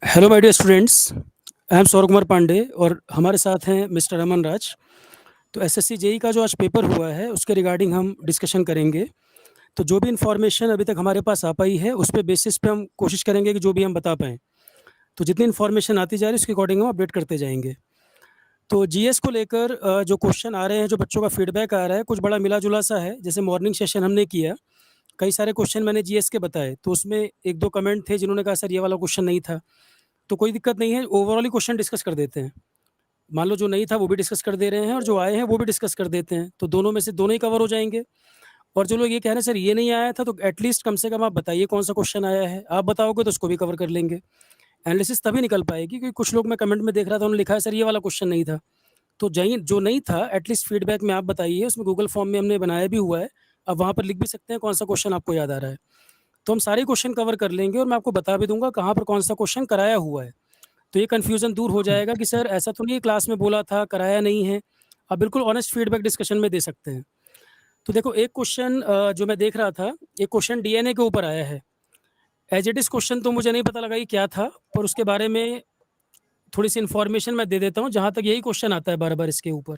Hello my dear students, I am Saurabh Kumar Pandey और हमारे साथ हैं मिस्टर अमन राज। तो एसएससी जेई का जो आज पेपर हुआ है उसके रिगार्डिंग हम डिस्कशन करेंगे। तो जो भी इन्फॉर्मेशन अभी तक हमारे पास आ पाई है उस पे बेसिस पे हम कोशिश करेंगे कि जो भी हम बता पाएँ। तो जितनी इन्फॉर्मेशन आती जा रही है उसके अकॉर्डिंग हम अपडेट करते जाएँगे। तो जीएस को लेकर जो क्वेश्चन आ रहे हैं, जो बच्चों का फीडबैक आ रहा है, कुछ बड़ा मिला-जुला सा है। जैसे मॉर्निंग सेशन हमने किया, कई सारे क्वेश्चन मैंने जीएस के बताए, तो उसमें 1-2 कमेंट थे जिन्होंने कहा सर ये वाला क्वेश्चन नहीं था। तो कोई दिक्कत नहीं है, ओवरऑल ही क्वेश्चन डिस्कस कर देते हैं। मान लो जो नहीं था वो भी डिस्कस कर दे रहे हैं और जो आए हैं वो भी डिस्कस कर देते हैं, तो दोनों में से दोनों ही कवर हो जाएँगे। और जो लोग ये कह रहे हैं सर ये नहीं आया था, तो एटलीस्ट कम से कम आप बताइए कौन-सा क्वेश्चन आया है, आप बताओगे तो उसको भी कवर कर लेंगे। एनालिसिस तभी निकल पाएगी क्योंकि कुछ लोग मैं कमेंट में देख रहा था उन्होंने लिखा है सर ये वाला क्वेश्चन नहीं था। तो जहीं जो नहीं था एटलीस्ट फीडबैक में आप बताइए, उसमें गूगल फॉर्म में हमने बनाया भी हुआ है, आप वहाँ पर लिख भी सकते हैं कौन-सा क्वेश्चन आपको याद आ रहा है। तो हम सारे क्वेश्चन कवर कर लेंगे और मैं आपको बता भी दूँगा कहाँ पर कौन-सा क्वेश्चन कराया हुआ है। तो ये कन्फ्यूज़न दूर हो जाएगा कि सर ऐसा तो नहीं है क्लास में बोला था, कराया नहीं है। आप बिल्कुल ऑनेस्ट फीडबैक डिस्कशन में दे सकते हैं। तो देखो एक क्वेश्चन जो मैं देख रहा था, एक क्वेश्चन डीएनए के ऊपर आया है। एज़ इट इज़ क्वेश्चन तो मुझे नहीं पता लगा ये क्या था, पर उसके बारे में थोड़ी-सी इन्फॉर्मेशन मैं दे देता हूँ, जहाँ तक यही क्वेश्चन आता है बार-बार इसके ऊपर।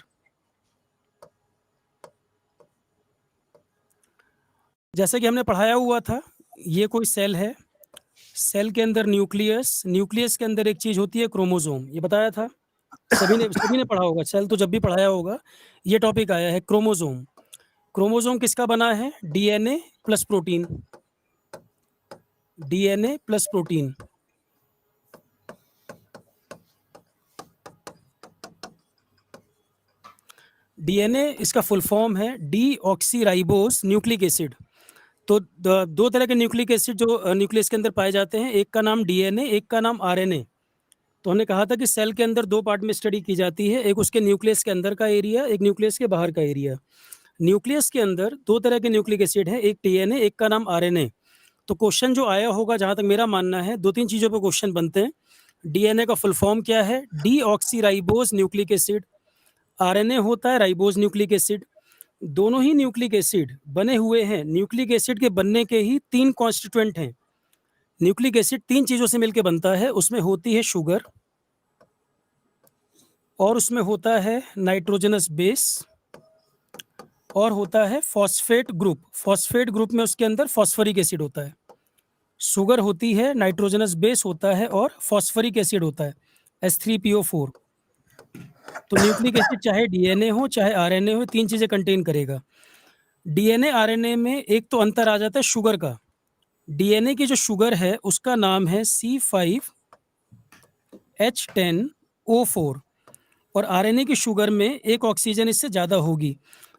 जैसे कि हमने पढ़ाया हुआ था, ये कोई सेल है, सेल के अंदर न्यूक्लियस, न्यूक्लियस के अंदर एक चीज़ होती है क्रोमोसोम, ये बताया था। सभी ने पढ़ा होगा, सेल तो जब भी पढ़ाया होगा। ये टॉपिक आया है क्रोमोसोम। क्रोमोसोम किसका बना है? DNA plus protein. DNA plus protein. DNA इसका फुल फॉर्म है डीऑक्सीराइबोस न्यूक्लिक एसिड। तो दो तरह के न्यूक्लिक एसिड जो न्यूक्लियस के अंदर पाए जाते हैं, एक का नाम डीएनए, एक का नाम आरएनए। तो हमने कहा था कि सेल के अंदर 2 पार्ट में स्टडी की जाती है, एक उसके न्यूक्लियस के अंदर का एरिया, एक न्यूक्लियस के बाहर का एरिया। न्यूक्लियस के अंदर 2 तरह के न्यूक्लिक एसिड हैं, एक डीएनए, एक का नाम आरएनए। तो क्वेश्चन जो आया होगा, जहाँ तक मेरा मानना है, 2-3 चीज़ों पे क्वेश्चन बनते हैं। डीएनए का फुल फॉर्म क्या है? Deoxyribose nucleic acid. आरएनए होता है राइबोस न्यूक्लिक एसिड। दोनों ही न्यूक्लिक एसिड बने हुए हैं, न्यूक्लिक एसिड के बनने के ही 3 कॉन्स्टिट्यूएंट हैं। न्यूक्लिक एसिड 3 चीज़ों से मिलके बनता है, उसमें होती है शुगर और उसमें होता है नाइट्रोजनस बेस और होता है फॉस्फेट ग्रुप। फॉस्फेट ग्रुप में उसके अंदर फॉस्फोरिक एसिड होता है। शुगर होती है, नाइट्रोजनस बेस होता है और फॉस्फोरिक एसिड होता है, H3PO4। तो न्यूक्लिक एसिड चाहे डीएनए हो, चाहे आरएनए हो, 3 चीज़ें कंटेन करेगा। डीएनए, आरएनए में एक तो अंतर आ जाता है शुगर का। डीएनए की जो शुगर है उसका नाम है C5H10O4 और आरएनए की शुगर में एक ऑक्सीजन इससे ज़्यादा होगी।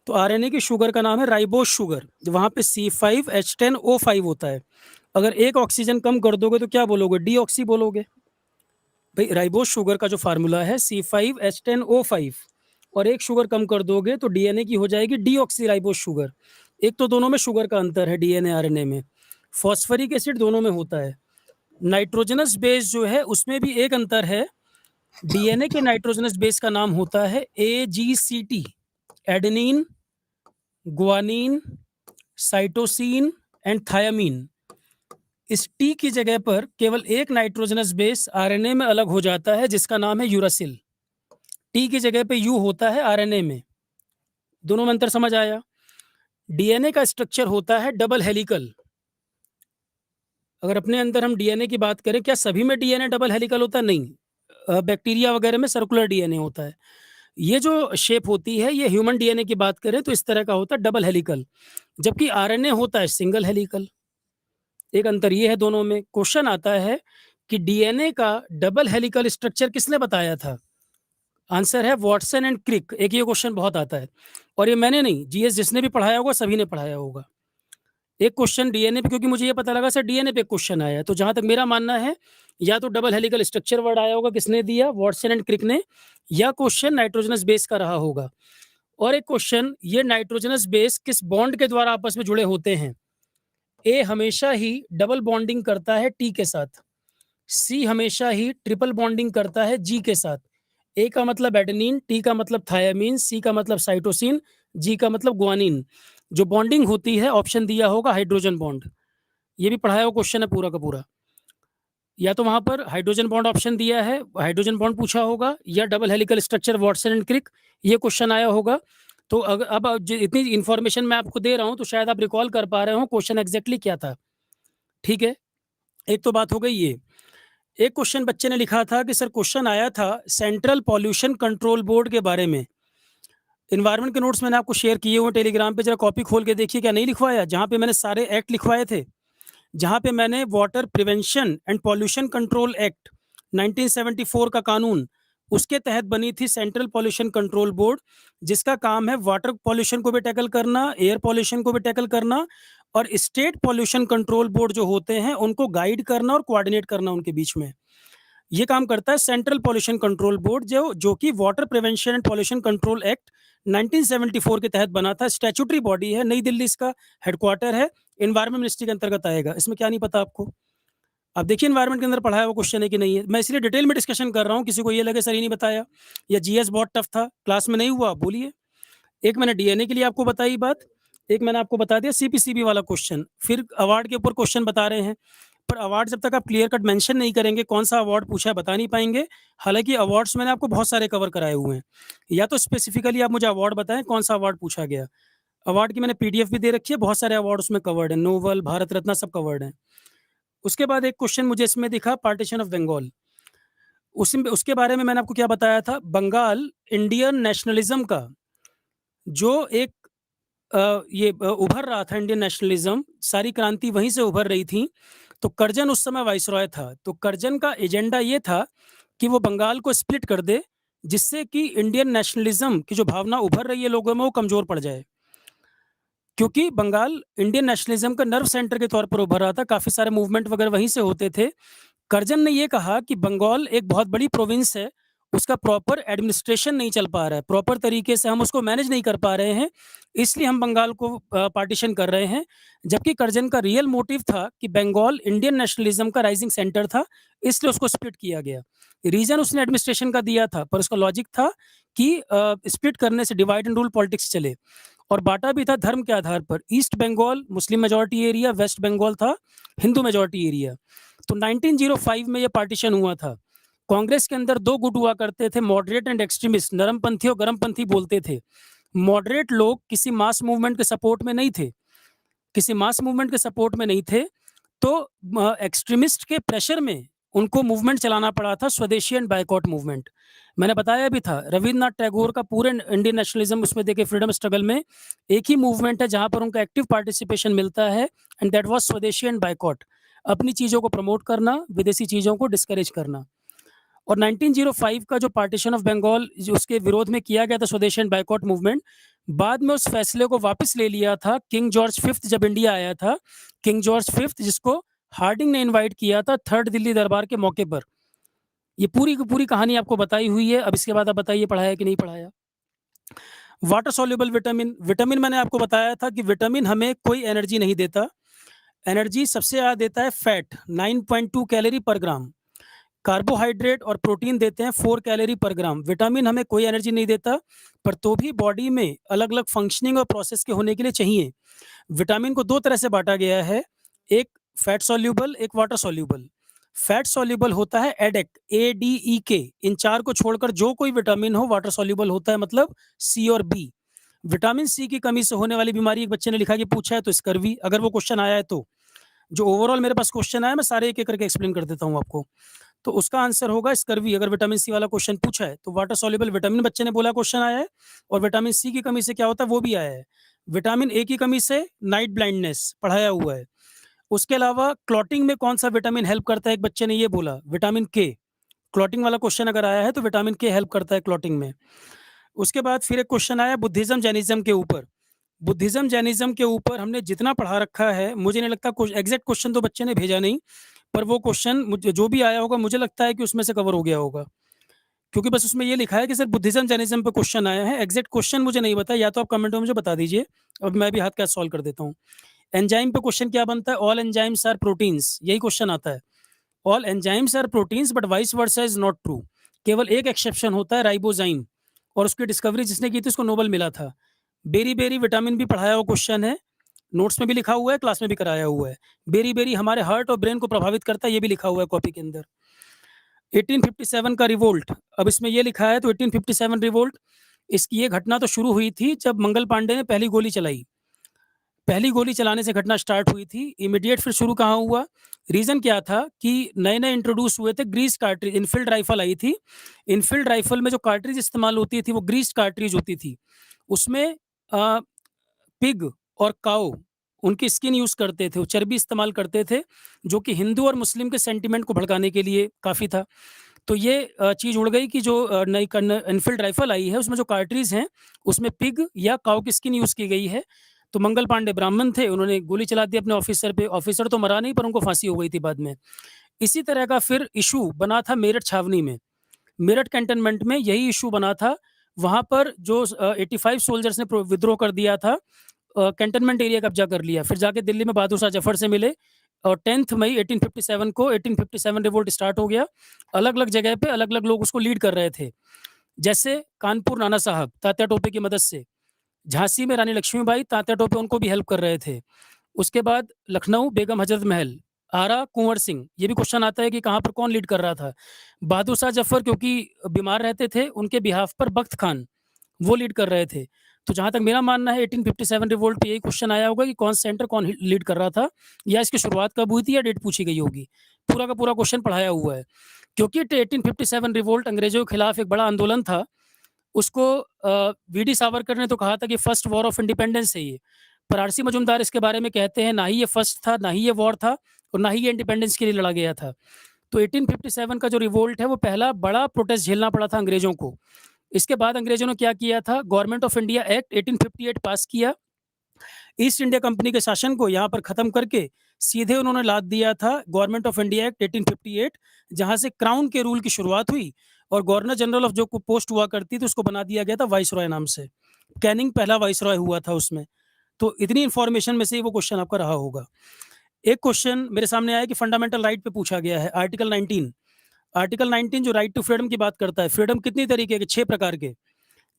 तो आरएनए की शुगर का नाम है राइबोस शुगर, वहाँ पे C5H10O5 होता है। अगर एक ऑक्सीजन कम कर दोगे तो क्या बोलोगे? डीऑक्सी बोलोगे। भाई राइबोस शुगर का जो फार्मूला है C5H10O5 और एक शुगर कम कर दोगे तो डीएनए की हो जाएगी डीऑक्सी राइबोस शुगर। एक तो दोनों में शुगर का अंतर है डीएनए आरएनए में। फॉस्फोरिक एसिड दोनों में होता है। नाइट्रोजनस बेस जो है उसमें भी एक अंतर है। डीएनए के नाइट्रोजनस बेस का नाम होता है AGCT, adenine, guanine, cytosine and thymine. इस टी की जगह पर केवल एक नाइट्रोजनस बेस आरएनए में अलग हो जाता है जिसका नाम है यूरासिल। टी की जगह पे यू होता है आरएनए में। दोनों में अंतर समझ आया? डीएनए का स्ट्रक्चर होता है डबल हेलिकल। अगर अपने अंदर हम डीएनए की बात करें, क्या सभी में डीएनए डबल हेलिकल होता है? नहीं। बैक्टीरिया वगैरह में सर्कुलर डीएनए होता है। ये जो शेप होती है, ये ह्यूमन डीएनए की बात करें तो इस तरह का होता है डबल हेलिकल, जबकि आरएनए होता है सिंगल हेलिकल। एक अंतर ये है दोनों में। क्वेश्चन आता है कि डीएनए का डबल हेलिकल स्ट्रक्चर किसने बताया था? आंसर है वॉटसन एंड क्रिक। एक ये क्वेश्चन बहुत आता है और ये मैंने नहीं, जीएस जिसने भी पढ़ाया होगा सभी ने पढ़ाया होगा। एक क्वेश्चन डीएनए पे, क्योंकि मुझे ये पता लगा सर डीएनए पे क्वेश्चन आया है, तो जहाँ तक मेरा मानना है या तो डबल हेलिकल स्ट्रक्चर वर्ड आया होगा, किसने दिया? वॉटसन एंड क्रिक ने, या क्वेश्चन नाइट्रोजनस बेस का रहा होगा। और एक क्वेश्चन, ये नाइट्रोजनस बेस किस बॉन्ड के द्वारा आपस में जुड़े होते हैं? ए हमेशा ही डबल बॉन्डिंग करता है टी के साथ, सी हमेशा ही ट्रिपल बॉन्डिंग करता है जी के साथ। ए का मतलब एडेनिन, टी का मतलब थायामीन, सी का मतलब साइटोसिन, जी का मतलब ग्वानिन। जो बॉन्डिंग होती है ऑप्शन दिया होगा हाइड्रोजन बॉन्ड। ये भी पढ़ाया हुआ क्वेश्चन है पूरा का पूरा। या तो वहाँ पर हाइड्रोजन बॉन्ड ऑप्शन दिया है, हाइड्रोजन बॉन्ड पूछा होगा, या double helical structure Watson and Crick, ये क्वेश्चन आया होगा। तो अब इतनी इन्फॉर्मेशन मैं आपको दे रहा हूँ, तो शायद आप रिकॉल कर पा रहे हो क्वेश्चन एग्जैक्टली क्या था। ठीक है, एक तो बात हो गई ये। एक क्वेश्चन बच्चे ने लिखा था कि सर क्वेश्चन आया था सेंट्रल पॉल्यूशन कंट्रोल बोर्ड के बारे में। इन्वायरमेंट के नोट्स मैंने आपको शेयर किए हुए टेलीग्राम पे, जरा कॉपी खोल के देखिए क्या नहीं लिखवाया, जहाँ पे मैंने सारे एक्ट लिखवाए थे, जहाँ पे मैंने water prevention and pollution control act 1974 का कानून, उसके तहत बनी थी सेंट्रल पॉल्यूशन कंट्रोल बोर्ड, जिसका काम है वाटर पॉल्यूशन को भी टैकल करना, एयर पॉल्यूशन को भी टैकल करना, और स्टेट पॉल्यूशन कंट्रोल बोर्ड जो होते हैं उनको गाइड करना और कोऑर्डिनेट करना उनके बीच में। ये काम करता है सेंट्रल पॉल्यूशन कंट्रोल बोर्ड, जो कि water prevention and pollution control act 1974 के तहत बना था। स्टैट्यूटरी बॉडी है, नई दिल्ली इसका हेडक्वार्टर है, एनवायरमेंट मिनिस्ट्री के अंतर्गत आएगा। इसमें क्या नहीं पता आपको? अब देखिए एनवायरमेंट के अंदर पढ़ाया हुआ क्वेश्चन है कि नहीं है। मैं इसलिए डिटेल में डिस्कशन कर रहा हूँ, किसी को ये लगे सर ये नहीं बताया या जीएस बहुत टफ था, क्लास में नहीं हुआ, बोलिए। एक मैंने डीएनए के लिए आपको बताई बात, एक मैंने आपको बता दिया सीपीसीबी वाला क्वेश्चन, फिर अवार्ड के ऊपर क्वेश्चन बता रहे हैं। पर अवार्ड जब तक आप क्लियर कट मेंशन नहीं करेंगे कौन सा अवार्ड पूछा है, बता नहीं पाएंगे। हालांकि अवार्ड्स मैंने आपको बहुत सारे कवर कराए हुए हैं, या तो स्पेसिफिकली आप मुझे अवार्ड बताएं कौन सा अवार्ड पूछा गया। अवार्ड की मैंने पीडीएफ भी दे रखी है, बहुत सारे अवार्ड उसमें कवर्ड है, नोबल, भारत रत्न सब कवर्ड है। उसके बाद एक क्वेश्चन मुझे इसमें दिखा, पार्टीशन ऑफ बंगाल। उसके बारे में मैंने आपको क्या बताया था, बंगाल इंडियन नेशनलिज्म का जो एक ये उभर रहा था, इंडियन नेशनलिज्म, सारी क्रांति वहीं से उभर रही थी। तो कर्जन उस समय वाइसरॉय था, तो कर्जन का एजेंडा ये था कि वो बंगाल को स्प्लिट कर दे, जिससे कि इंडियन नेशनलिज्म की जो भावना उभर रही है लोगों में वो कमजोर पड़ जाए। क्योंकि बंगाल इंडियन नेशनलिज्म का नर्व सेंटर के तौर पर उभर रहा था, काफी सारे मूवमेंट वगैरह वहीं से होते थे। कर्जन ने ये कहा कि बंगाल एक बहुत बड़ी प्रोविंस है, उसका प्रॉपर एडमिनिस्ट्रेशन नहीं चल पा रहा है, प्रॉपर तरीके से हम उसको मैनेज नहीं कर पा रहे हैं, इसलिए हम बंगाल को पार्टीशन कर रहे हैं। जबकि कर्जन का रियल मोटिव था कि बंगाल इंडियन नेशनलिज्म का राइजिंग सेंटर था, इसलिए उसको स्प्लिट किया गया। रीजन उसने एडमिनिस्ट्रेशन का दिया था, पर उसका लॉजिक था कि स्प्लिट करने से डिवाइड एंड रूल पॉलिटिक्स चले, और बांटा भी था धर्म के आधार पर। East Bengal Muslim majority area, West Bengal था हिंदू मेजोरिटी एरिया। तो 1905 में ये पार्टीशन हुआ था। कांग्रेस के अंदर दो गुट हुआ करते थे, मॉडरेट एंड एक्सट्रीमिस्ट, नरमपंथी और गरमपंथी बोलते थे। मॉडरेट लोग किसी मास मूवमेंट के सपोर्ट में नहीं थे, किसी मास मूवमेंट के सपोर्ट में नहीं थे, तो एक्सट्रीमिस्ट के प्रेशर में उनको मूवमेंट चलाना पड़ा था, स्वदेशी एंड बायकॉट मूवमेंट। मैंने बताया भी था, रविन्द्रनाथ टैगोर का पूरे इंडियन नेशनलिज्म उसमें देखे फ्रीडम स्ट्रगल में एक ही मूवमेंट है जहां पर उनका एक्टिव पार्टिसिपेशन मिलता है, एंड दैट वाज स्वदेशी एंड बायकॉट। अपनी चीज़ों को प्रमोट करना, विदेशी चीज़ों को डिस्करेज करना। और 1905 का जो पार्टीशन ऑफ बंगाल उसके विरोध में किया गया था, स्वदेशी एंड बायकॉट मूवमेंट, बाद में उस फैसले को वापस ले लिया था किंग जॉर्ज फिफ्थ जब इंडिया आया था। किंग जॉर्ज फिफ्थ, जिसको हार्डिंग ने इनवाइट किया था थर्ड दिल्ली दरबार के मौके पर। ये पूरी की पूरी कहानी आपको बताई हुई है। अब इसके बाद आप बताइए पढ़ाया कि नहीं पढ़ाया। वाटर सॉल्युबल विटामिन, विटामिन मैंने आपको बताया था कि विटामिन हमें कोई एनर्जी नहीं देता। एनर्जी सबसे ज़्यादा देता है फैट, 9.2 कैलोरी पर ग्राम। कार्बोहाइड्रेट और प्रोटीन देते हैं 4 कैलोरी पर ग्राम। विटामिन हमें कोई एनर्जी नहीं देता, पर तो भी बॉडी में अलग अलग फंक्शनिंग और प्रोसेस के होने के लिए चाहिए। विटामिन को दो तरह से बांटा गया है, एक फैट सॉल्यूबल, एक वाटर सॉल्यूबल। फैट सॉल्यूबल होता है एडेक, ADEK। इन चार को छोड़कर जो कोई विटामिन हो वाटर सॉल्यूबल होता है, मतलब सी और बी। विटामिन सी की कमी से होने वाली बीमारी एक बच्चे ने लिखा कि पूछा है तो स्कर्वी, अगर वो क्वेश्चन आया है तो। जो ओवरऑल मेरे पास क्वेश्चन आया मैं सारे एक एक करके एक्सप्लेन कर देता हूँ आपको। तो उसका आंसर होगा स्कर्वी, अगर विटामिन सी वाला क्वेश्चन पूछा है तो। वाटर सॉल्युबल विटामिन बच्चे ने बोला क्वेश्चन आया है, और विटामिन सी की कमी से क्या होता है वो भी आया है। विटामिन ए की कमी से नाइट ब्लाइंडनेस पढ़ाया हुआ है। उसके अलावा क्लॉटिंग में कौन सा विटामिन हेल्प करता है, एक बच्चे ने ये बोला विटामिन के। क्लॉटिंग वाला क्वेश्चन अगर आया है तो विटामिन के हेल्प करता है क्लॉटिंग में। उसके बाद फिर एक क्वेश्चन आया बुद्धिज्म जैनिज्म के ऊपर। बुद्धिज्म जैनिज्म के ऊपर हमने जितना पढ़ा रखा है, मुझे नहीं लगता एग्जैक्ट क्वेश्चन तो बच्चे ने भेजा नहीं, पर वो क्वेश्चन जो भी आया होगा मुझे लगता है कि उसमें से कवर हो गया होगा। क्योंकि बस उसमें ये लिखा है कि सर बुद्धिज्म जैनिज्म पे क्वेश्चन आया है, एग्जैक्ट क्वेश्चन मुझे नहीं पता, या तो आप कमेंट में मुझे बता दीजिए, अब मैं भी हाथ कैसे सॉल्व कर देता हूँ। एंजाइम पे क्वेश्चन क्या बनता है, ऑल एंजाइम्स आर प्रोटीन्स, यही क्वेश्चन आता है। All enzymes are proteins but vice versa is not true. केवल एक एक्सेप्शन होता है, राइबोजाइम, और उसकी डिस्कवरी जिसने की थी उसको नोबेल मिला था। बेरी बेरी विटामिन भी पढ़ाया हुआ क्वेश्चन है। नोट्स में भी लिखा हुआ है, क्लास में भी कराया हुआ है। बेरी-बेरी हमारे हार्ट और ब्रेन को प्रभावित करता है, ये भी लिखा हुआ है कॉपी के अंदर। 1857 का रिवोल्ट, अब इसमें ये लिखा है तो 1857 रिवोल्ट, इसकी ये घटना तो शुरू हुई थी जब मंगल पांडे ने पहली गोली चलाई। पहली गोली चलाने से घटना स्टार्ट हुई थी। इमीडिएट फिर शुरू कहाँ हुआ? रीज़न क्या था कि नए-नए इंट्रोड्यूस हुए थे ग्रीस कार्ट्रिज, इनफील्ड राइफल आई थी। इनफील्ड राइफल में जो कार्ट्रिज इस्तेमाल होती थी वो ग्रीस्ड कार्ट्रिज होती थी। उसमें अ, पिग और काऊ उनकी स्किन यूज़ करते थे, वो चर्बी इस्तेमाल करते थे, जो कि हिंदू और मुस्लिम के सेंटिमेंट को भड़काने के लिए काफ़ी था। तो ये चीज़ उड़ गई कि जो नई कन इनफील्ड राइफल आई है, उसमें जो कार्ट्रिज हैं, उसमें पिग या काऊ की स्किन यूज़ की गई है। तो मंगल पांडे ब्राह्मण थे, उन्होंने गोली चला दी अपने ऑफिसर पे। ऑफिसर तो मरा नहीं, पर उनको फांसी हो गई थी बाद में। इसी तरह का फिर इश्यू बना था मेरठ छावनी में। मेरठ कैंटोनमेंट में यही इश्यू बना था। वहाँ पर जो 85 सोल्जर्स ने विद्रोह कर दिया था, कैंटोनमेंट एरिया कब्जा कर लिया। फिर जाके दिल्ली में बहादुर शाह जफर से मिले और 10th मई 1857 को 1857 रिवोल्ट स्टार्ट हो गया। अलग-अलग जगह पे अलग-अलग लोग उसको लीड कर रहे थे। जैसे कानपुर नाना साहब तात्या टोपे की मदद से, झांसी में रानी लक्ष्मीबाई तात्या टोपे उनको भी हेल्प कर रहे थे। उसके बाद लखनऊ बेगम हजरत महल, आरा कुंवर सिंह, ये भी क्वेश्चन आता है कि कहाँ पर कौन लीड कर रहा था। बहादुर शाह जफर क्योंकि बीमार रहते थे, उनके बिहाफ पर बख्त खान वो लीड कर रहे थे। तो जहाँ तक मेरा मानना है 1857 रिवोल्ट पे यही क्वेश्चन आया होगा कि कौन सेंटर कौन लीड कर रहा था, या इसकी शुरुआत कब हुई थी या डेट पूछी गई होगी। पूरा का पूरा क्वेश्चन पढ़ाया हुआ है। क्योंकि 1857 रिवोल्ट अंग्रेजों के खिलाफ एक बड़ा आंदोलन था, उसको वीडी सावरकर ने तो कहा था कि फर्स्ट वॉर ऑफ इंडिपेंडेंस है ये। पर आरसी मजूमदार इसके बारे में कहते हैं ना ही ये फर्स्ट था, ना ही ये वॉर था और ना ही ये इंडिपेंडेंस के लिए लड़ा गया था। तो 1857 का जो रिवोल्ट है वो पहला बड़ा प्रोटेस्ट झेलना पड़ा था अंग्रेजों को। इसके बाद अंग्रेजों ने क्या किया था, गवर्नमेंट ऑफ इंडिया एक्ट 1858 पास किया। ईस्ट इंडिया कंपनी के शासन को यहाँ पर खत्म करके सीधे उन्होंने लाद दिया था गवर्नमेंट ऑफ इंडिया एक्ट 1858, जहाँ से क्राउन के रूल की शुरुआत हुई और गवर्नर जनरल ऑफ जो पोस्ट हुआ करती थी उसको बना दिया गया था वाइस रॉय नाम से। कैनिंग पहला वाइस रॉय हुआ था उसमें। तो इतनी इन्फॉर्मेशन में से ही वो क्वेश्चन आपका रहा होगा। एक क्वेश्चन मेरे सामने आया कि फंडामेंटल राइट पे पूछा गया है, आर्टिकल 19। आर्टिकल 19 जो राइट टू फ्रीडम की बात करता है, फ्रीडम कितनी तरीके के, 6 प्रकार के,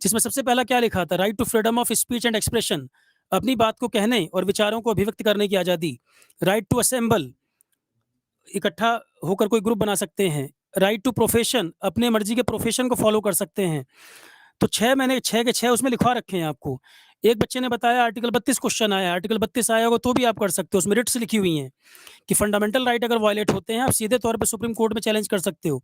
जिसमें सबसे पहला क्या लिखा था, right to freedom of speech and expression, अपनी बात को कहने और विचारों को अभिव्यक्त करने की आज़ादी। राइट टू असेंबल, इकट्ठा होकर कोई ग्रुप बना सकते हैं। राइट टू प्रोफेशन, अपने मर्जी के प्रोफेशन को फॉलो कर सकते हैं। तो 6 मैंने 6 के 6 उसमें लिखवा रखे हैं आपको। एक बच्चे ने बताया आर्टिकल 32 क्वेश्चन आया, आर्टिकल 32 आया होगा तो भी आप कर सकते हो, उसमें रिट्स लिखी हुई हैं कि फंडामेंटल राइट अगर वायलेट होते हैं आप सीधे तौर पे सुप्रीम कोर्ट में चैलेंज कर सकते हो।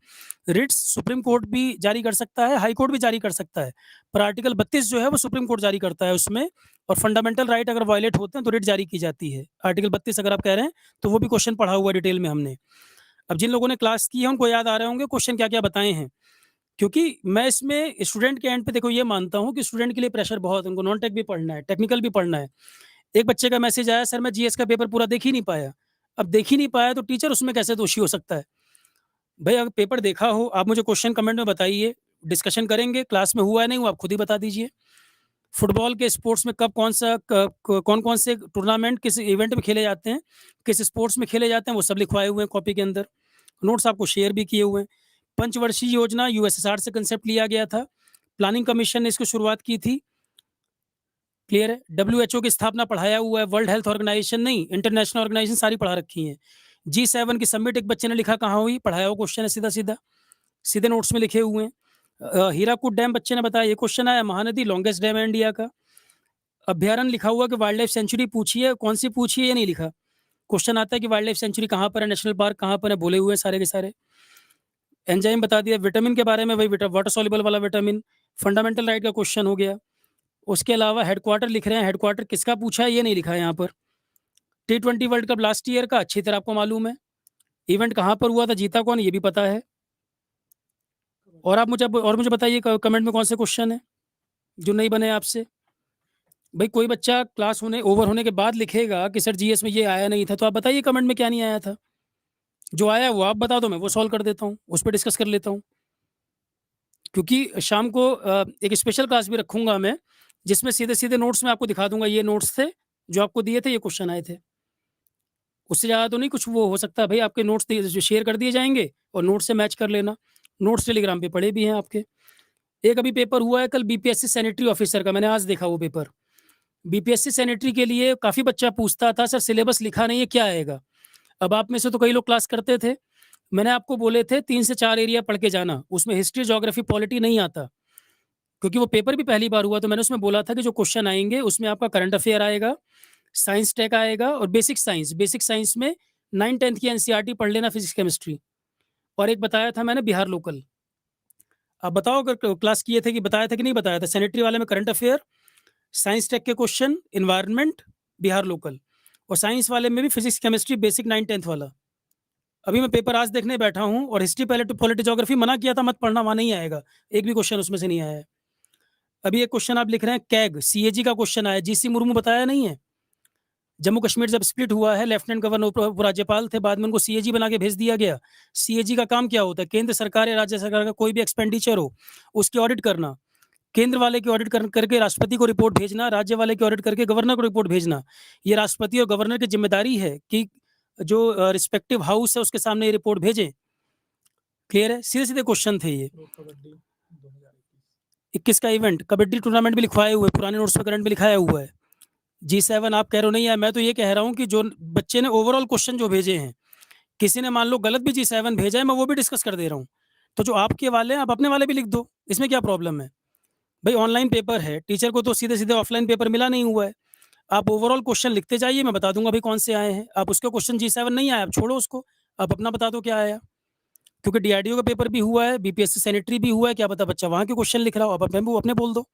रिट्स सुप्रीम कोर्ट भी जारी कर सकता है, हाई कोर्ट भी जारी कर सकता है, पर आर्टिकल 32 जो है वो सुप्रीम कोर्ट जारी करता है उसमें। और फंडामेंटल राइट अगर वायलेट होते हैं तो रिट जारी की जाती है। आर्टिकल 32 अगर आप कह रहे हैं तो वो भी क्वेश्चन पढ़ा हुआ है डिटेल में हमने। अब जिन लोगों ने क्लास की है उनको याद आ रहे होंगे क्वेश्चन क्या-क्या बताए हैं। क्योंकि मैं इसमें स्टूडेंट के एंड पे देखो ये मानता हूँ कि स्टूडेंट के लिए प्रेशर बहुत है, उनको नॉन टेक भी पढ़ना है, टेक्निकल भी पढ़ना है। एक बच्चे का मैसेज आया, सर मैं जीएस का पेपर पूरा देख ही नहीं पाया। अब देख ही नहीं पाया तो टीचर उसमें कैसे दोषी हो सकता है? भई अगर पेपर देखा हो, आप मुझे क्वेश्चन कमेंट में बताइए, डिस्कशन करेंगे, क्लास में हुआ है नहीं हुआ आप खुद ही बता दीजिए। फुटबॉल के स्पोर्ट्स में कब कौन-सा कौन-कौन से टूर्नामेंट किस इवेंट में खेले जाते हैं, किस स्पोर्ट्स में खेले जाते हैं, वो सब लिखवाए हुए हैं कॉपी के अंदर। नोट्स आपको शेयर भी किए हुए हैं। पंचवर्षीय योजना यूएसएसआर से कांसेप्ट लिया गया था। प्लानिंग कमीशन ने इसको शुरुआत की थी। क्लियर है? डब्ल्यूएचओ की स्थापना पढ़ाया हुआ है, वर्ल्ड हेल्थ ऑर्गेनाइजेशन नहीं, इंटरनेशनल ऑर्गेनाइजेशन सारी पढ़ा रखी हैं। जी7 की समिट एक बच्चे ने लिखा कहाँ हुई? पढ़ाया हुआ क्वेश्चन है सीधा-सीधा, सीधे नोट्स में लिखे हुए हैं। हीराकुद डैम बच्चे ने बताया, ये क्वेश्चन आया, महानदी लॉन्गेस्ट डैम है इंडिया का। अभ्यारण्य लिखा हुआ कि वाइल्ड लाइफ सेंचुरी पूछी है, कौन सी पूछी है ये नहीं लिखा। क्वेश्चन आता है कि वाइल्ड लाइफ सेंचुरी कहाँ पर है, नेशनल पार्क कहाँ पर है, बोले हुए हैं सारे के सारे। एंजाइम बता दिया, विटामिन के बारे में वही वाटर सॉल्युबल वाला विटामिन, फंडामेंटल राइट का क्वेश्चन हो गया। उसके अलावा हेडक्वार्टर लिख रहे हैं, हेडक्वार्टर किसका पूछा है ये नहीं लिखा है यहाँ पर। टी20 वर्ल्ड कप लास्ट ईयर का अच्छी तरह आपको मालूम है। इवेंट कहाँ पर हुआ था, जीता कौन, ये भी पता है। और आप मुझे बताइए कमेंट में कौन से क्वेश्चन है जो नहीं बने आपसे। भाई कोई बच्चा क्लास होने ओवर होने के बाद लिखेगा कि सर जीएस में ये आया नहीं था, तो आप बताइए कमेंट में क्या नहीं आया था। जो आया वो आप बता दो, मैं वो सॉल्व कर देता हूँ, उस पर डिस्कस कर लेता हूँ। क्योंकि शाम को एक स्पेशल क्लास भी रखूंगा मैं, जिसमें सीधे-सीधे नोट्स में आपको दिखा दूंगा, ये नोट्स थे जो आपको दिए थे, ये क्वेश्चन आए थे। उससे ज़्यादा तो नहीं कुछ वो हो सकता है भाई, आपके नोट्स जो शेयर कर दिए जाएँगे और नोट्स से मैच कर लेना। नोट्स टेलीग्राम पे पड़े भी हैं आपके। एक अभी पेपर हुआ है कल बीपीएससी सैनिटरी ऑफिसर का, मैंने आज देखा वो पेपर। बीपीएससी सैनिटरी के लिए काफ़ी बच्चा पूछता था, सर सिलेबस लिखा नहीं है, क्या आएगा? अब आप में से तो कई लोग क्लास करते थे। मैंने आपको बोले थे 3 से 4 एरिया पढ़ के जाना, उसमें हिस्ट्री, ज्योग्राफी, पॉलिटी नहीं आता। क्योंकि वो पेपर भी पहली बार हुआ, तो मैंने उसमें बोला था कि जो क्वेश्चन आएँगे, उसमें आपका करंट अफेयर आएगा, साइंस टेक आएगा और बेसिक साइंस में 9th-10th की एनसीईआरटी पढ़ लेना, फिजिक्स, केमिस्ट्री। और एक बताया था मैंने बिहार लोकल। आप बताओ अगर क्लास किए थे कि बताया था कि नहीं बताया था? सैनिटरी वाले में करंट अफेयर, साइंस टेक के क्वेश्चन, एनवायरनमेंट, बिहार लोकल और साइंस वाले में भी फिजिक्स, केमिस्ट्री, बेसिक 9th-10th वाला। अभी मैं पेपर आज देखने बैठा हूँ और हिस्ट्री, पॉलिटी, ज्योग्राफी मना किया था मत पढ़ना, वहाँ नहीं आएगा। एक भी क्वेश्चन उसमें से नहीं आया है। अभी एक क्वेश्चन आप लिख रहे हैं कैग, सीएजी का क्वेश्चन आया, जीसी मुर्मू बताया नहीं है। जम्मू कश्मीर जब स्प्लिट हुआ है, लेफ्टिनेंट गवर्नर उपराज्यपाल थे, बाद में उनको सीएजी बना के भेज दिया गया। सीएजी का काम क्या होता है? केंद्र सरकार या राज्य सरकार का कोई भी एक्सपेंडिचर हो, उसकी ऑडिट करना। केंद्र वाले की ऑडिट करके राष्ट्रपति को रिपोर्ट भेजना, राज्य वाले की ऑडिट करके गवर्नर को रिपोर्ट भेजना। ये राष्ट्रपति और गवर्नर की जिम्मेदारी है कि जो रिस्पेक्टिव हाउस है उसके सामने ये रिपोर्ट भेजें। क्लियर है? सीधे-सीधे क्वेश्चन थे ये। 21 का इवेंट, कबड्डी टूर्नामेंट भी लिखवाए हुए, पुराने नोट्स में करंट भी लिखाया हुआ है। G7 आप कह रहे हो नहीं आया, मैं तो ये कह रहा हूँ कि जो बच्चे ने ओवरऑल क्वेश्चन जो भेजे हैं, किसी ने मान लो गलत भी G7 भेजा है, मैं वो भी डिस्कस कर दे रहा हूँ। तो जो आपके वाले हैं, आप अपने वाले भी लिख दो, इसमें क्या प्रॉब्लम है? भाई ऑनलाइन पेपर है, टीचर को तो सीधे-सीधे ऑफलाइन पेपर मिला नहीं हुआ है। आप ओवरऑल क्वेश्चन लिखते जाइए, मैं बता दूँगा भाई कौन से आए हैं। आप उसका क्वेश्चन G7 नहीं आया, आप छोड़ो उसको, आप अपना बता दो क्या आया। क्योंकि डीआरडीओ का पेपर भी हुआ है, बीपीएससी सैनिटरी भी हुआ है, क्या पता बच्चा वहाँ के क्वेश्चन लिख रहा हो, आप अपने बोल दो।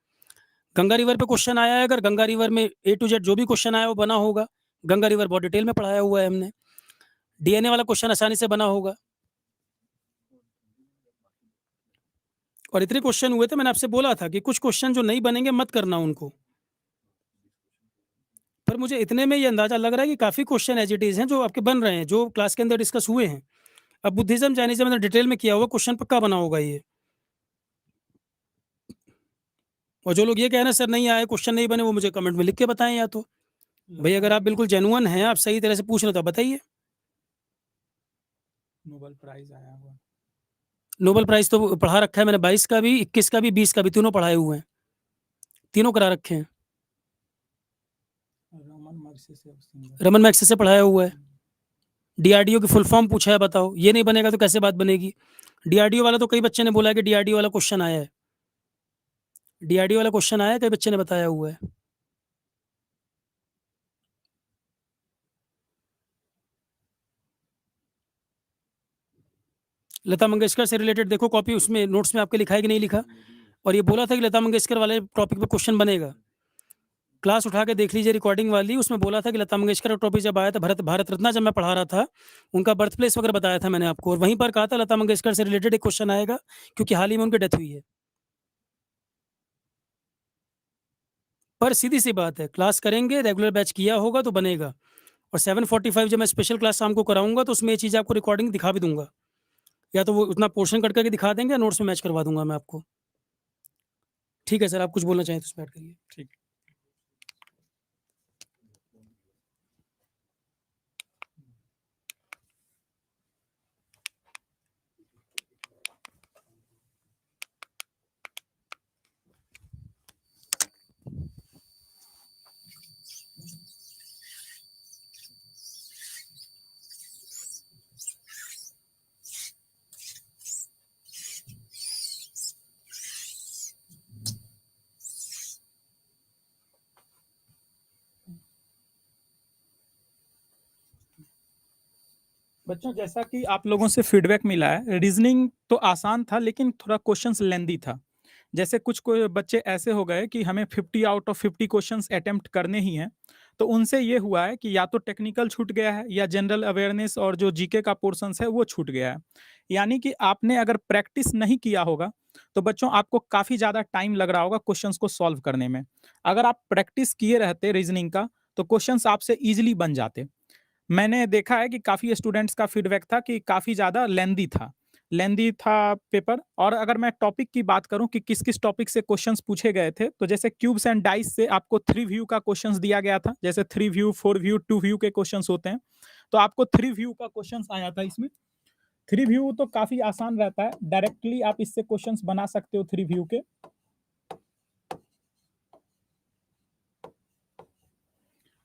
गंगा रिवर पे क्वेश्चन आया है, अगर गंगा रिवर में ए टू जेड जो भी क्वेश्चन आया वो बना होगा। गंगा रिवर बहुत डिटेल में पढ़ाया हुआ है हमने। डीएनए वाला क्वेश्चन आसानी से बना होगा। और इतने क्वेश्चन हुए थे, मैंने आपसे बोला था कि कुछ क्वेश्चन जो नहीं बनेंगे मत करना उनको। पर मुझे इतने में ये अंदाजा लग रहा है कि काफ़ी क्वेश्चन एज इट इज़ हैं जो आपके बन रहे हैं, जो क्लास के अंदर डिस्कस हुए हैं। अब बुद्धिज़्म, जैनिज़्म मैंने डिटेल में किया हुआ, क्वेश्चन पक्का बना होगा ये। और जो लोग ये कह रहे हैं सर नहीं आए, क्वेश्चन नहीं बने, वो मुझे कमेंट में लिख के बताएं या तो। भाई अगर आप बिल्कुल जेन्युइन हैं, आप सही तरह से पूछ रहे हो तो बताइए। नोबेल प्राइज आया हुआ। नोबेल प्राइज़ तो पढ़ा रखा है मैंने, 22 का भी, 21 का भी, 20 का भी, तीनों पढ़ाए हुए हैं। तीनों करा रखे हैं। रमन मैक्स से पढ़ाया हुआ है। डीआरडीओ की फुल फॉर्म पूछा है, बताओ। ये नहीं बनेगा तो कैसे बात बनेगी? डीआरडीओ वाला तो कई बच्चे ने बोला है कि डीआरडीओ वाला क्वेश्चन आया है। डीआरडीओ वाला क्वेश्चन आया है, कई बच्चे ने बताया हुआ है। लता मंगेशकर से रिलेटेड देखो कॉपी, उसमें नोट्स में आपके लिखा है कि नहीं लिखा। और ये बोला था कि लता मंगेशकर वाले टॉपिक पे क्वेश्चन बनेगा। क्लास उठा के देख लीजिए रिकॉर्डिंग वाली, उसमें बोला था कि लता मंगेशकर का टॉपिक जब आया था, भारत रत्ना जब मैं पढ़ा रहा था, उनका बर्थ प्लेस वगैरह बताया था मैंने आपको, और वहीं पर कहा था लता मंगेशकर से रिलेटेड एक क्वेश्चन आएगा, क्योंकि हाल ही में उनकी डेथ हुई है। पर सीधी सी बात है, क्लास करेंगे, रेगुलर बैच किया होगा तो बनेगा। और 7:45 जब मैं स्पेशल क्लास शाम को कराऊंगा तो उसमें ये चीज़ आपको रिकॉर्डिंग दिखा भी दूंगा, या तो वो उतना पोर्शन कट करके दिखा देंगे, नोट्स में मैच करवा दूंगा मैं आपको। ठीक है सर, आप कुछ बोलना चाहें तो उसमें ऐड करिए। ठीक। बच्चों, जैसा कि आप लोगों से फीडबैक मिला है, रीजनिंग तो आसान था लेकिन थोड़ा क्वेश्चंस लेंदी था। जैसे कुछ को बच्चे ऐसे हो गए कि हमें 50 आउट ऑफ 50 क्वेश्चंस अटेम्प्ट करने ही हैं, तो उनसे ये हुआ है कि या तो टेक्निकल छूट गया है या जनरल अवेयरनेस और जो जीके का पोर्शंस है वो छूट गया है। यानी कि आपने अगर प्रैक्टिस नहीं किया होगा तो बच्चों आपको काफ़ी ज़्यादा टाइम लग रहा होगा क्वेश्चंस को सॉल्व करने में। अगर आप प्रैक्टिस किए रहते रीजनिंग का तो क्वेश्चंस आपसे ईजिली बन जाते। मैंने देखा है कि काफ़ी स्टूडेंट्स का फीडबैक था कि काफ़ी ज़्यादा लेंदी था पेपर। और अगर मैं टॉपिक की बात करूं कि किस-किस टॉपिक से क्वेश्चंस पूछे गए थे, तो जैसे क्यूब्स एंड डाइस से आपको 3 व्यू का क्वेश्चंस दिया गया था। जैसे 3 व्यू, 4 व्यू, 2 व्यू के क्वेश्चंस होते हैं, तो आपको 3 व्यू का क्वेश्चंस आया था इसमें। 3 व्यू तो काफ़ी आसान रहता है, डायरेक्टली आप इससे क्वेश्चंस बना सकते हो 3 व्यू के।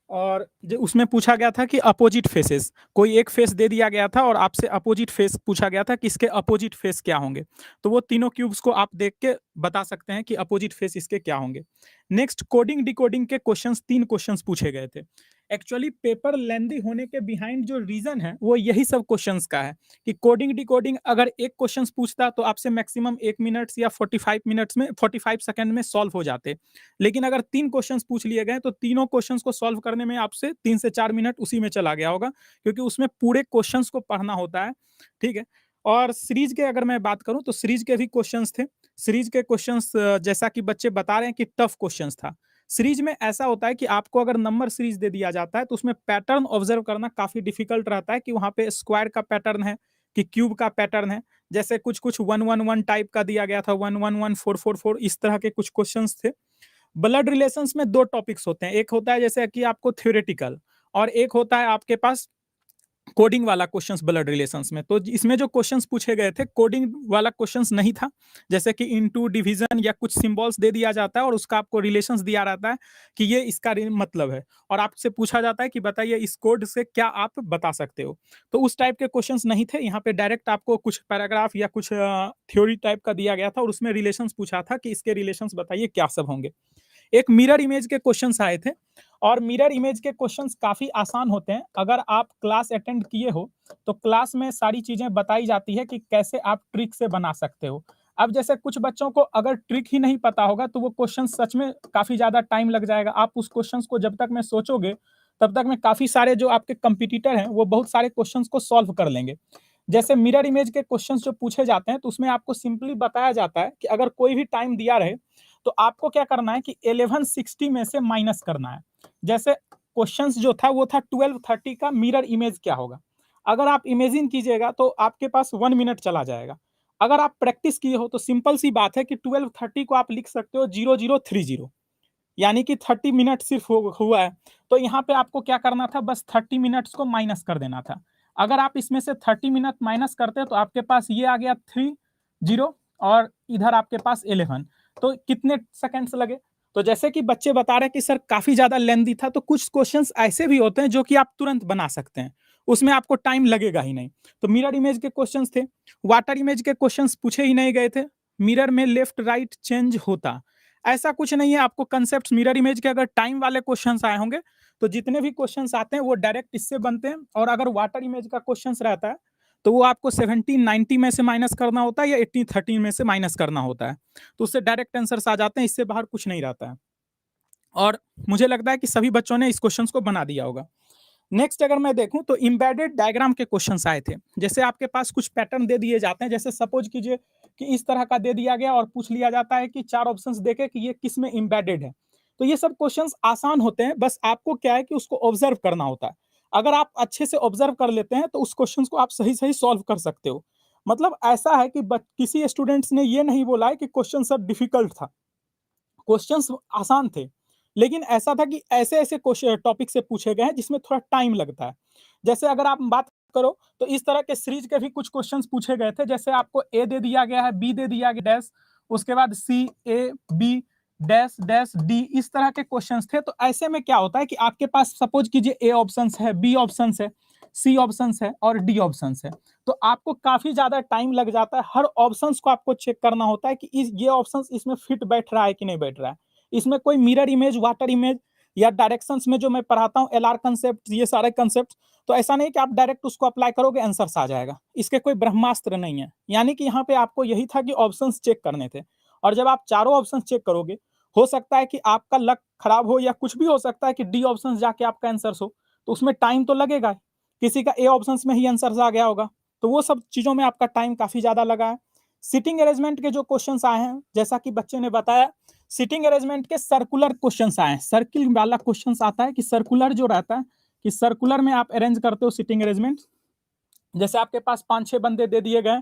और जो उसमें पूछा गया था कि अपोजिट फेसेस, कोई एक फेस दे दिया गया था और आपसे अपोजिट फेस पूछा गया था कि इसके अपोजिट फेस क्या होंगे। तो वो तीनों क्यूब्स को आप देख के बता सकते हैं कि अपोजिट फेस इसके क्या होंगे। नेक्स्ट कोडिंग डिकोडिंग के क्वेश्चंस, 3 क्वेश्चंस पूछे गए थे। एक्चुअली पेपर लेंथी होने के बिहाइंड जो रीजन है वो यही सब क्वेश्चंस का है कि कोडिंग डिकोडिंग अगर एक क्वेश्चंस पूछता तो आपसे मैक्सिमम 1 मिनट्स या 45 मिनट्स में 45 सेकंड में सॉल्व हो जाते। लेकिन अगर 3 क्वेश्चंस पूछ लिए गए तो तीनों क्वेश्चंस को सॉल्व करने में आपसे 3 से 4 मिनट उसी में चला गया होगा, क्योंकि उसमें पूरे क्वेश्चंस को पढ़ना होता है, ठीक है? और सीरीज के अगर मैं बात करूं तो सीरीज के भी क्वेश्चंस थे। सीरीज के क्वेश्चंस जैसा कि बच्चे बता रहे हैं कि टफ क्वेश्चंस था। सीरीज में ऐसा होता है कि आपको अगर नंबर सीरीज दे दिया जाता है तो उसमें पैटर्न ऑब्जर्व करना काफी डिफिकल्ट रहता है कि वहां पे स्क्वायर का पैटर्न है कि क्यूब का पैटर्न है। जैसे कुछ कुछ 111 टाइप का दिया गया था, 111444, इस तरह के कुछ क्वेश्चंस थे। ब्लड रिलेशंस में 2 टॉपिक्स होते हैं, एक होता है जैसे कि आपको थ्योरेटिकल और एक होता है आपके पास कोडिंग वाला क्वेश्चंस ब्लड रिलेशंस में। तो इसमें जो क्वेश्चंस पूछे गए थे कोडिंग वाला क्वेश्चंस नहीं था, जैसे कि इनटू, डिवीजन या कुछ सिंबल्स दे दिया जाता है और उसका आपको रिलेशंस दिया रहता है कि ये इसका मतलब है और आपसे पूछा जाता है कि बताइए इस कोड से क्या आप बता सकते हो। तो उस टाइप के क्वेश्चंस नहीं थे, यहाँ पे डायरेक्ट आपको कुछ पैराग्राफ या कुछ थ्योरी टाइप का दिया गया था और उसमें रिलेशंस पूछा था कि इसके रिलेशंस बताइए क्या सब होंगे। एक मिरर इमेज के क्वेश्चंस आए थे और मिरर इमेज के क्वेश्चंस काफी आसान होते हैं। अगर आप क्लास अटेंड किए हो तो क्लास में सारी चीजें बताई जाती है कि कैसे आप ट्रिक से बना सकते हो। अब जैसे कुछ बच्चों को अगर ट्रिक ही नहीं पता होगा तो वो क्वेश्चन सच में काफी ज्यादा टाइम लग जाएगा। आप उस क्वेश्चन को जब तक में सोचोगे तब तक में काफी सारे जो आपके कंपिटिटर हैं वो बहुत सारे क्वेश्चंस को सॉल्व कर लेंगे। जैसे मिरर इमेज के क्वेश्चंस जो पूछे जाते हैं तो उसमें आपको सिंपली बताया जाता है कि अगर कोई भी टाइम दिया रहे तो आपको क्या करना है कि 1160 में से माइनस करना है। जैसे क्वेश्चंस जो था वो था 1230 का मिरर इमेज क्या होगा। अगर आप इमेजिन कीजिएगा तो आपके पास 1 मिनट चला जाएगा। अगर आप प्रैक्टिस किए हो तो सिंपल सी बात है कि 1230 को आप लिख सकते हो 0030, यानी कि 30 मिनट सिर्फ हुआ है। तो यहाँ पे आपको क्या करना था, बस 30 मिनट्स को माइनस कर देना था। अगर आप इसमें से 30 मिनट माइनस करते तो आपके पास ये आ गया 30 और इधर आपके पास 11। तो कितने सेकंड्स लगे? तो जैसे कि बच्चे बता रहे हैं कि सर काफी ज्यादा लेंथी था, तो कुछ क्वेश्चंस ऐसे भी होते हैं जो कि आप तुरंत बना सकते हैं, उसमें आपको टाइम लगेगा ही नहीं। तो मिरर इमेज के क्वेश्चंस थे। वाटर इमेज के क्वेश्चंस पूछे ही नहीं गए थे। मिरर में लेफ्ट राइट चेंज होता, ऐसा कुछ नहीं है। आपको कंसेप्ट मिरर इमेज के अगर टाइम वाले क्वेश्चंस आए होंगे तो जितने भी क्वेश्चंस आते हैं वो डायरेक्ट इससे बनते हैं। और अगर वाटर इमेज का क्वेश्चंस रहता है तो वो आपको 1790 में से माइनस करना होता है या 1813 में से माइनस करना होता है। तो उससे डायरेक्ट आंसर्स आ जाते हैं, इससे बाहर कुछ नहीं रहता है। और मुझे लगता है कि सभी बच्चों ने इस क्वेश्चंस को बना दिया होगा। नेक्स्ट अगर मैं देखूं तो एम्बेडेड डायग्राम के क्वेश्चंस आए थे। जैसे आपके पास कुछ पैटर्न दे दिए जाते हैं, जैसे सपोज कीजिए कि इस तरह का दे दिया गया और पूछ लिया जाता है कि 4 ऑप्शंस देके कि ये किस में एम्बेडेड है। तो ये सब क्वेश्चंस आसान होते हैं, बस आपको क्या है कि उसको ऑब्जर्व करना होता है। अगर आप अच्छे से ऑब्जर्व कर लेते हैं तो उस क्वेश्चंस को आप सही सही सॉल्व कर सकते हो। मतलब ऐसा है कि किसी स्टूडेंट्स ने ये नहीं बोला है कि क्वेश्चन सब डिफिकल्ट था, क्वेश्चंस आसान थे। लेकिन ऐसा था कि ऐसे-ऐसे टॉपिक से पूछे गए हैं जिसमें थोड़ा टाइम लगता है। जैसे अगर आप बात करो तो इस तरह के सीरीज के भी कुछ क्वेश्चंस पूछे गए थे। जैसे आपको ए दे दिया गया है, बी दे दिया गया डैश, उसके बाद सी, ए, बी, डैश, डैश, डी, इस तरह के क्वेश्चंस थे। तो ऐसे में क्या होता है कि आपके पास सपोज कीजिए ए ऑप्शंस है, बी ऑप्शंस है, सी ऑप्शंस है और डी ऑप्शंस है। तो आपको काफी ज्यादा टाइम लग जाता है, हर ऑप्शंस को आपको चेक करना होता है कि ये ऑप्शंस इसमें फिट बैठ रहा है कि नहीं बैठ रहा है। इसमें कोई मिरर इमेज, वाटर इमेज या डायरेक्शंस में जो मैं पढ़ाता हूँ एलआर कंसेप्ट, ये सारे कंसेप्ट, तो ऐसा नहीं कि आप डायरेक्ट उसको अप्लाई करोगे आंसर्स आ जाएगा। इसके कोई ब्रह्मास्त्र नहीं है। यानी कि यहाँ पे आपको यही था कि ऑप्शंस चेक करने थे। और जब आप चारों ऑप्शंस चेक करोगे, हो सकता है कि आपका लक खराब हो या कुछ भी हो सकता है कि डी ऑप्शंस जाके आपका आंसर्स हो, तो उसमें टाइम तो लगेगा। किसी का ए ऑप्शंस में ही आंसर्स आ गया होगा, तो वो सब चीजों में आपका टाइम काफी ज्यादा लगा है। सिटिंग अरेंजमेंट के जो क्वेश्चंस आए हैं, जैसा कि बच्चे ने बताया, सिटिंग अरेंजमेंट के सर्कुलर क्वेश्चंस आए हैं। सर्किल वाला क्वेश्चंस आता है कि सर्कुलर जो रहता है कि सर्कुलर में आप अरेंज करते हो सिटिंग अरेंजमेंट। जैसे आपके पास 5-6 बंदे दे दिए गए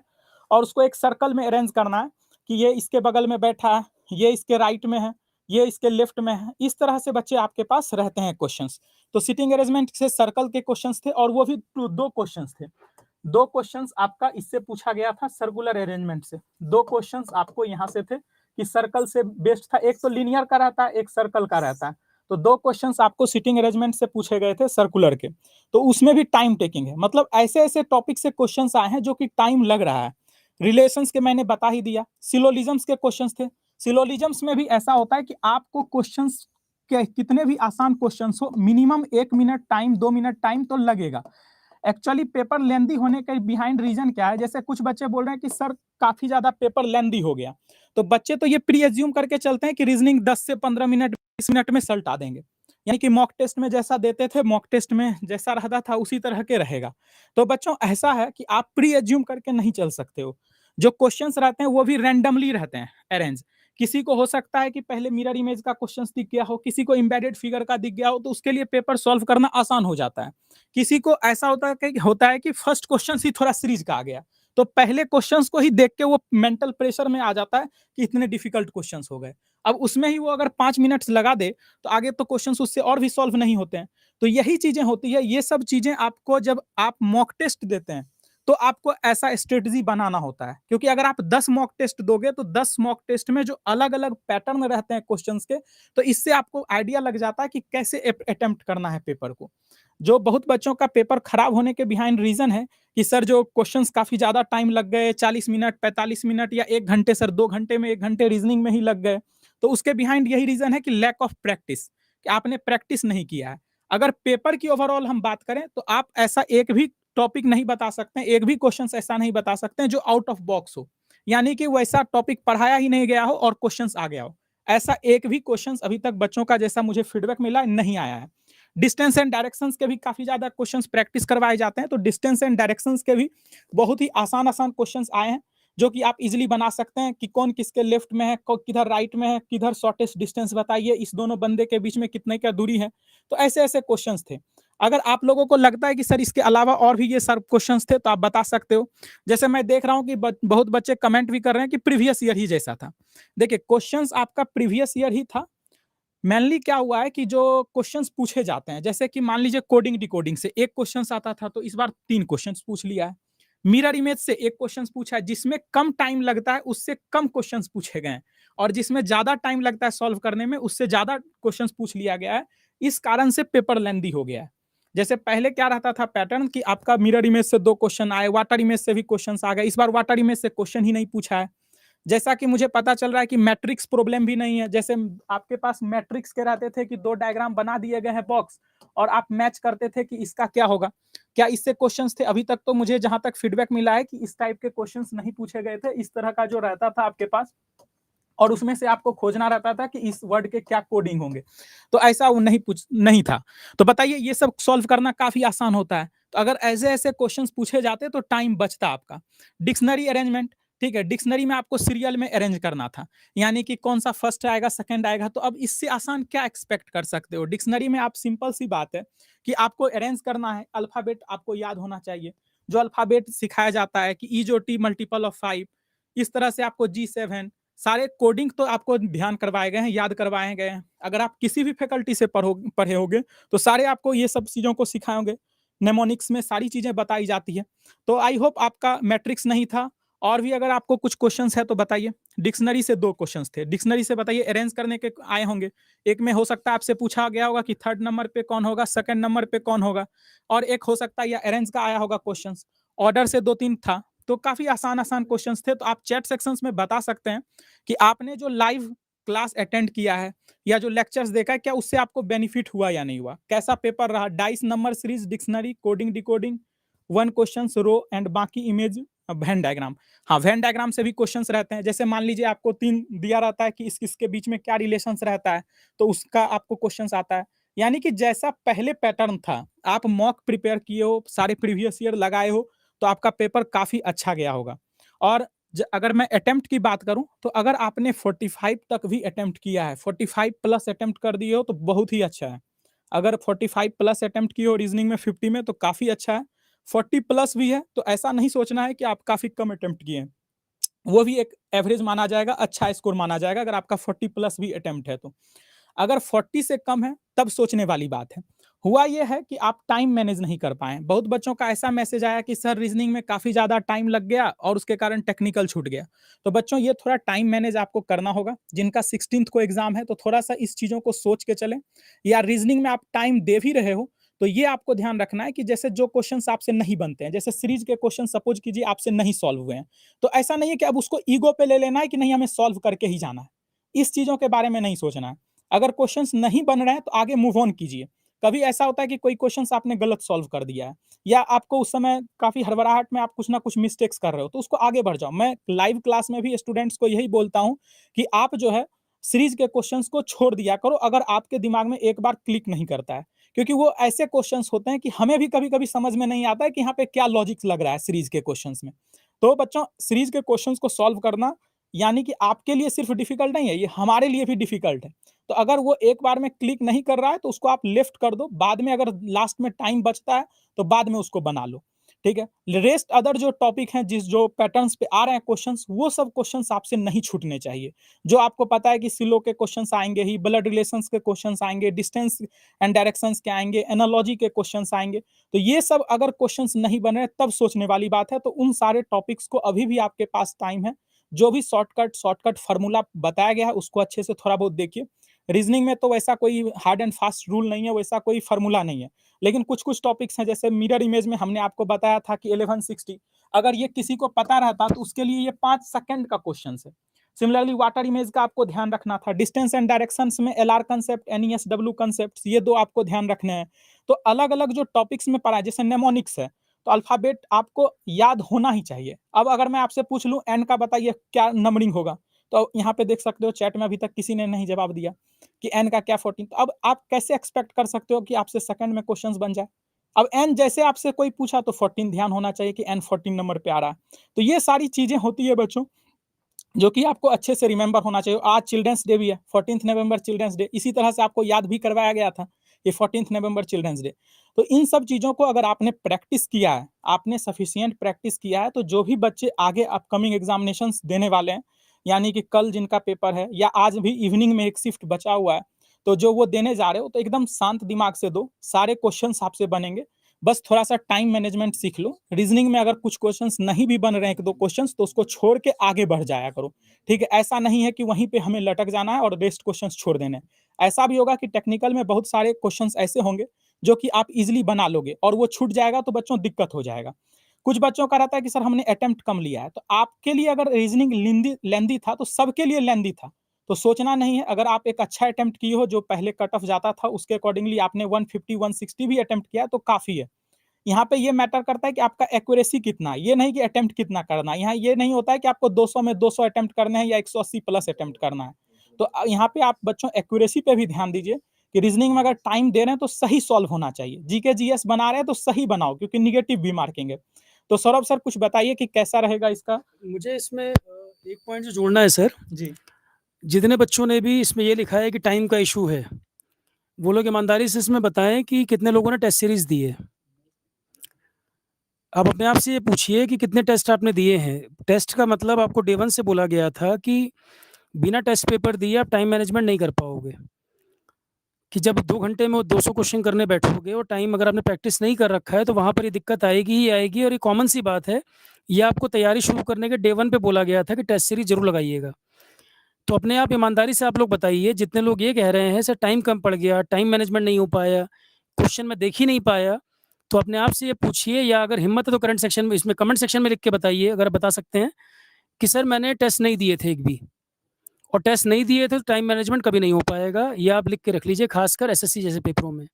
और उसको एक सर्कल में अरेंज करना है कि ये इसके बगल में बैठा है, ये इसके राइट में है, ये इसके लेफ्ट में है। इस तरह से बच्चे आपके पास रहते हैं क्वेश्चंस। तो सिटिंग अरेंजमेंट से सर्कल के क्वेश्चंस थे और वो भी 2 क्वेश्चंस थे। 2 क्वेश्चंस आपका इससे पूछा गया था सर्कुलर अरेंजमेंट से। 2 क्वेश्चंस आपको यहाँ से थे कि सर्कल से बेस्ड था। एक तो लीनियर का रहता है, एक सर्कल का रहता है। तो 2 क्वेश्चंस आपको सिटिंग अरेंजमेंट से पूछे गए थे सर्कुलर के, तो उसमें भी टाइम टेकिंग है। मतलब ऐसे-ऐसे टॉपिक से क्वेश्चंस आए हैं जो कि टाइम लग रहा है। रिलेशंस के मैंने बता ही दिया, सिलोजिज्म्स के क्वेश्चंस थे। सिलोजिज्म्स में भी ऐसा होता है कि आपको क्वेश्चंस के कितने भी आसान क्वेश्चंस हो, minimum 1 minute time, 2 minute time तो लगेगा। एक्चुअली पेपर लेंथी होने के बिहाइंड रीजन क्या है? जैसे कुछ बच्चे बोल रहे हैं कि सर काफ़ी ज़्यादा पेपर लेंथी हो गया। तो बच्चे तो ये प्री अज़्यूम करके चलते हैं कि रीजनिंग 10 से 15 मिनट, 20 मिनट में सल्टा देंगे। यानी कि मॉक टेस्ट में जैसा देते थे, मॉक टेस्ट में जैसा रहता था उसी तरह के रहेगा। तो बच्चों ऐसा है कि आप प्री अज़्यूम करके नहीं चल सकते हो। जो क्वेश्चंस रहते हैं वो भी रैंडमली रहते हैं अरेंज। किसी को हो सकता है कि पहले मिरर इमेज का क्वेश्चंस दिख गया हो, किसी को एम्बेडेड फिगर का दिख गया हो, तो उसके लिए पेपर सॉल्व करना आसान हो जाता है। किसी को ऐसा होता है कि फर्स्ट क्वेश्चन ही थोड़ा सीरीज का आ गया, तो पहले क्वेश्चंस को ही देख के वो मेंटल प्रेशर में आ जाता है कि इतने डिफिकल्ट क्वेश्चंस हो गए। अब उसमें ही वो अगर 5 मिनट्स लगा दे, तो आगे तो क्वेश्चंस उससे और भी सॉल्व नहीं होते हैं। तो यही चीजें होती है, ये सब चीजें आपको जब आप मॉक टेस्ट देते हैं, तो आपको ऐसा स्ट्रेटजी बनाना होता है। क्योंकि अगर आप 10 मॉक टेस्ट दोगे, तो 10 मॉक टेस्ट में जो अलग-अलग पैटर्न रहते हैं क्वेश्चंस के, तो इससे आपको आइडिया लग जाता है कि कैसे अटेम्प्ट करना है पेपर को। जो बहुत बच्चों का पेपर खराब होने के बिहाइंड रीजन है कि सर जो क्वेश्चंस काफी ज्यादा टाइम लग गए, 40 मिनट, 45 मिनट या 1 घंटे, सर 2 घंटे में 1 घंटे रीजनिंग में ही लग गए। तो उसके बिहाइंड यही रीजन है कि लैक ऑफ प्रैक्टिस, कि आपने प्रैक्टिस नहीं किया है। अगर पेपर की ओवरऑल हम बात करें, तो आप ऐसा एक भी टॉपिक नहीं बता सकते हैं, एक भी क्वेश्चन ऐसा नहीं बता सकते हैं जो आउट ऑफ बॉक्स हो। यानी कि वैसा टॉपिक पढ़ाया ही नहीं गया हो और क्वेश्चंस आ गया हो। ऐसा एक भी क्वेश्चंस अभी तक बच्चों का, जैसा मुझे फीडबैक मिला, नहीं आया है। डिस्टेंस एंड डायरेक्शंस के भी काफी ज्यादा क्वेश्चंस प्रैक्टिस करवाए जाते हैं, तो डिस्टेंस एंड डायरेक्शंस के भी बहुत ही आसान आसान क्वेश्चंस आए हैं, जो कि आप इजीली बना सकते हैं कि कौन किसके लेफ्ट में है, किधर राइट में है, किधर शॉर्टेस्ट डिस्टेंस बताइए, इस दोनों बंदे के बीच में कितने का दूरी है। तो ऐसे ऐसे क्वेश्चंस थे। अगर आप लोगों को लगता है कि सर इसके अलावा और भी ये सब क्वेश्चंस थे, तो आप बता सकते हो। जैसे मैं देख रहा हूं कि बहुत बच्चे कमेंट भी कर रहे हैं कि प्रीवियस ईयर ही जैसा था। देखिए, क्वेश्चंस आपका प्रीवियस ईयर ही था। मेनली क्या हुआ है कि जो क्वेश्चंस पूछे जाते हैं, जैसे कि मान लीजिए कोडिंग डिकोडिंग से एक क्वेश्चंस आता था, तो इस बार 3 क्वेश्चंस पूछ लिया है। मिरर इमेज से एक क्वेश्चंस पूछा है, जिसमें कम टाइम लगता है उससे कम क्वेश्चंस पूछे गए हैं, और जिसमें ज्यादा टाइम लगता है सॉल्व करने में, उससे ज्यादा क्वेश्चंस पूछ लिया गया है। इस कारण से पेपर लेंदी हो गया है। जैसे पहले क्या रहता था पैटर्न, कि आपका मिरर इमेज से 2 क्वेश्चन आए, वाटर इमेज से भी क्वेश्चंस आ गए। इस बार वाटर इमेज से क्वेश्चन ही नहीं पूछा है। जैसा कि मुझे पता चल रहा है कि मैट्रिक्स प्रॉब्लम भी नहीं है। जैसे आपके पास मैट्रिक्स के रहते थे कि 2 डायग्राम बना दिए गए हैं बॉक्स, और आप मैच करते थे कि इसका क्या होगा। क्या इससे क्वेश्चंस थे? अभी तक तो मुझे जहां तक फीडबैक मिला है कि इस टाइप के क्वेश्चंस नहीं पूछे गए थे। इस तरह का जो रहता था आपके पास, और उसमें से आपको खोजना रहता था कि इस वर्ड के क्या कोडिंग होंगे। तो ऐसा वो नहीं था। तो बताइए, ये सब सॉल्व करना काफी आसान होता है। तो अगर ऐसे ऐसे क्वेश्चंस पूछे जाते तो टाइम बचता आपका। डिक्शनरी अरेंजमेंट, ठीक है, डिक्शनरी में आपको सीरियल में अरेंज करना था, यानी कि कौन सा फर्स्ट आएगा, सेकंड आएगा। तो अब इससे आसान क्या एक्सपेक्ट कर सकते हो? डिक्शनरी में आप, सिंपल सी बात है कि आपको अरेंज करना है, अल्फाबेट आपको याद होना चाहिए। जो अल्फाबेट सिखाया जाता है कि ई जो टी मल्टीपल ऑफ 5, इस तरह से आपको G7, सारे कोडिंग तो आपको ध्यान करवाए गए हैं, याद करवाए गए हैं। अगर आप किसी भी फैकल्टी से पढ़े होंगे, तो सारे आपको ये सब चीज़ों को सिखाए होंगे। नेमोनिक्स में सारी चीज़ें बताई जाती है। तो आई होप आपका मैट्रिक्स नहीं था। और भी अगर आपको कुछ क्वेश्चंस है तो बताइए। डिक्शनरी से 2 क्वेश्चंस थे। डिक्शनरी से बताइए, अरेंज करने के आए होंगे। एक में हो सकता है आपसे पूछा गया होगा कि 3rd नंबर पे कौन होगा, 2nd नंबर पे कौन होगा, और एक हो सकता है या अरेंज का आया होगा क्वेश्चंस। ऑर्डर से 2-3 था। तो काफ़ी आसान-आसान क्वेश्चंस थे। तो आप चैट सेक्शंस में बता सकते हैं कि आपने जो लाइव क्लास अटेंड किया है या जो लेक्चर्स देखा है, क्या उससे आपको बेनिफिट हुआ या नहीं हुआ? कैसा पेपर रहा? Dice number series, dictionary, coding decoding, 1 questions row and बाकी इमेज, वेन डायग्राम। हाँ, वेन डायग्राम से भी क्वेश्चंस रहते हैं। जैसे मान लीजिए आपको 3 दिया रहता है कि इसके बीच में क्या रिलेशंस रहता है, तो उसका आपको क्वेश्चंस आता है। यानी कि जैसा पहले पैटर्न था, आप मॉक प्रिपेयर किए हो, सारे प्रीवियस ईयर लगाए हो, तो आपका पेपर काफ़ी अच्छा गया होगा। और अगर मैं अटेम्प्ट की बात करूं, तो अगर आपने 45 तक भी अटेम्प्ट किया है, 45 प्लस अटेम्प्ट कर दिए हो, तो बहुत ही अच्छा है। अगर 45 प्लस अटेम्प्ट किए हो रीजनिंग में 50 में, तो काफ़ी अच्छा है। 40 प्लस भी है, तो ऐसा नहीं सोचना है कि आप काफ़ी कम अटेम्प्ट किए हैं। वो भी एक एवरेज माना जाएगा, अच्छा स्कोर माना जाएगा अगर आपका 40 प्लस भी अटेम्प्ट है तो। अगर 40 से कम है, तब सोचने वाली बात है। हुआ ये है कि आप टाइम मैनेज नहीं कर पाए। बहुत बच्चों का ऐसा मैसेज आया कि सर रीजनिंग में काफ़ी ज़्यादा टाइम लग गया और उसके कारण टेक्निकल छूट गया। तो बच्चों ये थोड़ा टाइम मैनेज आपको करना होगा। जिनका 16th को एग्ज़ाम है तो थोड़ा-सा इस चीज़ों को सोच के चलें, या रीजनिंग में आप टाइम दे भी रहे हो, तो ये आपको ध्यान रखना है कि जैसे जो क्वेश्चन्स आपसे नहीं बनते हैं, जैसे सीरीज़ के क्वेश्चन सपोज़ कीजिए आपसे नहीं सॉल्व हुए हैं, तो ऐसा नहीं है कि अब उसको ईगो पे ले लेना है कि नहीं हमें सॉल्व करके ही जाना है। इस चीज़ों के बारे में नहीं सोचना है। अगर क्वेश्चन्स नहीं बन रहे हैं तो आगे मूव ऑन कीजिए। कभी ऐसा होता है कि कोई क्वेश्चंस आपने गलत सॉल्व कर दिया है, या आपको उस समय काफ़ी हड़बड़ाहट में आप कुछ ना कुछ मिस्टेक्स कर रहे हो, तो उसको आगे बढ़ जाओ। मैं लाइव क्लास में भी स्टूडेंट्स को यही बोलता हूँ कि आप जो है सीरीज़ के क्वेश्चंस को छोड़ दिया करो अगर आपके दिमाग में एक बार क्लिक नहीं करता है। क्योंकि वो ऐसे क्वेश्चंस होते हैं कि हमें भी कभी-कभी समझ में नहीं आता है कि यहाँ पे क्या लॉजिक्स लग रहा है सीरीज़ के क्वेश्चंस में। तो बच्चों सीरीज़ के क्वेश्चंस को सॉल्व करना यानी कि आपके लिए सिर्फ डिफ़िकल्ट नहीं है, ये हमारे लिए भी डिफ़िकल्ट है। तो अगर वो एक बार में क्लिक नहीं कर रहा है तो उसको आप लेफ्ट कर दो, बाद में अगर लास्ट में टाइम बचता है तो बाद में उसको बना लो, ठीक है? रेस्ट अदर जो टॉपिक हैं जिस जो पैटर्न्स पे आ रहे हैं क्वेश्चंस, वो सब क्वेश्चंस आपसे नहीं छूटने चाहिए। जो आपको पता है कि सिलो के क्वेश्चंस आएँगे ही, ब्लड रिलेशंस के क्वेश्चंस आएँगे, डिस्टेंस एंड डायरेक्शंस के आएँगे, एनालॉजी के क्वेश्चंस आएँगे। तो ये सब अगर क्वेश्चंस नहीं बन रहे तब सोचने वाली बात है, तो उन सारे टॉपिक्स को अभी भी आपके पास टाइम है। जो भी शॉर्टकट फ़ॉर्मूला बताया गया है उसको अच्छे से थोड़ा बहुत देखिए। रीजनिंग में तो वैसा कोई हार्ड एंड फास्ट रूल नहीं है, वैसा कोई फ़ॉर्मूला नहीं है। लेकिन कुछ-कुछ टॉपिक्स हैं जैसे मिरर इमेज में हमने आपको बताया था कि 1160, अगर ये किसी को पता रहता तो उसके लिए ये 5 सेकंड का क्वेश्चन्स है। सिमिलरली वाटर इमेज का आपको ध्यान रखना था। डिस्टेंस एंड डायरेक्शंस में एलआर कांसेप्ट, एनईएसडब्ल्यू कांसेप्ट्स, ये 2 आपको ध्यान रखने हैं। तो अलग-अलग जो टॉपिक्स में पढ़ा है जैसे नेमोनिक्स है, तो अल्फ़ाबेट आपको याद होना ही चाहिए। अब अगर मैं आपसे पूछ लूँ एन का बताइए क्या नंबरिंग होगा? तो यहाँ पे देख सकते हो चैट में अभी तक किसी ने नहीं जवाब दिया कि एन का क्या 14, तो अब आप कैसे एक्सपेक्ट कर सकते हो कि आपसे सेकंड में क्वेश्चंस बन जाए? अब एन जैसे आपसे कोई पूछा तो 14 ध्यान होना चाहिए कि एन 14 नंबर पे आ रहा है। तो ये सारी चीज़ें होती है बच्चों, जो कि आपको अच्छे से रिमेंबर होना चाहिए। आज चिल्ड्रंस डे भी है, 14th नवंबर चिल्ड्रंस डे, इसी तरह से आपको याद भी करवाया गया था, ये 14th नवंबर चिल्ड्रंस डे। तो इन सब चीज़ों को अगर आपने प्रैक्टिस किया है, आपने सफिशिएंट प्रैक्टिस किया है, तो जो भी बच्चे आगे अपकमिंग एग्ज़ामिनेशंस देने वाले हैं, यानी कि कल जिनका पेपर है या आज भी इवनिंग में एक शिफ्ट बचा हुआ है, तो जो वो देने जा रहे हो, तो एकदम शांत दिमाग से दो, सारे क्वेश्चन्स आपसे बनेंगे। बस थोड़ा-सा टाइम मैनेजमेंट सीख लो। रीज़निंग में अगर कुछ क्वेश्चन्स नहीं भी बन रहे हैं 1-2 क्वेश्चन्स, तो उसको छोड़ के आगे बढ़ जाया करो। ठीक है? ऐसा नहीं है कि वहीं पे हमें लटक जाना है और बेस्ट क्वेश्चंस छोड़ देने हैं। ऐसा भी होगा कि टेक्निकल में बहुत सारे क्वेश्चंस ऐसे होंगे, जो कि आप ईज़िली बना लोगे और वो छूट जाएगा तो बच्चों दिक्कत हो जाएगा। कुछ बच्चों का रहता है कि सर हमने अटेम्प्ट कम लिया है, तो आपके लिए अगर रीज़निंग लेंदी था, तो सबके लिए लेंदी था। तो सोचना नहीं है, अगर आप एक अच्छा अटेम्प्ट किए हो, जो पहले कट ऑफ जाता था, उसके अकॉर्डिंगली आपने 150, 160 भी अटेम्प्ट किया है, तो काफ़ी है। यहाँ पे ये मैटर करता है कि आपका एक्यूरेसी कितना है, ये नहीं कि अटेम्प्ट कितना करना है। यहाँ ये नहीं होता है कि आपको 200 में 200 अटेम्प्ट करने हैं या 180 प्लस अटेम्प्ट करना है। तो यहाँ पे आप बच्चों एक्यूरेसी पे भी ध्यान दीजिए कि रीजनिंग में अगर टाइम दे रहे हैं तो सही सॉल्व होना चाहिए। जीके जीएस बना रहे हैं तो सही बनाओ क्योंकि नेगेटिव भी मार्किंग है। तो सौरभ सर कुछ बताइए कि कैसा रहेगा इसका? मुझे इसमें एक पॉइंट जो जोड़ना है सर, जी। जितने बच्चों ने भी इसमें ये लिखा है कि टाइम का इशू है, वो लोग ईमानदारी से इसमें बताएँ कि कितने लोगों ने टेस्ट सीरीज़ दी है। आप अपने आप से ये पूछिए कि कितने टेस्ट आपने दिए हैं। टेस्ट का मतलब आपको डे 1 से बोला गया था कि बिना टेस्ट पेपर दिए आप टाइम मैनेजमेंट नहीं कर पाओगे। कि जब 2 घंटे में वो 200 क्वेश्चन करने बैठोगे और टाइम अगर आपने प्रैक्टिस नहीं कर रखा है, तो वहाँ पर ये दिक्कत आएगी ही आएगी और ये कॉमन सी बात है। ये आपको तैयारी शुरू करने के डे 1 पे बोला गया था कि टेस्ट सीरीज़ ज़रूर लगाइएगा। तो अपने आप ईमानदारी से आप लोग बताइए, जितने लोग ये कह रहे हैं सर टाइम कम पड़ गया, टाइम मैनेजमेंट नहीं हो पाया, क्वेश्चन मैं देख ही नहीं पाया, तो अपने आप से ये पूछिए या अगर हिम्मत है तो करंट सेक्शन में इसमें कमेंट सेक्शन में लिख के बताइए अगर बता सकते हैं कि सर मैंने टेस्ट नहीं दिए थे एक भी और टेस्ट नहीं दिए थे तो टाइम मैनेजमेंट कभी नहीं हो पाएगा। ये आप लिख के रख लीजिए खासकर एसएससी जैसे पेपरों में।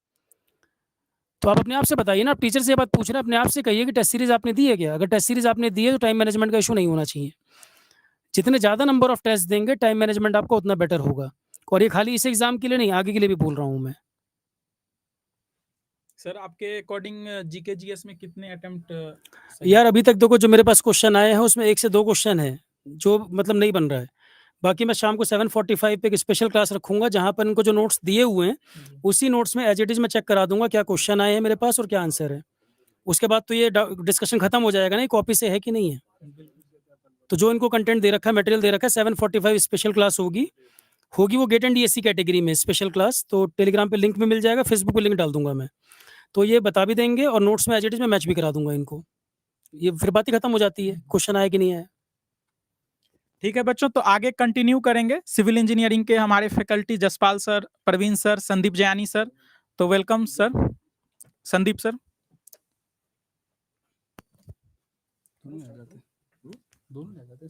तो आप अपने आप से बताइए ना, आप टीचर से ये बात पूछ रहे हैं, अपने आप से कहिए कि टेस्ट सीरीज़ आपने दी है क्या? अगर टेस्ट सीरीज़ आपने दी है तो टाइम मैनेजमेंट का इश्यू नहीं होना चाहिए। जितने ज़्यादा नंबर ऑफ टेस्ट देंगे टाइम मैनेजमेंट आपका उतना बेटर होगा। और ये खाली इस एग्ज़ाम के लिए नहीं, आगे के लिए भी बोल रहा हूँ मैं। सर आपके अकॉर्डिंग जीके जीएस में कितने अटेम्प्ट सही? यार अभी तक देखो जो मेरे पास क्वेश्चन आए हैं उसमें 1 से 2 क्वेश्चन हैं, जो मतलब नहीं बन रहा है। बाकी मैं शाम को 7:45 पे एक स्पेशल क्लास रखूँगा जहाँ पर इनको जो नोट्स दिए हुए हैं, उसी नोट्स में एज़ इट इज़ मैं चेक करा दूँगा क्या क्वेश्चन आए हैं मेरे पास और क्या आंसर है। उसके बाद तो ये डिस्कशन खत्म हो जाएगा ना, ये कॉपी से है कि नहीं है। तो जो इनको कंटेंट दे रखा है, मटेरियल दे रखा है, 7:45 स्पेशल क्लास होगी। होगी वो गेट एंड डीएससी कैटेगरी में स्पेशल क्लास, तो टेलीग्राम पे लिंक भी मिल जाएगा, फेसबुक पे लिंक डाल दूंगा मैं। तो ये बता भी देंगे और नोट्स में एज इट इज मैं मैच भी करा दूंगा इनको। ये फिर बात ही खत्म हो जाती है, क्वेश्चन आया कि नहीं आया। ठीक है बच्चों, तो आगे कंटिन्यू करेंगे सिविल इंजीनियरिंग के हमारे faculty Jaspal sir, Praveen sir, Sandeep Jayani sir. तो वेलकम सर, संदीप सर। दोनों आ जाते दोनों आ जाते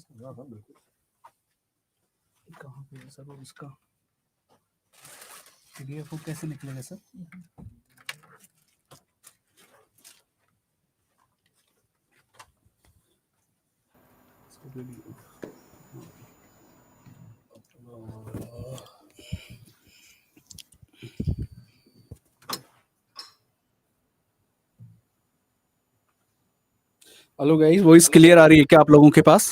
कहाँ पे है सर? और उसका पीडीएफ वो कैसे निकलेगा sir? Hello guys, voice clear आ रही है क्या आप लोगों के पास?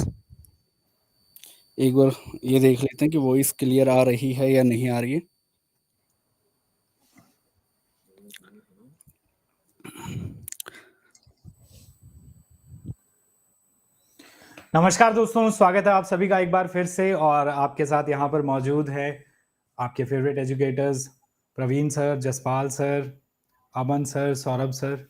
एक बार ये देख लेते हैं कि वॉइस क्लियर आ रही है या नहीं आ रही है। नमस्कार दोस्तों, स्वागत है आप सभी का एक बार फिर से। और आपके साथ यहाँ पर मौजूद है आपके favourite educators Praveen sir, Jaspal sir, Aman sir, Saurabh sir.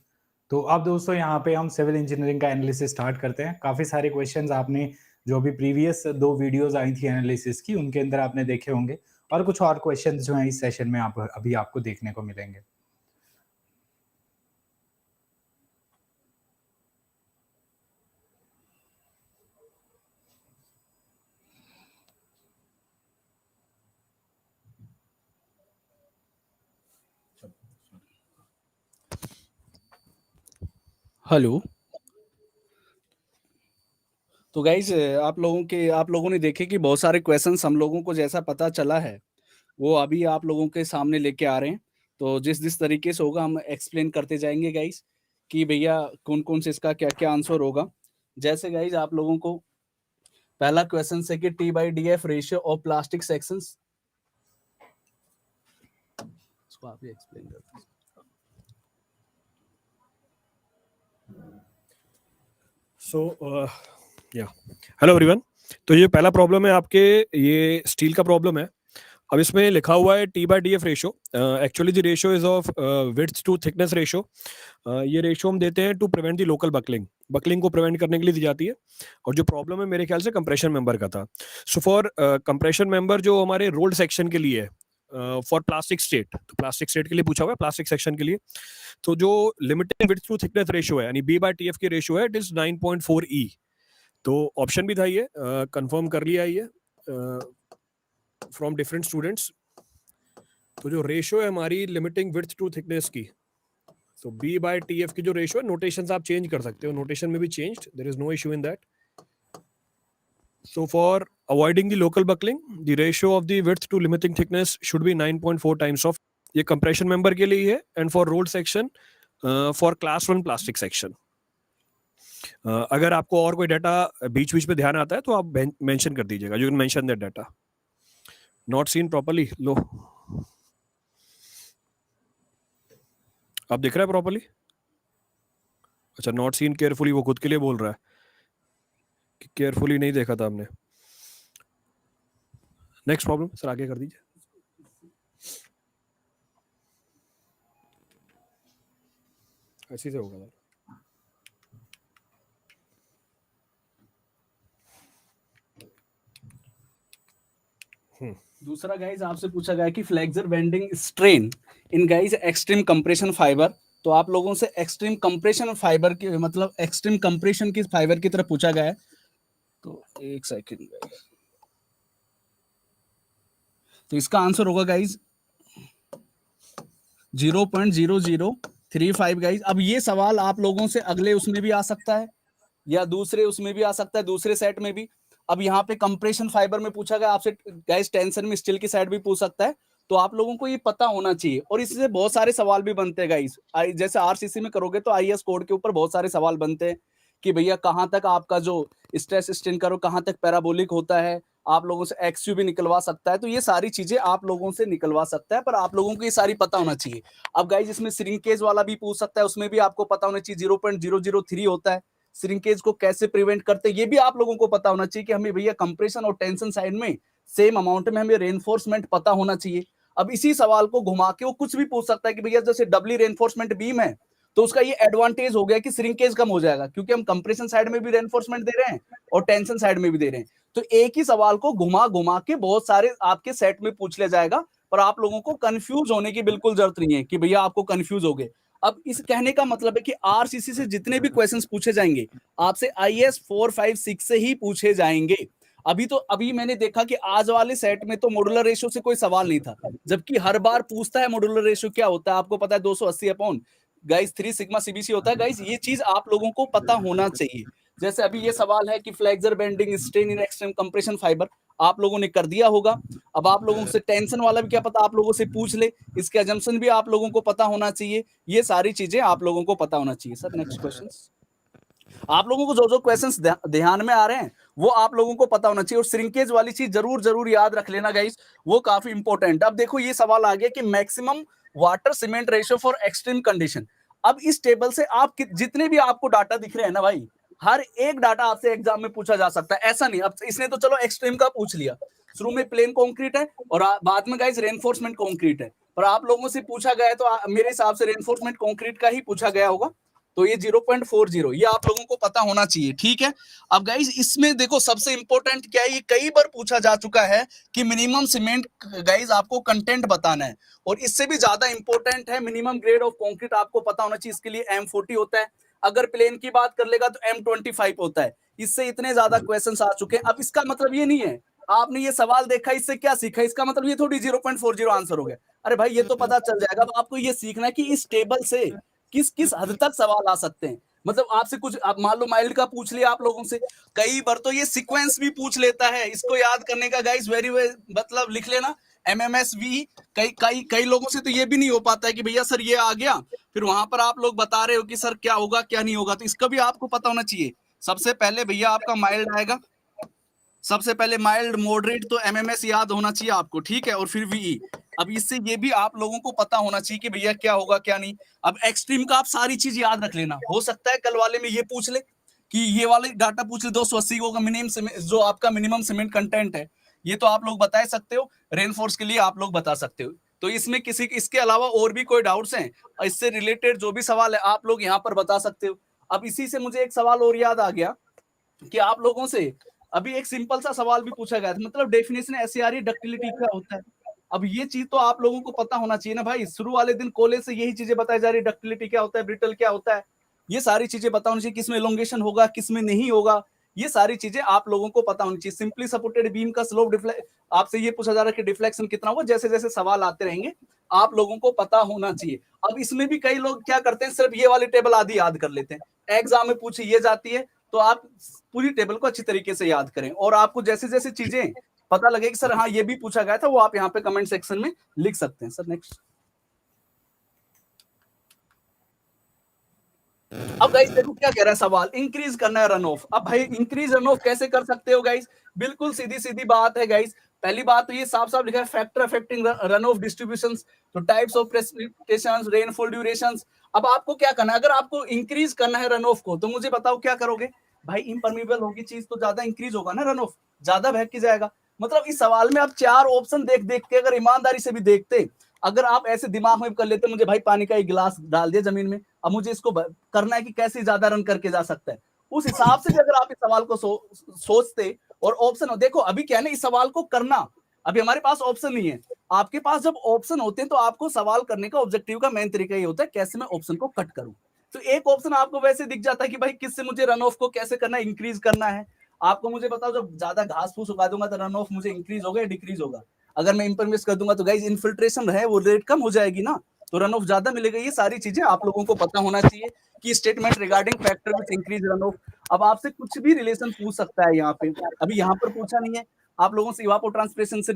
तो अब दोस्तों यहाँ पे हम सिविल इंजीनियरिंग का एनालिसिस स्टार्ट करते हैं। काफ़ी सारे क्वेश्चंस आपने जो भी प्रीवियस 2 वीडियोस आई थी एनालिसिस की, उनके अंदर आपने देखे होंगे, और कुछ और क्वेश्चंस जो हैं इस सेशन में आप अभी आपको देखने को मिलेंगे। हेलो। तो गाइस आप लोगों ने देखे कि बहुत सारे क्वेश्चंस हम लोगों को जैसा पता चला है वो अभी आप लोगों के सामने लेके आ रहे हैं। तो जिस जिस तरीके से होगा हम एक्सप्लेन करते जाएंगे गाइस कि भैया कौन कौन से इसका क्या क्या आंसर होगा। जैसे गाइस आप लोगों को पहला क्वेश्चन है कि T/DF ratio of plastic sections, इसको आप ही एक्सप्लेन करते हैं। Hello everyone. तो ये पहला प्रॉब्लम है आपके, ये स्टील का प्रॉब्लम है। अब इसमें लिखा हुआ है T/DF ratio. Actually the ratio is of width to thickness ratio. ये रेशो हम देते हैं to prevent the local buckling को प्रिवेंट करने के लिए दी जाती है। और जो प्रॉब्लम है मेरे ख्याल से कंप्रेशन मेंबर का था। सो फॉर कंप्रेशन मेंबर जो हमारे रोल्ड सेक्शन के लिए है, फॉर प्लास्टिक स्टेट, तो प्लास्टिक स्टेट के लिए पूछा हुआ है, प्लास्टिक सेक्शन के लिए। तो जो limiting width to thickness ratio है यानी B/TF की रेशो है, इट इज 9.4E। तो ऑप्शन भी था ये, कंफर्म कर लिया ये फ्रॉम डिफरेंट स्टूडेंट्स। तो जो रेशियो है हमारी लिमिटिंग विड्थ टू थिकनेस की, तो B/TF की जो रेशियो है, नोटेशंस आप चेंज कर सकते हो, नोटेशन में भी changed, there is no issue in that. So for avoiding the local buckling, the ratio of the width to limiting thickness should be 9.4 times of। ये compression member के लिए है, and for rolled section, for class 1 plastic section। अगर आपको और कोई data बीच बीच में ध्यान आता है तो आप मेंशन कर दीजिएगा। You can mention that data. Not seen properly, लो आप दिख रहा है प्रॉपर्ली? अच्छा, नॉट सीन केयरफुली, वो खुद के लिए बोल रहा है कि केयरफुली नहीं देखा था हमने। नेक्स्ट प्रॉब्लम सर, आगे कर दीजिए। ऐसे से होगा सर। दूसरा गाइज आपसे पूछा गया कि flexor bending strain in guys extreme compression fibre. तो आप लोगों से एक्सट्रीम कंप्रेशन फाइबर की मतलब एक्सट्रीम कंप्रेशन की फाइबर की तरफ पूछा गया है। तो एक सेकंड, तो इसका आंसर होगा गाइज 0.0035 गाइज। अब ये सवाल आप लोगों से अगले उसमें भी आ सकता है या दूसरे उसमें भी आ सकता है, दूसरे सेट में भी। अब यहाँ पे कंप्रेशन फाइबर में पूछा गया आपसे गाइस, टेंशन में स्टील की साइड भी पूछ सकता है। तो आप लोगों को ये पता होना चाहिए, और इससे बहुत सारे सवाल भी बनते हैं गाइस। जैसे आरसीसी में करोगे तो आईएएस कोड के ऊपर बहुत सारे सवाल बनते हैं कि भैया कहाँ तक आपका जो स्ट्रेस स्ट्रेन करो कहाँ तक पैराबोलिक होता है, आप लोगों से एक्सयू भी निकलवा सकता है। तो ये सारी चीजें आप लोगों से निकलवा सकता है, पर आप लोगों को ये सारी पता होना चाहिए। अब गाइस इसमें श्रिंकेज वाला भी पूछ सकता है, उसमें भी आपको पता होना चाहिए 0.003 होता है। श्रिंकेज को कैसे प्रिवेंट करते हैं ये भी आप लोगों को पता होना चाहिए कि हमें भैया कंप्रेशन और टेंशन साइड में सेम अमाउंट में हमें रेनफोर्समेंट पता होना चाहिए। अब इसी सवाल को घुमा के वो कुछ भी पूछ सकता है कि भैया जैसे डबली रेनफोर्समेंट बीम है तो उसका ये एडवांटेज हो गया कि श्रिंकेज कम हो जाएगा, क्योंकि हम कंप्रेशन साइड में भी रेनफोर्समेंट दे रहे हैं और टेंशन साइड में भी दे रहे हैं। तो एक ही सवाल को घुमा घुमा के बहुत सारे आपके सेट में पूछ लिया जाएगा, पर आप लोगों को कंफ्यूज होने की बिल्कुल जरूरत नहीं है कि भैया आपको कंफ्यूज हो गए। अब इस कहने का मतलब है कि आरसीसी से जितने भी क्वेश्चंस पूछे जाएंगे आपसे आईएएस 4, 5, 6 से ही पूछे जाएंगे। अभी मैंने देखा कि आज वाले सेट में तो मॉड्यूलर रेशियो से कोई सवाल नहीं था, जबकि हर बार पूछता है मॉड्यूलर रेशियो क्या होता है, आपको पता है 280 अपॉन गाइस 3 सिग्मा सीबीसी होता है। गाइस ये चीज आप लोगों को पता होना चाहिए। जैसे अभी ये सवाल है कि flexor bending strain in extreme compression fibre, आप लोगों ने कर दिया होगा। अब आप लोगों से टेंशन वाला भी क्या पता आप लोगों से पूछ ले, इसके अजम्पशन भी आप लोगों को पता होना चाहिए। ये सारी चीजें आप लोगों को पता होना चाहिए। सर नेक्स्ट क्वेश्चन, आप लोगों को जो जो क्वेश्चंस ध्यान में आ रहे हैं वो आप लोगों को पता होना चाहिए। और श्रिंकेज वाली चीज जरूर याद रख लेना गाइस, वो काफी इंपॉर्टेंट। अब देखो ये सवाल आ गया कि maximum water cement ratio for extreme condition. अब इस टेबल से आप जितने भी आपको डाटा दिख रहे हैं ना भाई, हर एक डाटा आपसे एग्जाम में पूछा जा सकता है, ऐसा नहीं। अब इसने तो चलो एक्सट्रीम का पूछ लिया, शुरू में प्लेन कंक्रीट है और बाद में गाइस रेनफोर्समेंट कंक्रीट है, पर आप लोगों से पूछा गया है तो मेरे हिसाब से रेनफोर्समेंट कंक्रीट का ही पूछा गया होगा। तो ये 0.40 ये आप लोगों को पता होना चाहिए, ठीक है। अब गाइस इसमें देखो सबसे इंपॉर्टेंट क्या है, ये कई बार पूछा जा चुका है कि मिनिमम सीमेंट गाइस आपको कंटेंट बताना है, और इससे भी ज्यादा इंपॉर्टेंट है मिनिमम ग्रेड ऑफ कंक्रीट आपको पता होना चाहिए। इसके लिए M40 होता है, अगर प्लेन की बात कर लेगा तो M25 होता है। इससे इतने ज्यादा क्वेश्चन आ चुके हैं। अब इसका मतलब ये नहीं है आपने ये सवाल देखा इससे क्या सीखा, इसका मतलब ये थोड़ी 0.40 आंसर हो गया। अरे भाई ये तो पता चल जाएगा। अब आपको ये सीखना है कि इस टेबल से किस किस हद तक सवाल आ सकते हैं। मतलब आपसे कुछ आप मान लो माइल्ड का पूछ लिया आप लोगों से, कई बार तो ये सीक्वेंस भी पूछ लेता है। इसको याद करने का गाइस वेरी मतलब लिख लेना MMSV। कई लोगों से तो ये भी नहीं हो पाता है कि भैया सर ये आ गया, फिर वहां पर आप लोग बता रहे हो कि सर क्या होगा क्या नहीं होगा, तो इसका भी आपको पता होना चाहिए। सबसे पहले भैया आपका माइल्ड आएगा, सबसे पहले माइल्ड मॉडरेट तो MMS याद होना चाहिए आपको, ठीक है, और फिर VE। अब इससे ये भी आप लोगों को पता होना चाहिए कि भैया क्या होगा क्या नहीं। अब एक्सट्रीम का आप सारी चीज याद रख लेना। हो सकता है कल वाले में ये पूछ ले कि ये वाले डाटा पूछ ले 280 को मिनिमम जो आपका मिनिमम सीमेंट कंटेंट है, ये तो आप लोग बता सकते हो। रेनफोर्स के लिए आप लोग बता सकते हो। तो इसमें किसी इसके अलावा और भी कोई डाउट्स हैं इससे रिलेटेड जो भी सवाल है आप लोग यहाँ पर बता सकते हो। अब इसी से मुझे एक सवाल और याद आ गया कि आप लोगों से अभी एक सिंपल सा सवाल भी पूछा गया था, मतलब डेफिनेशन SARE डक्टिलिटी क्या होता है। अब ये चीज तो आप लोगों को पता होना चाहिए ना भाई, शुरू वाले दिन कॉलेज से यही चीजें बताई जा रही, डक्टिलिटी क्या होता है, ब्रिटल क्या होता है, ये सारी चीजें पता होनी चाहिए। किसमें एलोंगेशन होगा किसमें नहीं होगा, ये सारी चीजें आप लोगों को पता होनी चाहिए। सिंपली सपोर्टेड बीम का स्लोप आपसे ये पूछा जा रहा है कि डिफ्लेक्शन कितना होगा, जैसे जैसे सवाल आते रहेंगे आप लोगों को पता होना चाहिए। अब इसमें भी कई लोग क्या करते हैं, सिर्फ ये वाली टेबल आदि याद कर लेते हैं, एग्जाम में पूछी ये जाती है, तो आप पूरी टेबल को अच्छी तरीके से याद करें। और आपको जैसे जैसे चीजें पता लगे कि सर हाँ ये भी पूछा गया था, वो आप यहाँ पे कमेंट सेक्शन में लिख सकते हैं। Sir next. अब गाइस देखो क्या कह रहा है सवाल, इंक्रीज करना है रन ऑफ। अब भाई इंक्रीज रन ऑफ कैसे कर सकते हो गाइस, बिल्कुल सीधी सीधी बात है गाइस। पहली बात तो ये साफ साफ लिखा है, factor affecting run of distributions, तो टाइप्स ऑफ प्रेसिपिटेशंस, रेनफॉल ड्यूरेशंस। अब आपको क्या करना है, अगर आपको इंक्रीज करना है रन ऑफ को, तो मुझे बताओ क्या करोगे भाई। इम्परमीबल होगी चीज तो ज्यादा इंक्रीज होगा ना रन ऑफ, ज्यादा बह के जाएगा। मतलब इस सवाल में आप 4 ऑप्शन देख देख के अगर ईमानदारी से भी देखते, अगर आप ऐसे दिमाग में कर लेते मुझे भाई पानी का एक गिलास डाल दिया जमीन में, अब मुझे इसको करना है कि कैसे ज्यादा रन करके जा सकता है, उस हिसाब से भी अगर आप इस सवाल को सोचते और ऑप्शन देखो। अभी क्या है ना, इस सवाल को करना अभी हमारे पास ऑप्शन नहीं है, आपके पास जब ऑप्शन होते हैं तो आपको सवाल करने का ऑब्जेक्टिव का मेन तरीका ये होता है कैसे मैं ऑप्शन को कट करूं। तो एक ऑप्शन आपको वैसे दिख जाता है कि भाई किससे मुझे रन ऑफ को कैसे करना है, इंक्रीज करना है। आपको मुझे बताओ जब ज्यादा घास फूस उगा दूंगा तो रन ऑफ मुझे इंक्रीज होगा या डिक्रीज होगा। अगर मैं इम्परमेस कर दूंगा तो गाइस इन्फिल्ट्रेशन है वो रेट कम हो जाएगी ना, तो रन ऑफ ज्यादा मिलेगा। ये सारी चीजें आप लोगों को पता होना चाहिए कि statement regarding factor which increase run of. अब आपसे कुछ भी रिलेशन पूछ सकता है यहाँ पे, अभी यहाँ पर पूछा नहीं है, आप लोगों से इवापोट्रांसपिरेशन से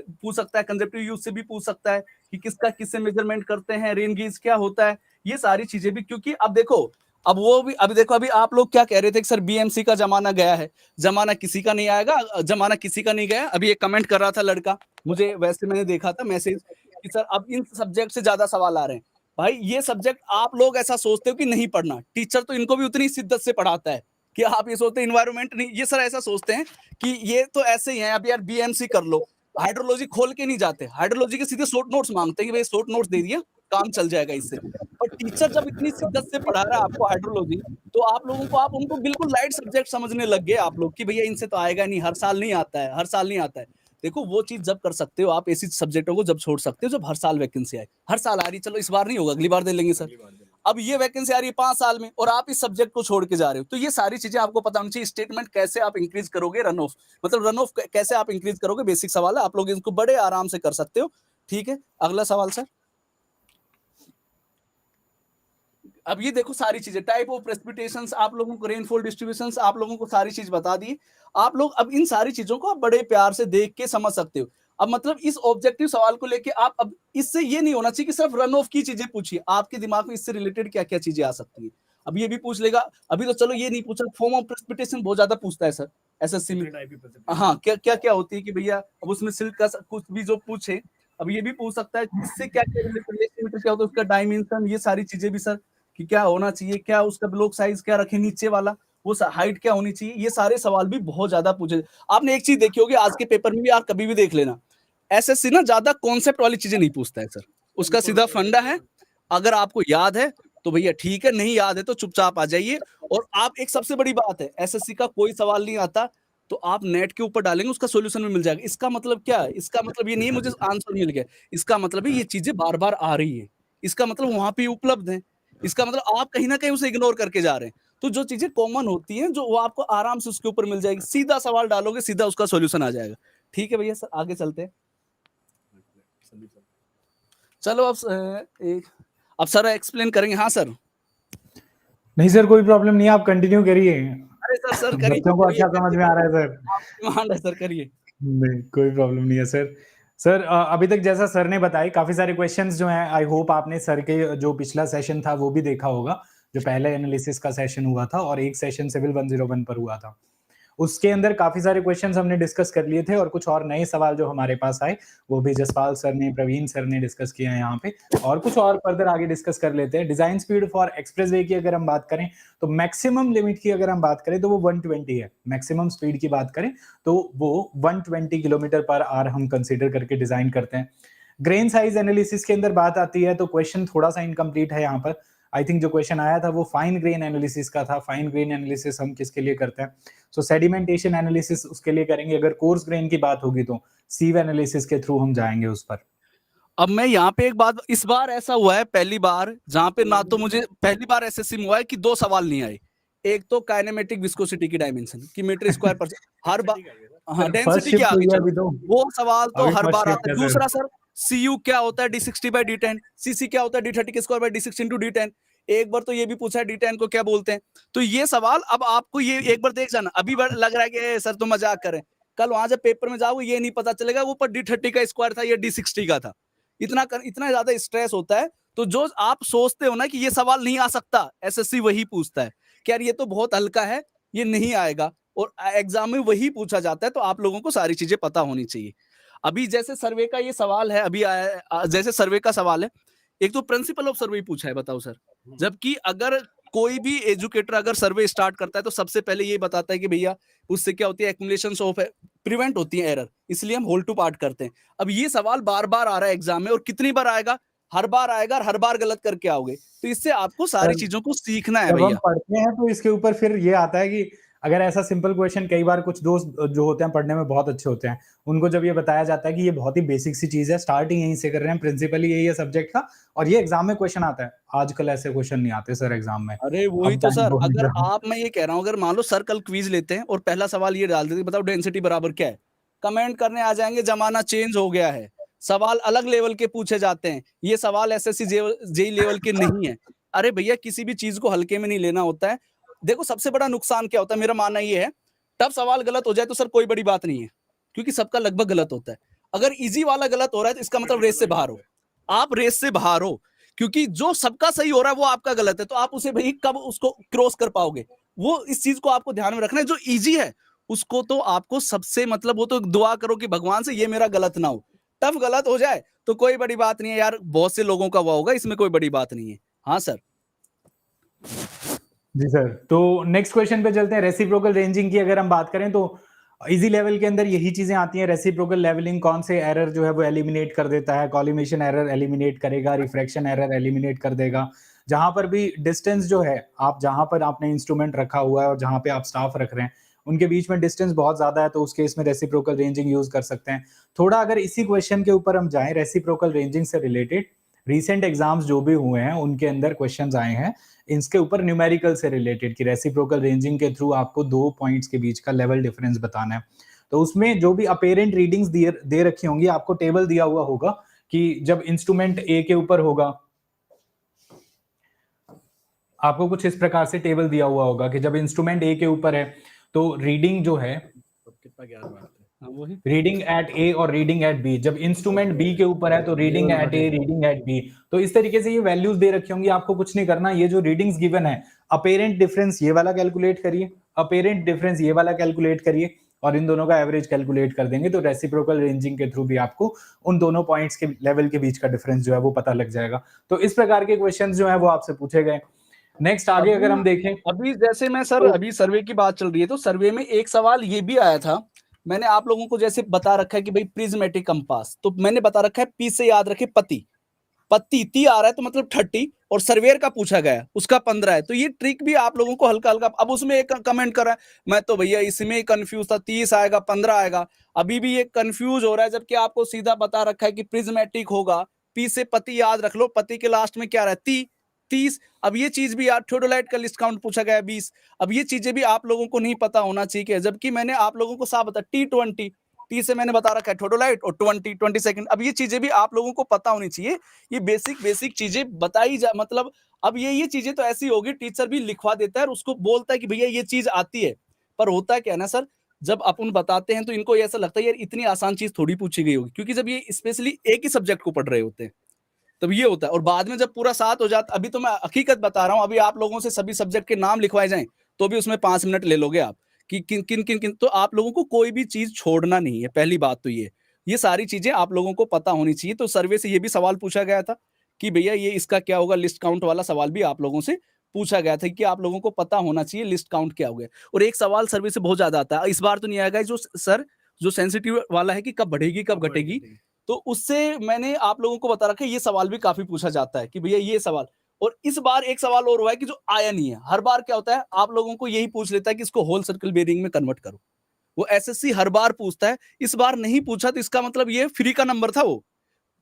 पूछ सकता है, कंजप्टिव यूज से भी पूछ सकता है कि किसका किससे मेजरमेंट करते हैं, रेन गेज क्या होता है, ये सारी चीजें भी। क्योंकि अब देखो अब वो भी अभी देखो अभी आप लोग क्या कह रहे थे कि सर बीएमसी का जमाना गया है, जमाना किसी का नहीं आएगा, जमाना किसी का नहीं गया। अभी एक कमेंट कर रहा था लड़का, मुझे वैसे मैंने देखा था मैसेज कि सर अब इन सब्जेक्ट से ज्यादा सवाल आ रहे हैं। भाई ये सब्जेक्ट आप लोग ऐसा सोचते हो कि नहीं पढ़ना, टीचर तो इनको भी उतनी शिद्दत से पढ़ाता है कि आप ये सोचते हैं इन्वायरमेंट नहीं, ये सर ऐसा सोचते हैं कि ये तो ऐसे ही है, अब यार बीएमसी कर लो, हाइड्रोलॉजी खोल के नहीं जाते, हाइड्रोलॉजी के सीधे शॉर्ट नोट्स मांगते हैं कि भाई शॉर्ट नोट्स दे दिया, काम चल जाएगा इससे। और टीचर जब इतनी शिद्दत से पढ़ा रहा है आपको हाइड्रोलॉजी, तो आप लोगों को, आप उनको बिल्कुल लाइट सब्जेक्ट समझने लग गए आप लोग कि भैया इनसे तो आएगा नहीं, हर साल नहीं आता है, हर साल नहीं आता है। देखो वो चीज जब कर सकते हो आप, ऐसी सब्जेक्टों को जब छोड़ सकते हो जब हर साल वैकेंसी आए। हर साल आ रही, चलो इस बार नहीं होगा, अगली बार दे लेंगे सर। अब ये वैकेंसी आ रही है 5 साल में और आप इस सब्जेक्ट को छोड़ के जा रहे हो, तो ये सारी चीजें आपको पता होनी चाहिए। स्टेटमेंट कैसे आप इंक्रीज करोगे, रन ऑफ मतलब रन ऑफ कैसे आप इंक्रीज करोगे, बेसिक सवाल है, आप लोग इसको बड़े आराम से कर सकते हो। ठीक है, अगला सवाल सर। अब ये देखो सारी चीजें, टाइप ऑफ प्रेसिपिटेशंस आप लोगों को, रेनफॉल डिस्ट्रीब्यूशंस आप लोगों को सारी चीज बता दी। आप लोग अब इन सारी चीजों को आप बड़े प्यार से देख के समझ सकते हो। अब मतलब इस ऑब्जेक्टिव सवाल को लेके आप, अब इससे ये नहीं होना चाहिए कि सिर्फ रन ऑफ की चीजें पूछिए, आपके दिमाग में इससे रिलेटेड क्या क्या चीजें आ सकती है। अब ये भी पूछ लेगा, अभी तो चलो ये नहीं पूछा, फॉर्म ऑफ प्रेसिपिटेशन बहुत ज्यादा पूछता है सर एसएससी में। हाँ, क्या क्या क्या होती है कि भैया अब उसमें सिल्क का कुछ भी जो पूछे, अब ये भी पूछ सकता है इससे क्या क्या रिलेटेड क्या होता है, उसका डायमेंशन, ये सारी चीजें भी सर कि क्या होना चाहिए, क्या उसका ब्लॉक साइज क्या रखे नीचे वाला, वो हाइट क्या होनी चाहिए, ये सारे सवाल भी बहुत ज्यादा पूछे। आपने एक चीज देखी होगी आज के पेपर में भी, आप कभी भी देख लेना, एसएससी ना ज्यादा कॉन्सेप्ट वाली चीजें नहीं पूछता है सर, उसका सीधा फंडा है। अगर आपको याद है तो भैया ठीक है, नहीं याद है तो चुपचाप आ जाइए। और आप, एक सबसे बड़ी बात है, एसएससी का कोई सवाल नहीं आता तो आप नेट के ऊपर डालेंगे, उसका सॉल्यूशन भी मिल जाएगा। इसका मतलब क्या है, इसका मतलब ये नहीं है मुझे आंसर मिल गया, इसका मतलब है ये चीजें बार बार आ रही है, इसका मतलब वहां पे उपलब्ध है, इसका मतलब आप कहीं ना कहीं उसे इग्नोर करके जा रहे हैं। तो जो चीजें कॉमन होती हैं, जो वो आपको आराम से उसके ऊपर मिल जाएगी, सीधा सवाल डालोगे सीधा उसका सॉल्यूशन आ जाएगा। ठीक है भैया, सर आगे चलते हैं। चलो अब सर एक्सप्लेन करेंगे। हाँ सर। नहीं सर, कोई प्रॉब्लम नहीं है, आप कंटिन्यू करिए। अरे सर करिए, बच्चों को अच्छा समझ में आ रहा है सर। डिमांड है सर, करिए। नहीं, कोई प्रॉब्लम नहीं है सर। सर अभी तक जैसा सर ने बताया, काफी सारे क्वेश्चंस जो हैं, आई होप आपने सर के जो पिछला सेशन था वो भी देखा होगा, जो पहले एनालिसिस का सेशन हुआ था और एक सेशन सिविल 101 पर हुआ था। उसके अंदर काफी सारे क्वेश्चंस हमने डिस्कस कर लिए थे और कुछ और नए सवाल जो हमारे पास आए वो भी जसपाल सर ने, प्रवीण सर ने डिस्कस किया है यहाँ पे, और कुछ और फर्दर आगे डिस्कस कर लेते हैं। डिजाइन स्पीड फॉर एक्सप्रेसवे की अगर हम बात करें तो मैक्सिमम लिमिट की अगर हम बात करें तो वो 120 है। मैक्सिमम स्पीड की बात करें तो वो 120 किलोमीटर पर आवर हम कंसीडर करके डिजाइन करते हैं। ग्रेन साइज एनालिसिस के अंदर बात आती है तो क्वेश्चन थोड़ा सा इनकम्प्लीट है यहाँ पर। आई थिंक जो क्वेश्चन आया था वो फाइन ग्रेन एनालिसिस का था। फाइन ग्रेन एनालिसिस हम किसके लिए करते हैं? सो सेडिमेंटेशन एनालिसिस उसके लिए करेंगे। अगर कोर्स ग्रेन की बात होगी तो सीव एनालिसिस के थ्रू हम जाएंगे उस पर। अब मैं यहाँ पे एक बात, इस बार ऐसा हुआ है पहली बार जहां पे ना तो मुझे पहली बार एसएससी में हुआ है कि 2 सवाल नहीं आए। एक तो काइनेमेटिक विस्कोसिटी की डायमेंशन की मीटर स्क्वायर पर हर बार, हाँ डेंसिटी की आगे चलो, वो सवाल तो हर बार आता है। दूसरा सर सीयू क्या होता है d60/d10, सीसी क्या होता है d30² एक बार तो ये भी पूछा है d10 को क्या बोलते हैं। तो ये सवाल अब आपको ये एक बार देख जाना, अभी लग रहा है कि सर तो मजाक करें, कल वहां जब पेपर में जाओगे ये नहीं पता चलेगा वो पर d30 का स्क्वायर था या d60 का था। इतना ज्यादा स्ट्रेस होता है। तो जो आप सोचते हो ना कि ये सवाल नहीं आ सकता, एसएससी वही पूछता है कि यार ये तो बहुत हल्का है, ये नहीं आएगा, और एग्जाम में वही पूछा जाता है। तो आप लोगों को सारी चीजें पता होनी चाहिए। अभी जैसे सर्वे का ये सवाल है, अभी आया जैसे सर्वे का सवाल है, एक तो प्रिंसिपल ऑफ सर्वे पूछा है, बताओ सर। जबकि अगर कोई भी एजुकेटर अगर सर्वे स्टार्ट करता है तो सबसे पहले ये बताता है कि भैया उससे क्या होती है, एक्युमुलेशन ऑफ प्रिवेंट होती है एरर, इसलिए हम होल टू पार्ट करते हैं। अब ये सवाल बार बार आ रहा है एग्जाम में, और कितनी बार आएगा, हर बार आएगा और हर बार गलत करके आओगे। तो इससे आपको सारी चीजों को सीखना है जब भैया। हम पढ़ते हैं तो इसके ऊपर फिर ये आता है कि अगर ऐसा सिंपल क्वेश्चन, कई बार कुछ दोस्त जो होते हैं पढ़ने में बहुत अच्छे होते हैं, उनको जब ये बताया जाता है कि ये बहुत ही बेसिक सी चीज है, स्टार्टिंग यहीं से कर रहे हैं, प्रिंसिपल यही है सब्जेक्ट का, और ये एग्जाम में क्वेश्चन आता है। आजकल ऐसे क्वेश्चन नहीं आते सर एग्जाम में। अरे वही तो सर, अगर आप, मैं ये कह रहा हूँ, अगर मान लो सर कल क्विज लेते हैं और पहला सवाल ये डाल देते, बताओ डेंसिटी बराबर क्या है, कमेंट करने आ जाएंगे जमाना चेंज हो गया है, सवाल अलग लेवल के पूछे जाते हैं, ये सवाल एसएससी जेई लेवल के नहीं है। अरे भैया किसी भी चीज को हल्के में नहीं लेना होता है। देखो सबसे बड़ा नुकसान क्या होता है, मेरा मानना ये है, तब सवाल गलत हो जाए तो सर कोई बड़ी बात नहीं है, क्योंकि सबका लगभग गलत होता है। अगर इजी वाला गलत हो रहा है तो इसका मतलब रेस से बाहर हो, आप रेस से बाहर हो, क्योंकि जो सबका सही हो रहा है वो आपका गलत है, तो आप उसे भाई कब उसको क्रॉस कर पाओगे। वो इस चीज को आपको ध्यान में रखना है, जो इजी है उसको तो आपको सबसे मतलब, वो तो दुआ करो कि भगवान से ये मेरा गलत ना हो। तब गलत हो जाए तो कोई बड़ी बात नहीं है यार, बहुत से लोगों का हुआ होगा, इसमें कोई बड़ी बात नहीं है। हाँ सर। जी सर, तो नेक्स्ट क्वेश्चन पे चलते हैं। रेसिप्रोकल रेंजिंग की अगर हम बात करें तो इजी लेवल के अंदर यही चीजें आती हैं। रेसिप्रोकल लेवलिंग कौन से एरर जो है वो एलिमिनेट कर देता है, कॉलिमेशन एरर एलिमिनेट करेगा, रिफ्रैक्शन एरर एलिमिनेट कर देगा। जहां पर भी डिस्टेंस जो है, आप जहां पर आपने इंस्ट्रूमेंट रखा हुआ है और जहां पे आप स्टाफ रख रहे हैं, उनके बीच में डिस्टेंस बहुत ज्यादा है, तो उस केस में रेसिप्रोकल रेंजिंग यूज कर सकते हैं। थोड़ा अगर इसी क्वेश्चन के ऊपर हम जाएं, रेसिप्रोकल रेंजिंग से रिलेटेड रिसेंट एग्जाम्स जो भी हुए हैं उनके अंदर क्वेश्चंस आए हैं इसके ऊपर न्यूमेरिकल से रिलेटेड कि रेसिप्रोकल रेंजिंग के थ्रू आपको 2 पॉइंट्स के बीच का लेवल डिफरेंस बताना है। तो उसमें जो भी अपेरेंट रीडिंग्स दे रखी होंगी, आपको टेबल दिया हुआ होगा कि जब इंस्ट्रूमेंट ए के ऊपर होगा, आपको कुछ इस प्रकार से टेबल दिया हुआ होगा कि जब इंस्ट्रूमेंट ए के ऊपर है तो रीडिंग जो है कितना ज्ञान बांटते हैं। वही रीडिंग एट ए और रीडिंग एट बी, जब इंस्ट्रूमेंट बी के ऊपर है तो रीडिंग एट ए, रीडिंग एट बी। तो इस तरीके से ये वैल्यूज दे रखी होंगी, आपको कुछ नहीं करना। ये जो रीडिंग्स गिवन है, अपेरेंट डिफरेंस ये वाला कैलकुलेट करिए, अपेरेंट डिफरेंस ये वाला कैलकुलेट करिए और इन दोनों का एवरेज कैलकुलेट कर देंगे तो रेसिप्रोकल रेंजिंग के थ्रू भी आपको उन दोनों पॉइंट्स के लेवल के बीच का डिफरेंस जो है वो पता लग जाएगा। तो इस प्रकार के क्वेश्चन जो है वो आपसे पूछे गए। नेक्स्ट आगे अगर हम देखें, अभी जैसे मैं सर अभी सर्वे की बात चल रही है तो सर्वे में एक सवाल ये भी आया था। मैंने आप लोगों को जैसे बता रखा है कि भाई प्रिज्मेटिक कंपास, तो मैंने बता रखा है पी से याद रखे पति, पत्ती ती आ रहा है तो मतलब 30 और सर्वेयर का पूछा गया उसका 15 है। तो ये ट्रिक भी आप लोगों को हल्का हल्का, अब उसमें एक कमेंट कर रहा है मैं तो भैया इसमें कंफ्यूज था, 30 आएगा 15 आएगा, अभी भी ये कंफ्यूज हो रहा है, जबकि आपको सीधा बता रखा है कि प्रिज्मेटिक होगा, पी से पति याद रख लो, पति के लास्ट में क्या रहा है ती 30। अब ये चीज भी यार, थियोडोलाइट का लिस्ट काउंट पूछा गया 20, अब ये चीजें भी आप लोगों को नहीं पता होना चाहिए, जबकि मैंने आप लोगों को साफ बता T20 टी से मैंने बता रखा है थियोडोलाइट और 20 सेकंड। अब ये चीजें भी आप लोगों को पता होनी चाहिए, ये बेसिक चीजें बताई जा, मतलब अब ये चीजें तो ऐसी होगी, टीचर भी लिखवा देता है और उसको बोलता है कि भैया ये चीज आती है, पर होता क्या है ना सर, जब अपन बताते हैं तो इनको ऐसा लगता है यार इतनी आसान चीज थोड़ी पूछी गई होगी, क्योंकि जब ये स्पेशली एक ही सब्जेक्ट को पढ़ रहे होते हैं तब ये होता है, और बाद में जब पूरा साथ हो जाता, अभी तो मैं हकीकत बता रहा हूँ, अभी आप लोगों से सभी सब्जेक्ट के नाम लिखवाए जाएं तो भी उसमें 5 मिनट ले लोगे आप कि किन किन किन किन, तो आप लोगों को कोई भी चीज छोड़ना नहीं है, पहली बात तो ये सारी चीजें आप लोगों को पता होनी चाहिए। तो सर्वे से ये भी सवाल पूछा गया था कि भैया ये इसका क्या होगा, लिस्ट काउंट वाला सवाल भी आप लोगों से पूछा गया था कि आप लोगों को पता होना चाहिए लिस्ट काउंट क्या हो गया। और एक सवाल सर्वे से बहुत ज्यादा आता है, इस बार तो नहीं आएगा जो सर जो सेंसिटिव वाला है कि कब बढ़ेगी कब घटेगी, तो उससे मैंने आप लोगों को बता रखा है, ये सवाल भी काफी पूछा जाता है कि भैया ये सवाल। और इस बार एक सवाल और हुआ है कि जो आया नहीं है, हर बार क्या होता है आप लोगों को यही पूछ लेता है कि इसको होल सर्कल बेरिंग में कन्वर्ट करो, वो एसएससी हर बार पूछता है, इस बार नहीं पूछा तो इसका मतलब ये फ्री का नंबर था, वो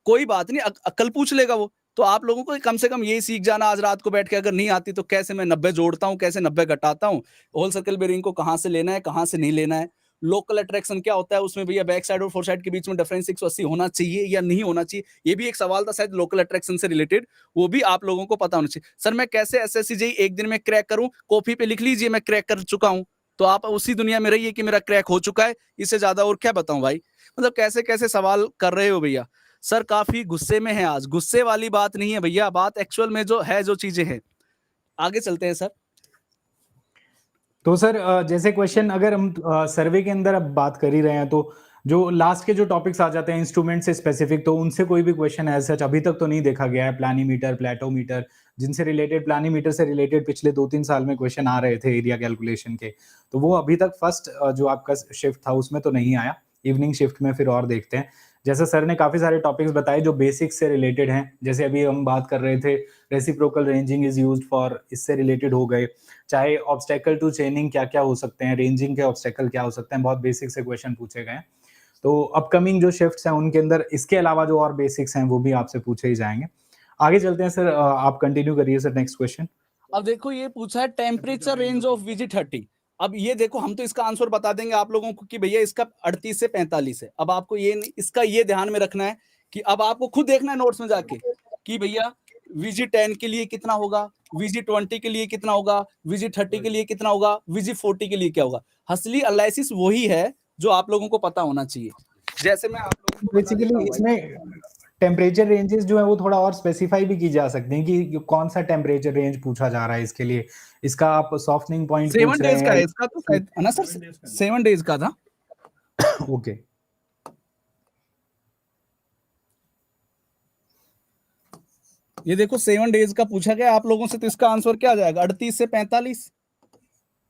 कोई बात नहीं, कल पूछ लेगा वो। तो आप लोगों को कम से कम ये सीख जाना आज रात को बैठ के, अगर नहीं आती तो कैसे मैं 90 जोड़ता हूँ, कैसे 90 घटाता हूँ, होल सर्कल बेरिंग को कहाँ से लेना है कहाँ से नहीं लेना है, लोकल अट्रैक्शन क्या होता है उसमें भैया बैक साइड और फोर साइड के बीच में डिफरेंस 180 होना चाहिए या नहीं होना चाहिए, ये भी एक सवाल था शायद लोकल अट्रैक्शन से रिलेटेड, वो भी आप लोगों को पता होना चाहिए। सर मैं कैसे एसएससी जेईई एक दिन में क्रैक करूं, कॉपी पे लिख लीजिए मैं क्रैक कर चुका हूं, तो आप उसी दुनिया में रहिए कि मेरा क्रैक हो चुका है, इससे ज्यादा और क्या बताऊं भाई, मतलब कैसे कैसे सवाल कर रहे हो भैया। सर काफी गुस्से में है आज, गुस्से वाली बात नहीं है भैया, बात एक्चुअल में जो है जो चीजें हैं। आगे चलते हैं सर। तो सर जैसे क्वेश्चन अगर हम सर्वे के अंदर अब बात कर ही रहे हैं, तो जो लास्ट के जो टॉपिक्स आ जाते हैं इंस्ट्रूमेंट से स्पेसिफिक, तो उनसे कोई भी क्वेश्चन एज सच अभी तक तो नहीं देखा गया है। प्लानीमीटर, प्लेटोमीटर, जिनसे रिलेटेड, प्लानीमीटर से रिलेटेड पिछले 2-3 साल में क्वेश्चन आ रहे थे एरिया कैलकुलेशन के, तो वो अभी तक फर्स्ट जो आपका शिफ्ट था उसमें तो नहीं आया। इवनिंग शिफ्ट में फिर और देखते हैं। जैसे सर ने काफी सारे टॉपिक्स बताए जो बेसिक्स से रिलेटेड हैं, जैसे अभी हम बात कर रहे थे reciprocal ranging is used for, इससे रिलेटेड हो गए, चाहे ऑब्स्टेकल टू चेनिंग क्या क्या हो सकते हैं, रेंजिंग के ऑब्स्टेकल क्या हो सकते हैं, बहुत बेसिक से क्वेश्चन पूछे गए हैं। तो अपकमिंग जो शिफ्ट्स हैं उनके अंदर इसके अलावा जो और बेसिक्स हैं वो भी आपसे पूछे ही जाएंगे। आगे चलते हैं सर, आप कंटिन्यू करिए सर नेक्स्ट क्वेश्चन। अब देखो ये पूछा है टेम्परेचर रेंज ऑफ VG30। अब ये देखो हम तो इसका आंसर बता देंगे आप लोगों को कि भैया इसका 38 से 45 है। अब आपको ये इसका ये ध्यान में रखना है कि अब आपको खुद देखना है नोट्स में जाके कि भैया VG10 के लिए कितना होगा, VG20 के लिए कितना होगा, VG30 के लिए कितना होगा, VG40 के लिए क्या होगा। असली एनालिसिस वही है जो आप लोगों को पता होना चाहिए। जैसे मैं आप लोगों को बेसिकली इसमें टेम्परेचर रेंजेस जो है वो थोड़ा और स्पेसिफाई भी की जा सकते हैं कि कौन सा टेम्परेचर रेंज पूछा जा रहा है इसके लिए। इसका आप सॉफ्टनिंग पॉइंट 7 डेज का है इसका, तो शायद है ना सर, 7 डेज का था। ओके ये देखो 7 डेज का पूछा गया आप लोगों से, तो इसका आंसर क्या आ जाएगा? 38 से 45।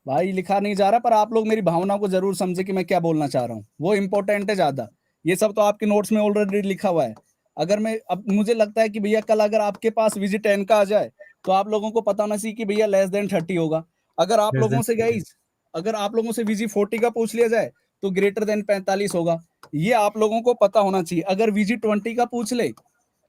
भाई लिखा नहीं जा रहा, पर आप लोग मेरी भावना को जरूर समझे कि मैं क्या बोलना चाह रहा हूँ, वो इंपॉर्टेंट है ज्यादा। ये सब तो आपके नोट्स में ऑलरेडी लिखा हुआ है। अगर मैं अब मुझे लगता है कि भैया कल अगर आपके पास VG 10 का आ जाए तो आप लोगों को पता होना चाहिए कि भैया लेस देन 30 होगा। अगर आप Less लोगों than से 30. गाइस, अगर आप लोगों से VG 40 का पूछ लिया जाए तो ग्रेटर देन 45 होगा। ये आप लोगों को पता होना चाहिए। अगर VG 20 का पूछ ले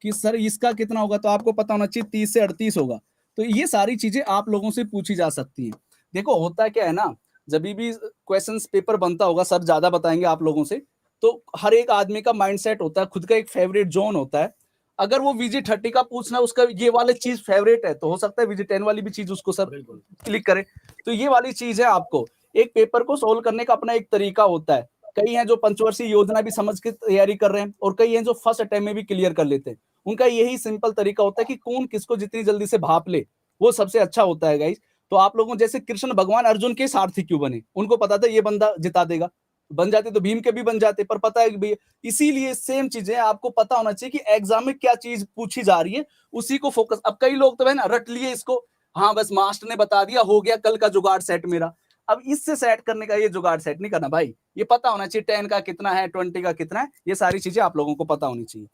कि सर इसका कितना होगा, तो आपको पता होना चाहिए 30 से 38 होगा। तो ये सारी चीजें आप लोगों से पूछी जा सकती हैं। देखो होता क्या है ना, जब भी क्वेश्चंस पेपर बनता होगा, सर ज्यादा बताएंगे आप लोगों से, तो हर एक आदमी का माइंडसेट होता है, खुद का एक फेवरेट जोन होता है। अगर वो VG 30 का पूछना, उसका ये वाली चीज फेवरेट है, तो हो सकता है VG 10 वाली भी चीज उसको सर क्लिक करे। तो ये वाली चीज है, आपको एक पेपर को सोल्व करने का अपना एक तरीका होता है। कई हैं जो पंचवर्षीय योजना भी समझ के तैयारी कर रहे हैं, और कई हैं जो फर्स्ट अटेम्प्ट में भी क्लियर कर लेते हैं। उनका यही सिंपल तरीका होता है कि कौन किसको जितनी जल्दी से भाप ले, वो सबसे अच्छा होता है गाइस। तो आप लोगों जैसे कृष्ण भगवान अर्जुन के सारथी क्यों बने? उनको पता था ये बंदा जिता देगा। बन जाते तो भीम के भी बन जाते, पर पता है कि भैया, इसीलिए सेम चीजें आपको पता होना चाहिए कि एग्जाम में क्या चीज पूछी जा रही है, उसी को फोकस। अब कई लोग तो है ना रट लिए इसको, हाँ बस मास्टर ने बता दिया, हो गया कल का जुगाड़ सेट मेरा। अब इससे सेट करने का ये जुगाड़ सेट नहीं करना भाई, ये पता होना चाहिए 10 का कितना है, 20 का कितना है, ये सारी चीजें आप लोगों को पता होनी चाहिए।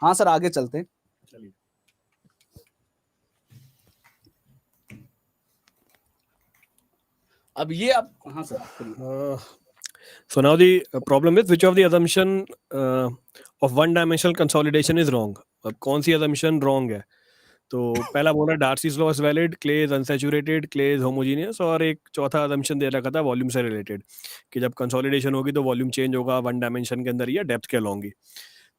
हाँ सर आगे चलते हैं। चलिए अब ये आप हाँ sir so now the problem is which of the assumption of one dimensional consolidation is wrong. अब कौन सी assumption wrong है? तो पहला बोला Darcy's law is valid, clay is unsaturated, clay is homogeneous, और एक चौथा assumption दे रखा था वॉल्यूम से रिलेटेड कि जब कंसोलिडेशन होगी तो वॉल्यूम चेंज होगा वन डायमेंशन के अंदर या डेप्थ के अलॉन्ग ही।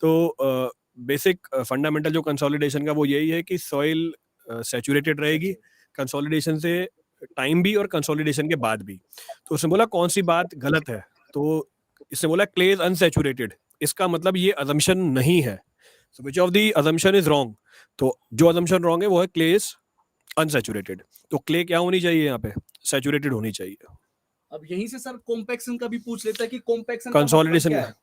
तो बेसिक फंडामेंटल जो कंसोलिडेशन का वो यही है कि सॉइल सैचुरेटेड रहेगी कंसोलिडेशन से टाइम भी और कंसोलिडेशन के बाद भी। तो उसने बोला कौन सी बात गलत है, तो इसने बोला क्ले इज अनसैचुरेटेड, इसका मतलब ये assumption नहीं है। So which of the assumption is wrong? तो जो assumption wrong है वो है clay is unsaturated। तो clay क्या होनी चाहिए यहाँ पे? Saturated होनी चाहिए। अब यहीं से सर कॉम्पैक्शन का भी पूछ लेता है कि कॉम्पैक्शन Consolidation क्या है,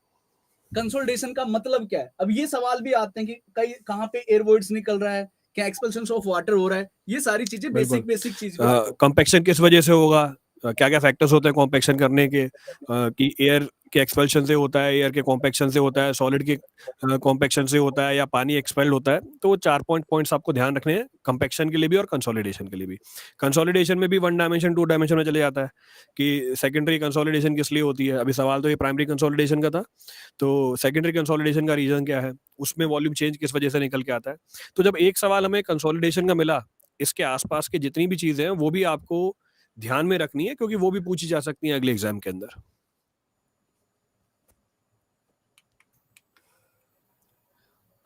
कंसोलिडेशन का मतलब क्या है। अब ये सवाल भी आते हैं कि कई कहाँ पे एयर वॉइड्स निकल रहा है, क्या एक्सपेल्शन ऑफ वाटर हो रहा है, ये सारी चीजें बेसिक चीज। कंपैक्शन किस वजह से होगा, क्या क्या फैक्टर्स होते हैं कॉम्पैक्शन करने के, कि एयर के एक्सपेल्शन से होता है, एयर के कॉम्पैक्शन से होता है, सॉलिड के कॉम्पैक्शन से होता है, या पानी एक्सपेल्ड होता है। तो 4 पॉइंट्स आपको ध्यान रखने हैं कंपैक्शन के लिए भी और कंसोलिडेशन के लिए भी। कंसोलिडेशन में भी 1 डायमेंशन 2 डायमेंशन में चले जाता है कि सेकेंडरी कंसोलिडेशन किस लिए होती है। अभी सवाल तो ये प्राइमरी कंसोलिडेशन का था, तो सेकेंडरी कंसोलिडेशन का रीजन क्या है, उसमें वॉल्यूम चेंज किस वजह से निकल के आता है। तो जब एक सवाल हमें कंसोलिडेशन का मिला, इसके आसपास की जितनी भी चीजें हैं वो भी आपको ध्यान में रखनी है, क्योंकि वो भी पूछी जा सकती है अगले एग्जाम के अंदर।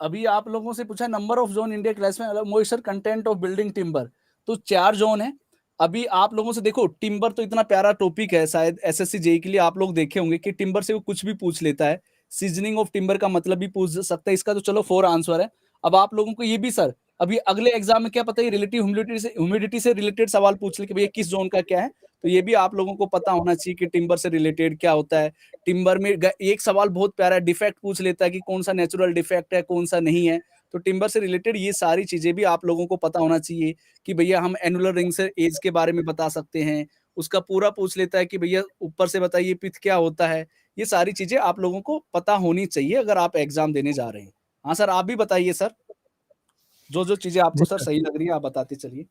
अभी आप लोगों से पूछा number of zone India class में, moisture content of building timber, तो 4 जोन है। अभी आप लोगों से देखो, टिम्बर तो इतना प्यारा टॉपिक है, शायद एसएससी जेई के लिए आप लोग देखे होंगे कि टिम्बर से वो कुछ भी पूछ लेता है। सीजनिंग ऑफ टिम्बर का मतलब भी पूछ सकता है, इसका तो चलो 4 आंसर है। अब आप लोगों को ये भी सर अभी अगले एग्जाम में क्या पता है, रिलेटिव ह्यूमिडिटी से रिलेटेड सवाल पूछ ले कि भैया किस जोन का क्या है। तो ये भी आप लोगों को पता होना चाहिए कि टिम्बर से रिलेटेड क्या होता है। टिम्बर में एक सवाल बहुत प्यारा डिफेक्ट पूछ लेता है कि कौन सा नेचुरल डिफेक्ट है, कौन सा नहीं है। तो टिम्बर से रिलेटेड ये सारी चीजें भी आप लोगों को पता होना चाहिए कि भैया हम एनुलर रिंग से एज के बारे में बता सकते हैं। उसका पूरा पूछ लेता है कि भैया ऊपर से बताइए पिथ क्या होता है। ये सारी चीजें आप लोगों को पता होनी चाहिए अगर आप एग्जाम देने जा रहे हैं। हाँ सर आप भी बताइए सर, जो चीजें आपको सर सही लग रही है आप बताते चलिए।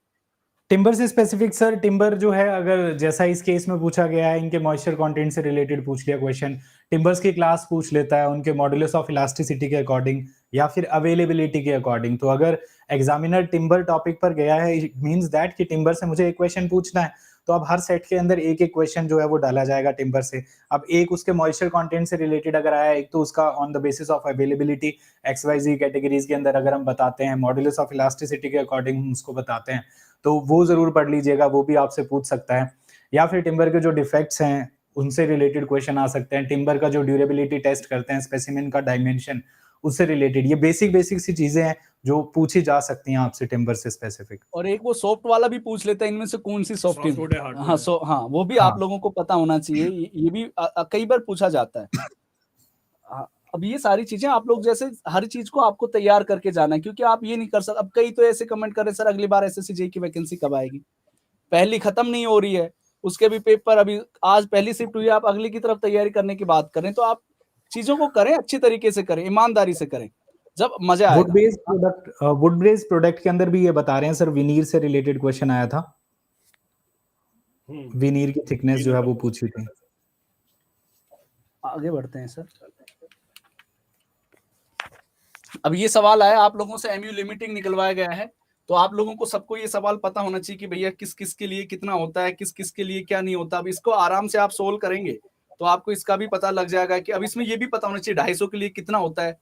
टिम्बर से स्पेसिफिक सर, टिम्बर जो है अगर जैसा इस केस में पूछा गया है, इनके मॉइस्चर कंटेंट से रिलेटेड पूछ लिया क्वेश्चन, टिम्बर्स की क्लास पूछ लेता है उनके मॉडुलस ऑफ इलास्टिसिटी के अकॉर्डिंग या फिर अवेलेबिलिटी के अकॉर्डिंग। तो अगर एग्जामिनर टिम्बर टॉपिक पर गया है, इट मींस दैट कि टिम्बर से मुझे एक क्वेश्चन पूछना है, तो अब हर सेट के अंदर एक एक क्वेश्चन जो है वो डाला जाएगा टिम्बर से। अब एक उसके मॉइस्चर कंटेंट से रिलेटेड अगर आया, एक तो उसका on the basis of availability XYZ categories के अंदर अगर हम बताते हैं, मॉडुलस ऑफ इलास्टिसिटी के अकॉर्डिंग हम उसको बताते हैं, तो वो जरूर पढ़ लीजिएगा, वो भी आपसे पूछ सकता है। या फिर टिम्बर के जो डिफेक्ट्स हैं उनसे रिलेटेड क्वेश्चन आ सकते हैं। टिम्बर का जो ड्यूरेबिलिटी टेस्ट करते हैं, स्पेसिमेन का डायमेंशन, उससे रिलेटेड ये बेसिक सी चीजें हैं जो पूछी जा सकती हैं आपसे टिम्बर से स्पेसिफिक। और एक वो सॉफ्ट वाला भी पूछ लेता है, इनमें से कौन सी सॉफ्ट है। हाँ हाँ वो भी हाँ। आप लोगों को पता होना चाहिए, ये भी कई बार पूछा जाता है। अब ये सारी चीजें आप लोग जैसे हर चीज को आपको तैयार करके जाना है, क्योंकि आप ये नहीं कर सकते। अब कई तो ऐसे कमेंट कर रहे सर अगली बार एसएससी जेईई की वैकेंसी कब आएगी, पहली खत्म नहीं हो रही है, उसके भी पेपर अभी आज पहली शिफ्ट हुई, आप अगली की तरफ तैयारी करने की बात करें, तो आप चीजों को करें, अच्छी तरीके से करें, ईमानदारी से करें, जब मजा वुड आएगा। बेस्ड प्रोडक्ट के अंदर भी ये बता रहे हैं सर, विनीर से रिलेटेड क्वेश्चन आया था, विनीर की थिकनेस जो है वो पूछी थी। आगे बढ़ते हैं सर। अब ये सवाल आया आप लोगों से, एमयू लिमिटिंग निकलवाया गया है, तो आप लोगों को सबको ये सवाल पता होना चाहिए कि भैया किस किस के लिए कितना होता है, किस किस के लिए क्या नहीं होता। अब इसको आराम से आप सोल्व करेंगे तो आपको इसका भी पता लग जाएगा कि अब इसमें ये भी पता होना चाहिए 250 के लिए कितना होता है,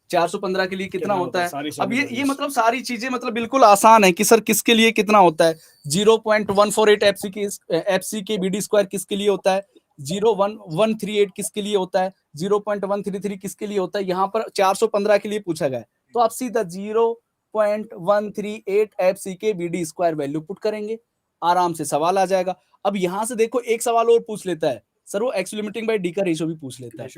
415 के लिए कितना होता है। अब ये मतलब सारी चीजें मतलब बिल्कुल आसान है कि सर किसके लिए कितना होता है। 0.148 एफसी के बीडी स्क्वायर किसके लिए होता है, 0.138 किसके लिए होता है, 0.133 किसके लिए होता है। यहाँ पर 415 के लिए पूछा गया है, तो आप सीधा 0.138 एफसी के बीडी स्क्वायर वैल्यू पुट करेंगे, आराम से सवाल आ जाएगा। अब यहाँ से देखो एक सवाल और पूछ लेता है सर, वो एक्स लिमिटिंग बाय डी का रेशियो भी पूछ लेता है,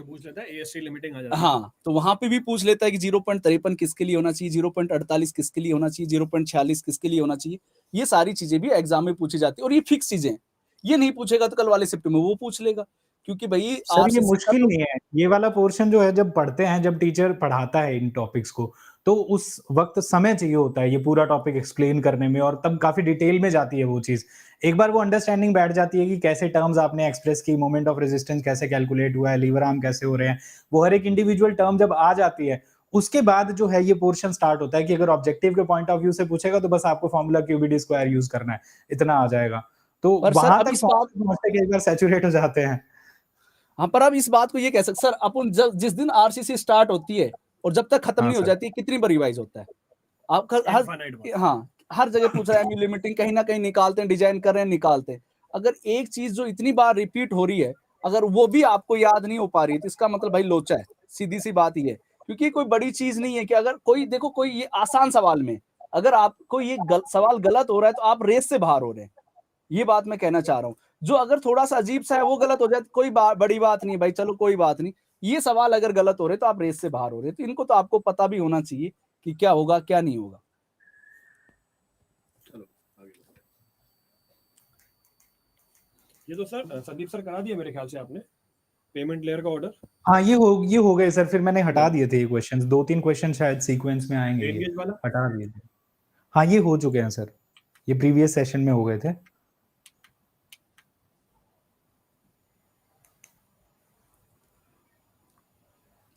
एएसटी लिमिटिंग आ जाती है। हाँ, तो वहां पे भी पूछ लेता है कि 0.53 किसके लिए होना चाहिए, 0.48 किसके लिए होना चाहिए, 0.46 किसके लिए होना चाहिए। ये सारी चीजें भी एग्जाम में पूछी जाती है, और ये फिक्स चीजें हैं। ये नहीं पूछेगा तो कल वाले शिफ्ट में वो पूछ लेगा, क्योंकि भाई सर ये RCC मुश्किल का नहीं है, ये वाला पोर्शन जो है जब पढ़ते हैं, जब टीचर पढ़ाता है इन टॉपिक्स को, तो उस वक्त समय चाहिए होता है ये पूरा टॉपिक एक्सप्लेन करने में, और तब काफी डिटेल में जाती है वो चीज। एक बार वो अंडरस्टैंडिंग बैठ जाती है कि कैसे टर्म्स आपने एक्सप्रेस की, मोमेंट ऑफ रेजिस्टेंस कैसे कैलकुलेट हुआ है, लीवर आर्म कैसे हो रहे हैं, वो हर एक इंडिविजुअल टर्म जब आ जाती है, उसके बाद जो है ये पोर्शन स्टार्ट होता है कि अगर ऑब्जेक्टिव के पॉइंट ऑफ व्यू से पूछेगा तो बस आपको फॉर्मूला क्यूबीडी स्क्वायर यूज करना है, इतना आ जाएगा। तो पर सर वहां अब तक इस बात पहुंचते कि एक बार सैचुरेट हो जाते हैं। हाँ, पर अब इस बात को ये कह सकते सर, अपन जिस दिन RCC स्टार्ट होती है और जब तक खत्म हाँ नहीं हो सर। जाती, कितनी बार रिवाइज होता है आप हर जगह पूछ रहा है। एमयू लिमिटिंग कहीं ना कहीं निकालते हैं, डिजाइन कर रहे हैं, निकालते हैं। अगर एक चीज जो इतनी बार रिपीट हो रही है, अगर वो भी आपको याद नहीं हो पा रही है, तो इसका मतलब भाई लोचा है, सीधी सी बात ये है। क्योंकि कोई बड़ी चीज नहीं है कि अगर कोई देखो, कोई ये आसान सवाल में अगर आपको ये सवाल गलत हो रहा है तो आप रेस से बाहर हो रहे हैं, ये बात मैं कहना चाह रहा हूँ। जो अगर थोड़ा सा अजीब सा है वो गलत हो जाए, कोई बड़ी बात नहीं भाई, चलो कोई बात नहीं। ये सवाल अगर गलत हो रहे तो आप रेस से बाहर हो रहे, तो इनको तो आपको पता भी होना चाहिए कि क्या होगा क्या नहीं होगा। ये तो सर संदीप सर करा दिया मेरे ख्याल से आपने पेमेंट लेयर का ऑर्डर। हाँ ये हो गए सर, फिर मैंने हटा दिए थे ये क्वेश्चंस, 2-3 क्वेश्चन शायद सीक्वेंस में आएंगे, एंगेज वाला हटा दिए थे। हाँ ये हो चुके हैं सर, ये प्रीवियस सेशन में हो गए थे।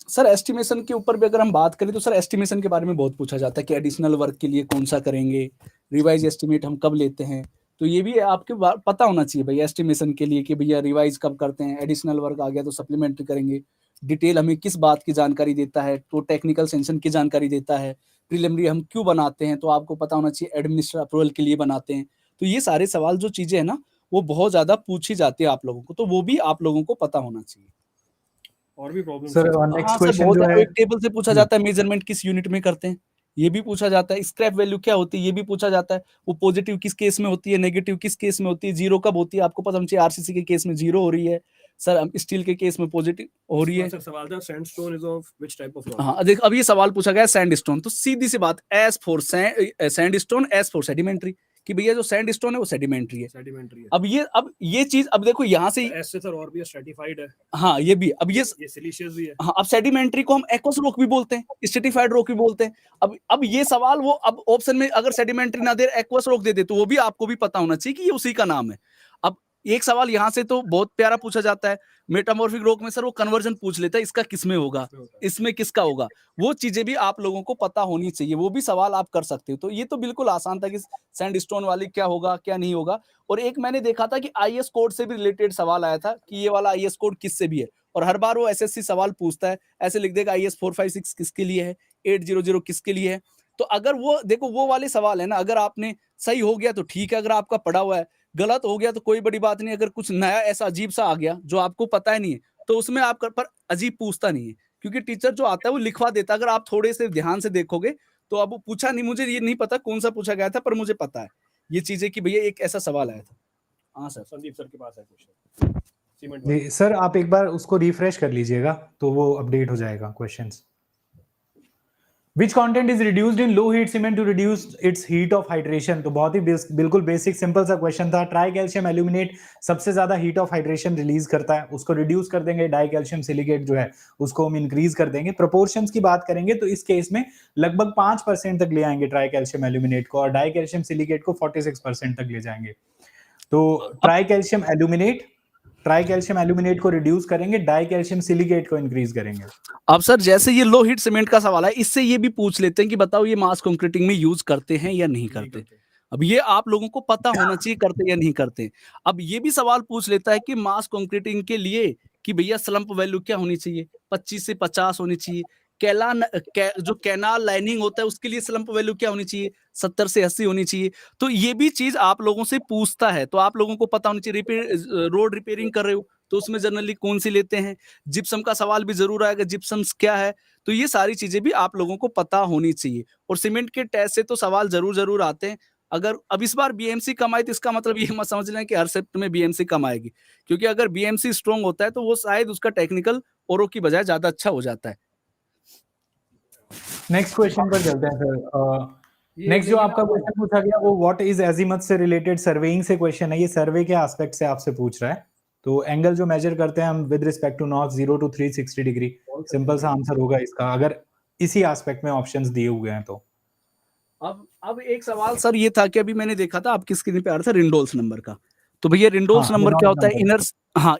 सर एस्टिमेशन के ऊपर भी अगर हम बात करें तो सर एस्टिमेशन के बारे में बहुत पूछा जाता है कि एडिशनल वर्क के लिए कौन सा करेंगे, रिवाइज एस्टिमेट हम कब लेते हैं। तो ये भी आपके पता होना चाहिए भाई एस्टिमेशन के लिए कि भैया रिवाइज कब करते हैं, एडिशनल वर्क आ गया तो सप्लीमेंट्री करेंगे। डिटेल हमें किस बात की जानकारी देता है, तो टेक्निकल सेंशन की जानकारी देता है। प्रीलिमिनरी हम क्यों बनाते हैं, तो आपको पता होना चाहिए एडमिनिस्ट्रेटिव अप्रूवल के लिए बनाते हैं। तो ये सारे सवाल जो चीजें है ना, वो बहुत ज्यादा पूछी जाती है आप लोगों को, तो वो भी आप लोगों को पता होना चाहिए। और भी प्रॉब्लम सर नेक्स्ट क्वेश्चन जो है, एक टेबल से पूछा जाता है मेजरमेंट किस यूनिट में करते हैं, ये भी पूछा जाता है। स्क्रैप वैल्यू क्या होती है, ये भी पूछा जाता है। वो पॉजिटिव किस केस में होती है, नेगेटिव किस केस में होती है, जीरो कब होती है, आपको पता होना चाहिए। आरसीसी के केस में जीरो हो रही है सर, स्टील के केस में पॉजिटिव हो रही है। सवाल था sandstone is of which type of rock. हाँ देख, अब ये सवाल पूछा गया सैंडस्टोन, तो सीधी सी बात, as for sandstone as for sedimentary, कि भैया जो सैंडस्टोन है वो सेडिमेंट्री है। सेडिमेंट्री है। अब ये चीज, अब देखो यहाँ से एस से सर और भी स्ट्रेटिफाइड है। हाँ ये भी, अब ये सिलिशियस भी है। हाँ, अब सेडिमेंट्री को हम एक्वस रॉक भी बोलते हैं, स्ट्रेटिफाइड रॉक भी बोलते हैं। अब ये सवाल वो, अब ऑप्शन में अगर सेडिमेंट्री ना दे, एक्वस रॉक दे दे, तो वो भी आपको भी पता होना चाहिए कि ये उसी का नाम है। अब एक सवाल यहाँ से तो बहुत प्यारा पूछा जाता है, मेटामॉर्फिक रॉक में सर वो कन्वर्जन पूछ लेता है, इसका किसमें होगा, इसमें किसका होगा। वो चीजें भी आप लोगों को पता होनी चाहिए, वो भी सवाल आप कर सकते हो। तो ये तो बिल्कुल आसान था कि सैंडस्टोन वाली क्या होगा क्या नहीं होगा। और एक मैंने देखा था कि आईएस कोड से भी रिलेटेड सवाल आया था कि ये वाला आईएस कोड किससे भी है, और हर बार वो एसएससी सवाल पूछता है, ऐसे लिख देगा IS 456 किसके लिए है, 800 किसके लिए है। तो अगर वो देखो वो वाले सवाल है ना, अगर आपने सही हो गया तो ठीक है, अगर आपका पढ़ा हुआ है, गलत हो गया तो कोई बड़ी बात नहीं। अगर कुछ नया ऐसा अजीब सा आ गया जो आपको पता ही नहीं है, तो उसमें आप पर अजीब पूछता नहीं है, क्योंकि टीचर जो आता है वो लिखवा देता है। अगर आप थोड़े से ध्यान से देखोगे तो अब वो पूछा नहीं, मुझे ये नहीं पता कौन सा पूछा गया था, पर मुझे पता है ये चीजें कि भैया एक ऐसा सवाल आया था। हाँ सर, संदीप सर के पास है क्वेश्चन। सीमेंट जी सर, आप एक बार उसको रिफ्रेश कर लीजिएगा तो वो अपडेट हो जाएगा questions. Which content is reduced in low heat cement to reduce its heat of hydration? तो बहुत ही बिल्कुल बेसिक सिंपल सा क्वेश्चन था। ट्राई कैल्शियम एल्यूमिनेट सबसे ज्यादा हीट ऑफ हाइड्रेशन रिलीज करता है, उसको रिड्यूस कर देंगे। डाई कैल्शियम सिलिकेट जो है उसको हम इंक्रीज कर देंगे। प्रोपोर्शंस की बात करेंगे तो इस केस में लगभग 5% तक ले आएंगे ट्राई कैल्शियम एल्यूमिनेट को, और डाई कैल्शियम सिलिकेट को 46% तक ले जाएंगे। तो ट्राई कैल्शियम एल्यूमिनेट को रिड्यूस करेंगे, डाई कैल्शियम सिलिकेट को इंक्रीज करेंगे। अब सर जैसे ये लो हीट सीमेंट का सवाल है, इससे ये भी पूछ लेते हैं कि बताओ ये मास कंक्रीटिंग में यूज करते हैं या नहीं करते। अब ये आप लोगों को पता होना चाहिए करते या नहीं करते। अब ये भी सवाल पूछ लेता है कि मास कंक्रीटिंग के लिए कि भैया स्लंप वैल्यू क्या होनी चाहिए, 25 से 50 होनी चाहिए। जो कैनाल लाइनिंग होता है उसके लिए स्लंप वैल्यू क्या होनी चाहिए, 70 से 80 होनी चाहिए। तो ये भी चीज आप लोगों से पूछता है, तो आप लोगों को पता होनी चाहिए। रोड रिपेयरिंग कर रहे हो तो उसमें जनरली कौन सी लेते हैं। जिप्सम का सवाल भी जरूर आएगा, जिप्सम्स क्या है। तो ये सारी चीजें भी आप लोगों को पता होनी चाहिए। और सीमेंट के टेस्ट से तो सवाल जरूर आते हैं। अगर अब इस बार बीएमसी कम आई तो इसका मतलब ये मत समझ लें कि हर शिफ्ट में बीएमसी कम आएगी, क्योंकि अगर बीएमसी स्ट्रॉन्ग होता है तो वो शायद उसका टेक्निकल औरों की बजाय ज्यादा अच्छा हो जाता है। नेक्स्ट क्वेश्चन पर चलते हैं सर। नेक्स्ट जो आपका क्वेश्चन पूछा गया वो व्हाट इज एजीमथ से रिलेटेड सर्वेइंग से क्वेश्चन है। ये सर्वे के एस्पेक्ट से आपसे पूछ रहा है। तो एंगल जो मेजर करते हैं हम with respect to north 0 to 360 degree, simple सा आंसर होगा इसका अगर इसी एस्पेक्ट में ऑप्शंस दिए हुए हैं तो। अब एक सवाल सर ये था कि अभी मैंने देखा था आपकी स्क्रीन पे आ रहा था रिंडोल्स नंबर का। तो भैया रिंडोल्स नंबर क्या होता है?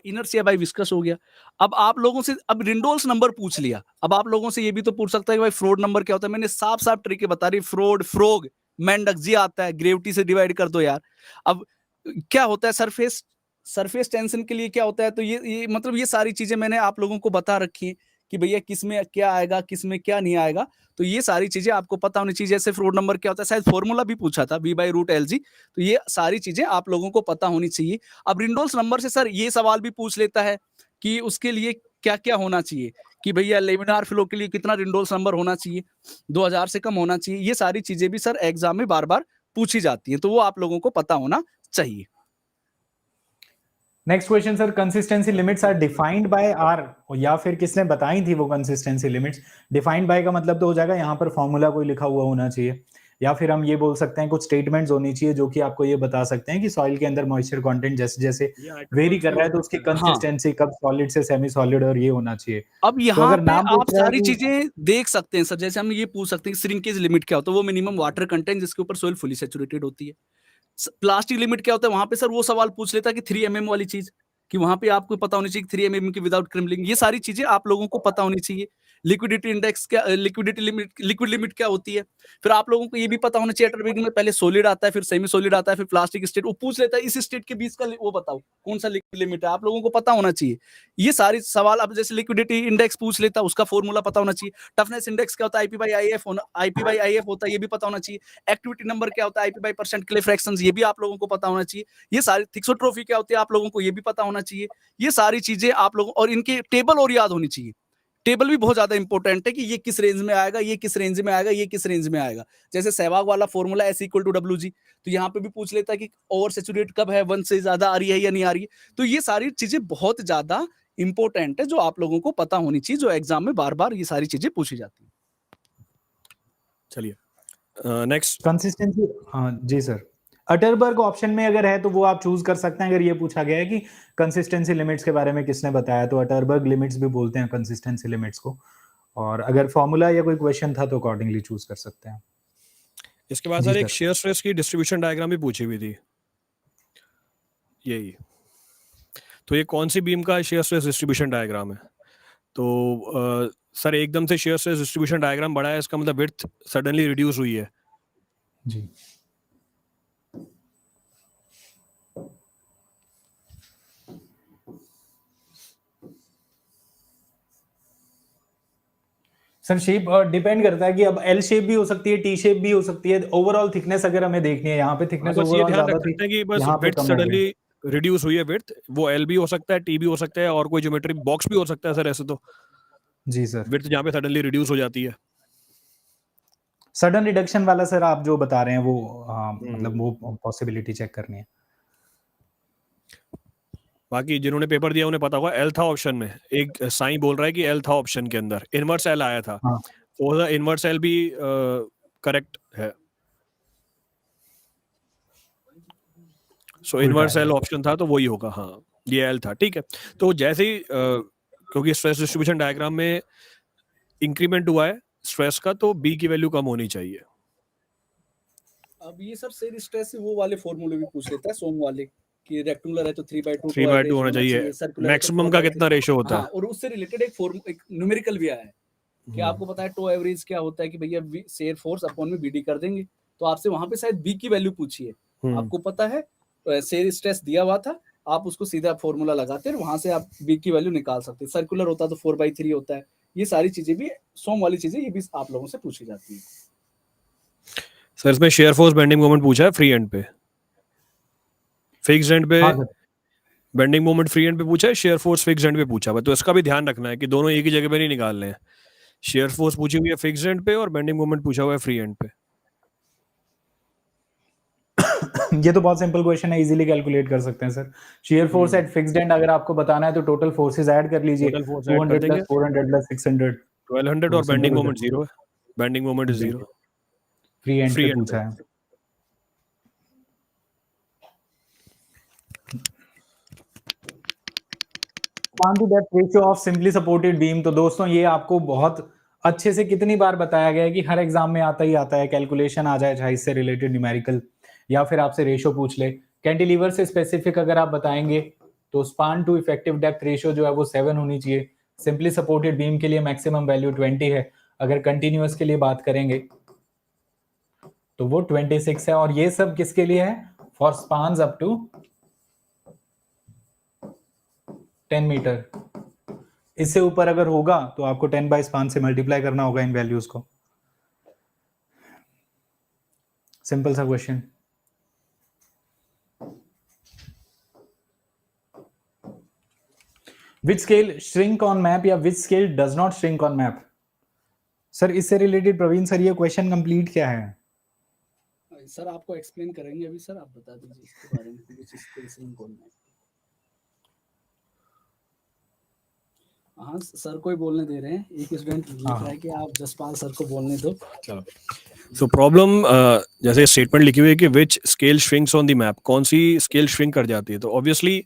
इनर्शिया बाय विस्कस हो गया। अब आप लोगों से अब रिंडोल्स नंबर पूछ लिया, अब आप लोगों से ये भी तो पूछ सकता है कि भाई फ्रोड नंबर क्या होता है। मैंने साफ साफ तरीके बता रही, फ्रोड, फ्रोग, मेंडक जी आता है, ग्रेविटी से डिवाइड कर दो यार। अब क्या होता है सरफेस टेंशन के लिए क्या होता है। तो ये मतलब ये सारी चीजें मैंने आप लोगों को बता रखी है कि भैया किसमें क्या आएगा, किसमें क्या नहीं आएगा। तो ये सारी चीजें आपको पता होनी चाहिए। जैसे फ्लोड नंबर क्या होता है, शायद फॉर्मूला भी पूछा था, V/√LG। तो ये सारी चीजें आप लोगों को पता होनी चाहिए। अब रिंडोल्स नंबर से सर ये सवाल भी पूछ लेता है कि उसके लिए क्या क्या होना चाहिए, कि भैया लेमिनार फ्लो के लिए कितना रिंडोल्स नंबर होना चाहिए, 2000 से कम होना चाहिए। ये सारी चीजें भी सर एग्जाम में बार बार पूछी जाती है, तो वो आप लोगों को पता होना चाहिए। Next question sir, consistency limits are defined by R, या फिर किसने बताई थी वो कंसिस्टेंसी लिमिट्स। डिफाइंड बाय का मतलब तो हो जाएगा यहाँ पर फॉर्मूला कोई लिखा हुआ होना चाहिए, या फिर हम ये बोल सकते हैं कुछ स्टेटमेंट्स होनी चाहिए जो कि आपको ये बता सकते हैं कि सॉइल के अंदर मॉइस्चर कंटेंट जैसे जैसे वेरी कर रहा है तो उसकी कंसिस्टेंसी कब सॉलिड से सेमी सॉलिड और ये होना चाहिए। अब यहाँ अगर पे नाम आप पूछ रहा है सारी कि- चीजें देख सकते हैं सर। जैसे हम ये पूछ सकते हैं कि श्रिंकेज लिमिट क्या होता है, वो मिनिमम वाटर कंटेंट जिसके ऊपर सोइल फुली सैचुरेटेड होती है। प्लास्टिक लिमिट क्या होता है, वहां पे सर वो सवाल पूछ लेता है कि 3 mm वाली चीज, कि वहां पे आपको पता होनी चाहिए कि 3 mm की विदाउट क्रिम्बलिंग। ये सारी चीजें आप लोगों को पता होनी चाहिए। लिक्विडिटी इंडेक्स क्या, लिक्विडिटी लिमिट, लिक्विड लिमिट क्या होती है। फिर आप लोगों को ये भी पता होना चाहिए टर्बिंग में पहले सॉलिड आता है, फिर सेमी सॉलिड आता है, फिर प्लास्टिक स्टेट। वो पूछ लेता है इस स्टेट के बीच का वो बताओ कौन सा लिक्विड लिमिट है, आप लोगों को पता होना चाहिए। ये सारी सवाल, अब जैसे लिक्विडिटी इंडेक्स पूछ लेता है, उसका फॉर्मूला पता होना चाहिए। टफनेस इंडेक्स क्या होता है, IP/IF होता है, ये भी पता होना चाहिए। एक्टिविटी नंबर क्या होता है, IP/% क्ले फ्रैक्शंस, ये भी आप लोगों को पता होना चाहिए। ये सारी थिक्सोट्रोफी क्या होती है, आप लोगों को ये भी पता होना चाहिए। ये सारी चीजें आप लोगों, और इनके टेबल और याद होनी चाहिए। टेबल भी बहुत ज्यादा इंपॉर्टेंट है कि ये किस रेंज में आएगा, ये किस रेंज में आएगा, ये किस रेंज में आएगा। जैसे सहवाग वाला फॉर्मूला S=WG, तो यहाँ पे भी पूछ लेता है कि ओवर सैचुरेट कब है, 1 से ज्यादा आ रही है या नहीं आ रही है। तो ये सारी चीजें बहुत ज्यादा इंपॉर्टेंट है जो आप लोगों को पता होनी चाहिए, जो एग्जाम में बार बार ये सारी चीजें पूछी जाती है। चलिए नेक्स्ट कंसिस्टेंसी, हाँ जी सर। अटरबर्ग ऑप्शन में अगर है तो वो आप चूज कर सकते हैं। अगर ये पूछा गया है कि कंसिस्टेंसी लिमिट्स के बारे में किसने बताया, तो अटरबर्ग लिमिट्स भी बोलते हैं कंसिस्टेंसी लिमिट्स को। और अगर फॉर्मूला या कोई क्वेश्चन था तो अकॉर्डिंगली चूज कर सकते हैं। इसके बाद जी सर एक सर। शेयर स्ट्रेस की डिस्ट्रीब्यूशन डायग्राम भी पूछी हुई थी, यही। तो ये कौन सी बीम का शेयर स्ट्रेस डिस्ट्रीब्यूशन डायग्राम है? तो सर एकदम से शेयर स्ट्रेस डिस्ट्रीब्यूशन डायग्राम बढ़ा है, इसका मतलब विड्थ सडनली रिड्यूस हुई है। जी सर, शेप डिपेंड करता है कि अब एल शेप भी हो सकती है, टी शेप भी हो सकती है। ओवरऑल थिकनेस अगर हमें देखनी है, यहाँ पे थिकनेस बस ये ओवरऑल ध्यान ज्यादा रख थी, सकते हैं कि बस यहाँ पे विड्थ कम हो गया। सडनली रिड्यूस हुई है विड्थ, वो एल भी हो सकता है, टी भी हो सकता है, और कोई ज्योमेट्री बॉक्स भी हो सकता है सर। ऐसे तो जी सर। विड्थ जहाँ पे सडनली रिड्यूस हो जाती है। सडन रिडक्शन वाला सर आप जो बता रहे हैं वो मतलब वो पॉसिबिलिटी चेक करनी है। बाकी जिन्होंने पेपर दिया उन्हें पता होगा एल था ऑप्शन में, एक साईं बोल रहा है कि एल था ऑप्शन के अंदर, इनवर्स एल आया था, हाँ तो इनवर्स एल भी करेक्ट है। सो इनवर्स एल ऑप्शन था तो वही होगा, हाँ ये एल था, ठीक है। तो जैसे ही क्योंकि स्ट्रेस डिस्ट्रीब्यूशन डायग्राम में इंक्रीमेंट हुआ है स्ट्रेस का, तो बी की वैल्यू कम होनी चाहिए। अब ये सर शेयर स्ट्रेस वो वाले फॉर्मूले भी पूछ लेता है सोम वाले कि रेक्टेंगुलर है तो 3/2 3/2 होना चाहिए, सर्कुलर मैक्सिमम का कितना रेशो होता हाँ, है। और उससे रिलेटेड एक न्यूमेरिकल भी आया है कि आपको पता है टो एवरेज क्या होता है कि भैया शेयर फोर्स अपॉन में बीडी कर देंगे, तो आपसे वहां पे शायद बी की वैल्यू पूछी है, आपको पता है शेयर स्ट्रेस दिया हुआ था, आप उसको सीधा फॉर्मूला लगाते हैं, वहां से आप बी की वैल्यू निकाल सकते हैं। सर्कुलर होता तो 4/3 होता है। ये सारी चीजें भी सोम वाली चीजें ये भी आप लोगों से पूछी जाती है। सर इसमें शेयर फोर्स बेंडिंग मोमेंट पूछा है फ्री एंड पे, फिक्स्ड एंड पे हाँ sir, bending moment free and पे पूछा है, शेयर फोर्स फिक्स्ड एंड पे पूछा हुआ है, तो इसका भी ध्यान रखना है कि दोनों एक ही जगह पे नहीं निकालने हैं। शेयर फोर्स पूछी हुई है फिक्स्ड एंड पे और बेंडिंग मोमेंट पूछा हुआ है फ्री एंड पे। ये तो बहुत सिंपल क्वेश्चन है, इजीली कैलकुलेट कर सकते हैं sir. Shear force at fixed and अगर आपको बताना है तो टोटल फोर्सेस ऐड कर लीजिए, टोटल फोर्स ऐड कर 200 देंगे, प्लस 400 प्लस 600, 1200 और बेंडिंग मोमेंट 0 है, bending moment 0 free and free पे एंड पूछा है। Expand the depth ratio of simply supported beam। तो दोस्तों ये आपको बहुत अच्छे से कितनी बार बताया गया है कि हर एग्जाम में आता ही आता है, कैलकुलेशन आ जाए चाहे इससे रिलेटेड न्यूमेरिकल या फिर आपसे रेशो पूछ ले। कैंटिलीवर से स्पेसिफिक अगर आप बताएंगे तो span to effective depth ratio जो है वो 7 होनी चाहिए। सिंपली सपोर्टेड बीम के लिए मैक्सिमम वैल्यू 20 है, अगर कंटिन्यूअस के लिए बात करेंगे तो वो 26 है। और ये सब किसके लिए है? For spans up to 10 metre. इससे ऊपर अगर होगा तो आपको 10 बाय स्पान से मल्टीप्लाई करना होगा इन वैल्यूज को। सिंपल सा question. Which scale shrink on map या which scale does not shrink on map? Sir इससे रिलेटेड प्रवीण सर ये क्वेश्चन कंप्लीट क्या है? सर आपको एक्सप्लेन करेंगे अभी, सर आप बता दीजिए इसके बारे में which scale shrink on map। हाँ सर को ही बोलने दे रहे हैं, एक स्टूडेंट लिख रहा है कि आप जसपाल सर को बोलने दो। चलो, सो प्रॉब्लम जैसे स्टेटमेंट लिखी हुई है कि which scale shrinks on the map, कौन सी स्केल श्रिंक कर जाती है, तो ऑब्वियसली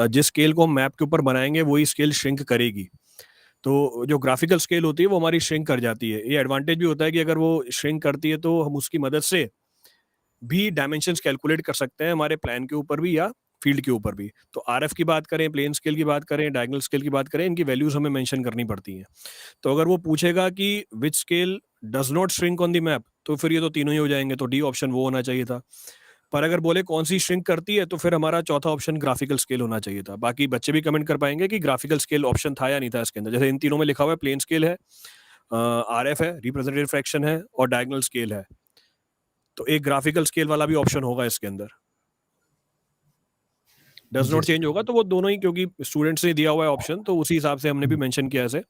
जिस स्केल को हम मैप के ऊपर बनाएंगे वही स्केल श्रिंक करेगी। तो जो ग्राफिकल स्केल होती है वो हमारी श्रिंक कर जाती है। ये एडवांटेज भी होता है कि अगर वो श्रिंक करती है तो हम उसकी मदद से भी डायमेंशंस कैलकुलेट कर सकते हैं हमारे प्लान के ऊपर भी या फील्ड के ऊपर भी। तो आरएफ की बात करें, प्लेन स्केल की बात करें, डायगोनल स्केल की बात करें, इनकी वैल्यूज हमें मेंशन करनी पड़ती हैं। तो अगर वो पूछेगा कि which scale does not shrink on the map, तो फिर ये तो तीनों ही हो जाएंगे, तो डी ऑप्शन वो होना चाहिए था। पर अगर बोले कौन सी श्रिंक करती है, तो फिर हमारा चौथा ऑप्शन ग्राफिकल स्केल होना चाहिए था। बाकी बच्चे भी कमेंट कर पाएंगे कि ग्राफिकल स्केल ऑप्शन था या नहीं था इसके अंदर। जैसे इन तीनों में लिखा हुआ है, प्लेन स्केल है, आरएफ है, रिप्रेजेंटेटिव फ्रैक्शन है और डायगोनल स्केल है, तो एक ग्राफिकल स्केल वाला भी ऑप्शन होगा इसके अंदर। डज नॉट चेंज होगा तो वो दोनों ही, क्योंकि स्टूडेंट्स ने दिया हुआ है ऑप्शन, तो उसी हिसाब से हमने भी मेंशन किया इसे।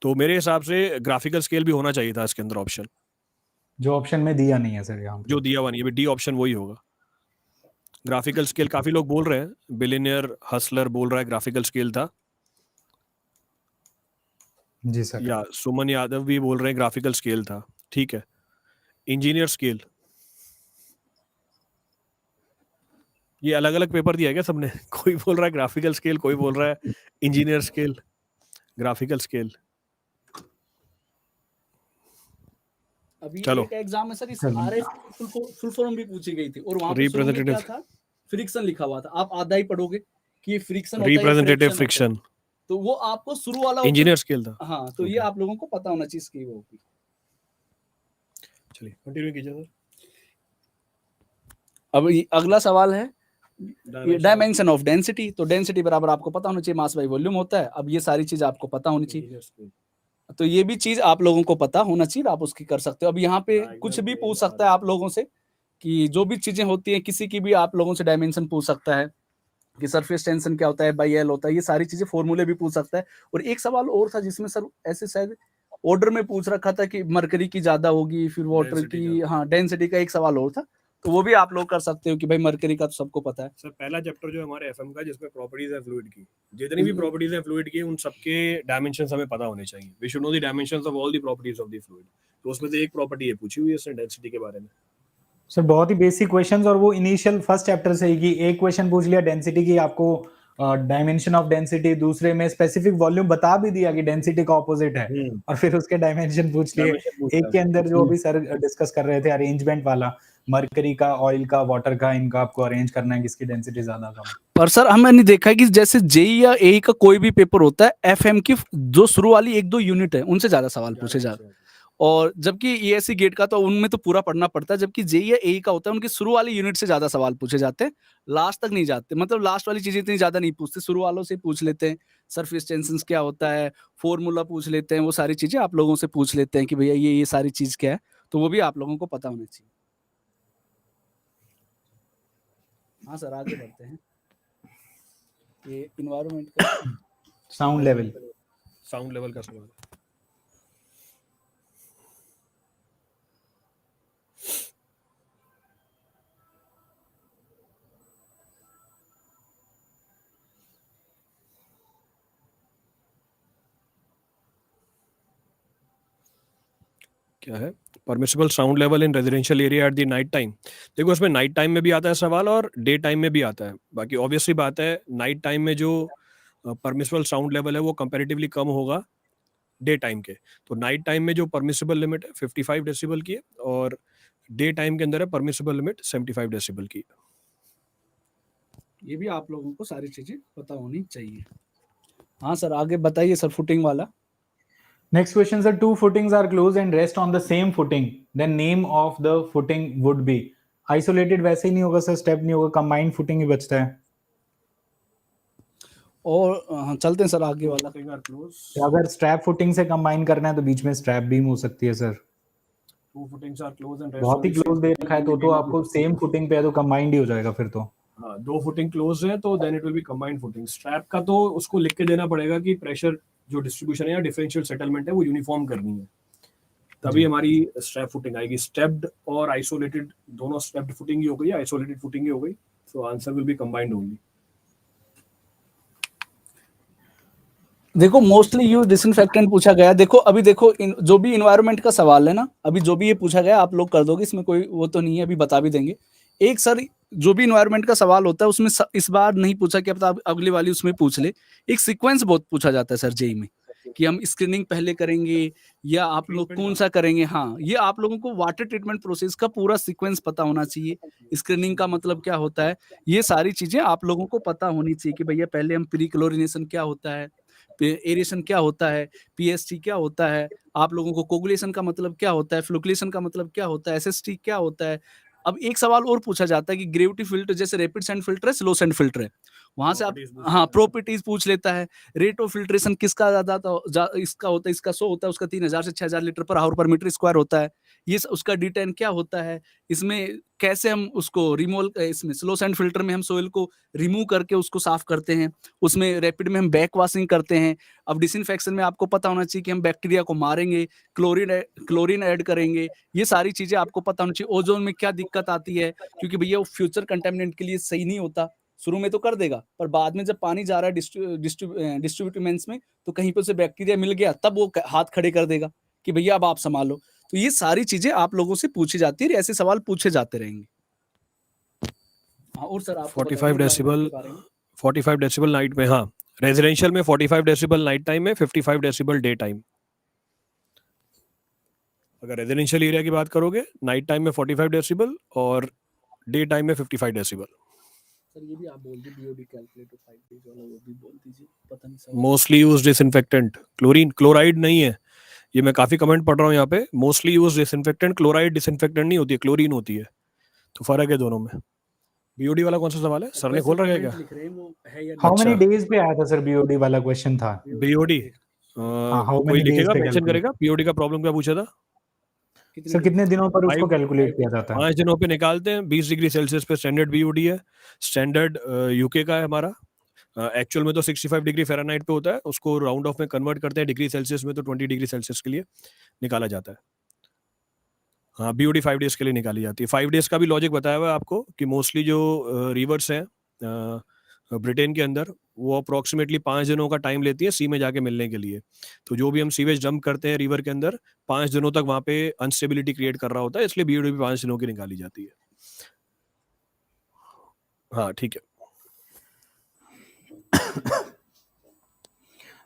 तो मेरे हिसाब से ग्राफिकल स्केल भी होना चाहिए था इसके अंदर ऑप्शन, जो ऑप्शन में दिया नहीं है सर यहाँ पे। जो दिया हुआ नहीं है, डी ऑप्शन वही होगा। ग्राफिकल स्केल काफी लोग बोल रहे हैं, बिलियनियर हसलर बोल रहा है ग्राफिकल स्केल था, जी सर। या सुमन यादव भी बोल रहे हैं ग्राफिकल स्केल था, ठीक है। इंजीनियर स्केल, ये अलग अलग पेपर दिया है क्या सबने? कोई बोल रहा है ग्राफिकल स्केल, कोई बोल रहा है इंजीनियर स्केल, ग्राफिकल स्केल। अभी चलो। एक एग्जाम में सर इस आरएफ फुल फॉर्म भी पूछी गई थी और वहां पे रिप्रेजेंटेटिव क्या था, फ्रिक्शन लिखा हुआ था। आप आधा ही पढ़ोगे कि ये फ्रिक्शन होता है, रिप्रेजेंटेटिव फ्रिक्शन, तो वो आपको शुरू वाला इंजीनियर स्केल था। हाँ, तो ये आप लोगों को पता होना चाहिए इसकी वो भी। चलिए कंटिन्यू कीजिए सर। अब अगला सवाल है डायमेंशन ऑफ डेंसिटी। तो डेंसिटी बराबर आपको पता होना चाहिए मास बाई वॉल्यूम होता है। अब ये सारी चीज आपको पता होनी चाहिए, तो ये भी चीज आप लोगों को पता होना चाहिए, आप उसकी कर सकते हो। अब यहाँ पे कुछ भी पूछ सकता है आप लोगों से कि जो भी चीजें होती हैं, किसी की भी आप लोगों से डायमेंशन पूछ सकता है कि सरफेस टेंशन क्या होता है, बाई एल होता है, ये सारी चीजें फॉर्मूले भी पूछ सकता है। और एक सवाल और था जिसमें सर ऐसे शायद ऑर्डर में पूछ रखा था कि मरकरी की ज्यादा होगी, फिर वाटर की, हाँ डेंसिटी का एक सवाल और था, तो वो भी आप लोग कर सकते हो कि भाई मरकरी का तो सबको पता है। सर पहला चैप्टर जो हमारे एफएम का जिसमें प्रॉपर्टीज है फ्लूइड की, जितनी भी प्रॉपर्टीज है फ्लूइड की उन सबके डायमेंशंस हमें पता होने चाहिए। We should know the dimensions of all the properties of the fluid. तो उसमें से एक प्रॉपर्टी है पूछी हुई है इसने डेंसिटी के बारे में। सर बहुत ही बेसिक क्वेश्चंस, और वो इनिशियल फर्स्ट चैप्टर से ही कि एक क्वेश्चन पूछ लिया डेंसिटी की, आपको डायमेंशन ऑफ डेंसिटी, दूसरे में स्पेसिफिक वॉल्यूम बता भी दिया कि डेंसिटी का ऑपोजिट है, और फिर उसके डायमेंशन पूछ लिए। एक के अंदर जो अभी सर डिस्कस कर रहे थे अरेंजमेंट वाला, मरकरी का, ऑयल का, वाटर का, इनका आपको अरेंज करना है किसकी डेंसिटी ज्यादा कम। पर सर हमने देखा है कि जैसे जेई या एई का कोई भी पेपर होता है, एफएम की जो शुरू वाली 1-2 यूनिट है उनसे ज्यादा सवाल पूछे जाते हैं, और जबकि ईएससी गेट का तो उनमें तो पूरा पढ़ना पड़ता है, जबकि जेई या एई का होता है उनकी शुरू वाली यूनिट से ज्यादा सवाल पूछे जाते हैं, लास्ट तक नहीं जाते। मतलब लास्ट वाली चीजें इतनी ज्यादा नहीं पूछते, शुरू वालों से पूछ लेते हैं, सरफेस टेंशन क्या होता है, फॉर्मूला पूछ लेते हैं, वो सारी चीजें आप लोगों से पूछ लेते हैं कि भैया ये सारी चीज क्या है, तो वो भी आप लोगों को पता होना चाहिए। हाँ सर आगे बढ़ते हैं। ये इन्वायरमेंट का साउंड लेवल का सवाल। क्या है? Permissible sound level in residential area at the night time. देखो इसमें नाइट टाइम में भी आता है सवाल और डे टाइम में भी आता है। बाकी ऑब्वियसली बात है नाइट टाइम में जो परमिसिबल साउंड लेवल है वो कंपैरेटिवली कम होगा डे टाइम के। तो नाइट टाइम में जो परमिसिबल लिमिट है 55 डेसिबल की है, और डे टाइम के अंदर है परमिसिबल लिमिट 75 डेसिबल की। ये भी आप लोगों को सारी चीजें पता होनी चाहिए। हाँ सर आगे बताइए सर, फुटिंग वाला। Next question sir, two footings are closed and rest on the same footing, then name of the footing would be। Isolated वैसे ही नहीं होगा सर, स्टेप नहीं होगा, कंबाइंड फुटिंग ही बचता है। और हाँ चलते हैं सर आगे वाला। तो अगर स्ट्रैप फुटिंग से कंबाइन करना है तो बीच में स्ट्रैप बीम हो सकती है सर। बहुत ही क्लोज दे रखा है तो आपको सेम फुटिंग पे है तो कंबाइंड ही हो जाएगा फिर तो। हाँ, दो फुटिंग क्लोज है तो then it will be combined footing. Strap का तो उसको लिख के देना पड़ेगा कि प्रेशर जो डिस्ट्रीब्यूशन है या डिफरेंशियल सेटलमेंट है वो यूनिफॉर्म करनी है, तभी हमारी स्ट्रैप फुटिंग आएगी। स्टेप्ड और आइसोलेटेड दोनों, स्टेप्ड फुटिंग ही हो गई, आइसोलेटेड फुटिंग ही हो गई, so answer will be combined only. देखो मोस्टली यूज डिसइंफेक्टेंट पूछा गया। देखो अभी देखो जो भी इन्वायरमेंट का सवाल है ना, अभी जो भी ये पूछा गया आप लोग कर दोगे, इसमें कोई वो तो नहीं है, अभी बता भी देंगे। एक सर जो भी इन्वायरमेंट का सवाल होता है उसमें इस बार नहीं पूछा कि अब अगली वाली उसमें पूछ ले। एक सीक्वेंस बहुत पूछा जाता है सर जेई में कि हम स्क्रीनिंग पहले करेंगे या आप लोग कौन सा करेंगे। हाँ, ये आप लोगों को वाटर ट्रीटमेंट प्रोसेस का पूरा सीक्वेंस पता होना चाहिए। स्क्रीनिंग का मतलब क्या होता है, ये सारी चीजें आप लोगों को पता होनी चाहिए कि भैया पहले हम प्री क्लोरिनेशन क्या होता है, एरेशन क्या होता है, पीएसटी क्या होता है, आप लोगों को कोगुलेशन का मतलब क्या होता है, फ्लोकुलेशन का मतलब क्या होता है, एसएसटी क्या होता है। अब एक सवाल और पूछा जाता है कि ग्रेविटी फिल्टर, जैसे रैपिड सैंड फिल्टर है, स्लो सैंड फिल्टर है, वहां से आप हाँ प्रॉपर्टीज पूछ लेता है। रेट ऑफ फिल्ट्रेशन किसका इसका होता है, इसका 100 होता है, उसका 3000 से 6000 लीटर पर आवर पर मीटर स्क्वायर होता है। ये उसका D10 क्या होता है, इसमें कैसे हम उसको रिमूव, इसमें स्लो सैंड फिल्टर में हम सोइल को रिमूव करके उसको साफ करते हैं, उसमें रैपिड में हम बैक वॉशिंग करते हैं। अब डिसइंफेक्शन में आपको पता होना चाहिए कि हम बैक्टीरिया को मारेंगे, क्लोरीन ऐड करेंगे, ये सारी चीजें आपको पता होनी चाहिए। ओजोन में क्या दिक्कत आती है, क्योंकि भैया वो फ्यूचर कंटेमिनेंट के लिए सही नहीं होता, शुरू में तो कर देगा पर बाद में जब पानी जा रहा है डिस्ट्रीब्यूटिमेंट्स में तो कहीं पे उसे बैक्टीरिया मिल गया तब वो हाथ खड़े कर देगा कि भैया अब आप संभालो। तो ये सारी चीजें आप लोगों से पूछी जाती है, ऐसे सवाल पूछे जाते रहेंगे। हाँ, और सर आप 45 डेसिबल 45 डेसिबल नाइट में, हाँ रेजिडेंशियल में 45 डेसिबल नाइट टाइम में, 55 डेसिबल डे टाइम। अगर रेजिडेंशियल एरिया की बात करोगे नाइट टाइम में 45 डेसिबल और डे टाइम में 55 डेसिबल। सर ये भी आप बोल दीजिए बीओडी कैलकुलेटर 5 डेज वाला, वो भी बोल दीजिए, पता नहीं sir. Mostly used disinfectant chlorine, chloride नहीं है। ये मैं काफी कमेंट पढ़ रहा हूँ यहाँ पे, mostly used disinfectant, chloride disinfectant नहीं होती है, क्लोरीन होती है, तो फर्क है दोनों में। बीओडी वाला कौन सा सवाल है, सर ने खोल रखा है क्या? हाउ मेनी डेज पे आया था सर बीओडी वाला क्वेश्चन था? बीओडी कोई लिखेगा, मेंशन करेगा बीओडी का प्रॉब्लम क्या पूछा था सर, कितने दिनों पर उसको कैलकुलेट किया जाता है? 5 दिनों पे निकालते हैं। 20 डिग्री सेल्सियस पे स्टैंडर्ड बीओडी है, स्टैंडर्ड यूके का है हमारा। एक्चुअल में तो 65 डिग्री फ़ारेनहाइट पे होता है, उसको राउंड ऑफ में कन्वर्ट करते हैं डिग्री सेल्सियस में, तो 20 डिग्री सेल्सियस के लिए निकाला जाता है। हाँ, बीओडी 5 डेज के लिए निकाली जाती है। 5 डेज का भी लॉजिक बताया हुआ है आपको कि मोस्टली जो रिवर्स हैं ब्रिटेन के अंदर, वो अप्रॉक्सीमेटली 5 दिनों का टाइम लेती है सी में जाके मिलने के लिए। तो जो भी हम सीवेज डंप करते हैं रिवर के अंदर, 5 दिनों तक वहाँ पे अनस्टेबिलिटी क्रिएट कर रहा होता है, इसलिए बीओडी भी 5 दिनों की निकाली जाती है। हाँ, ठीक है।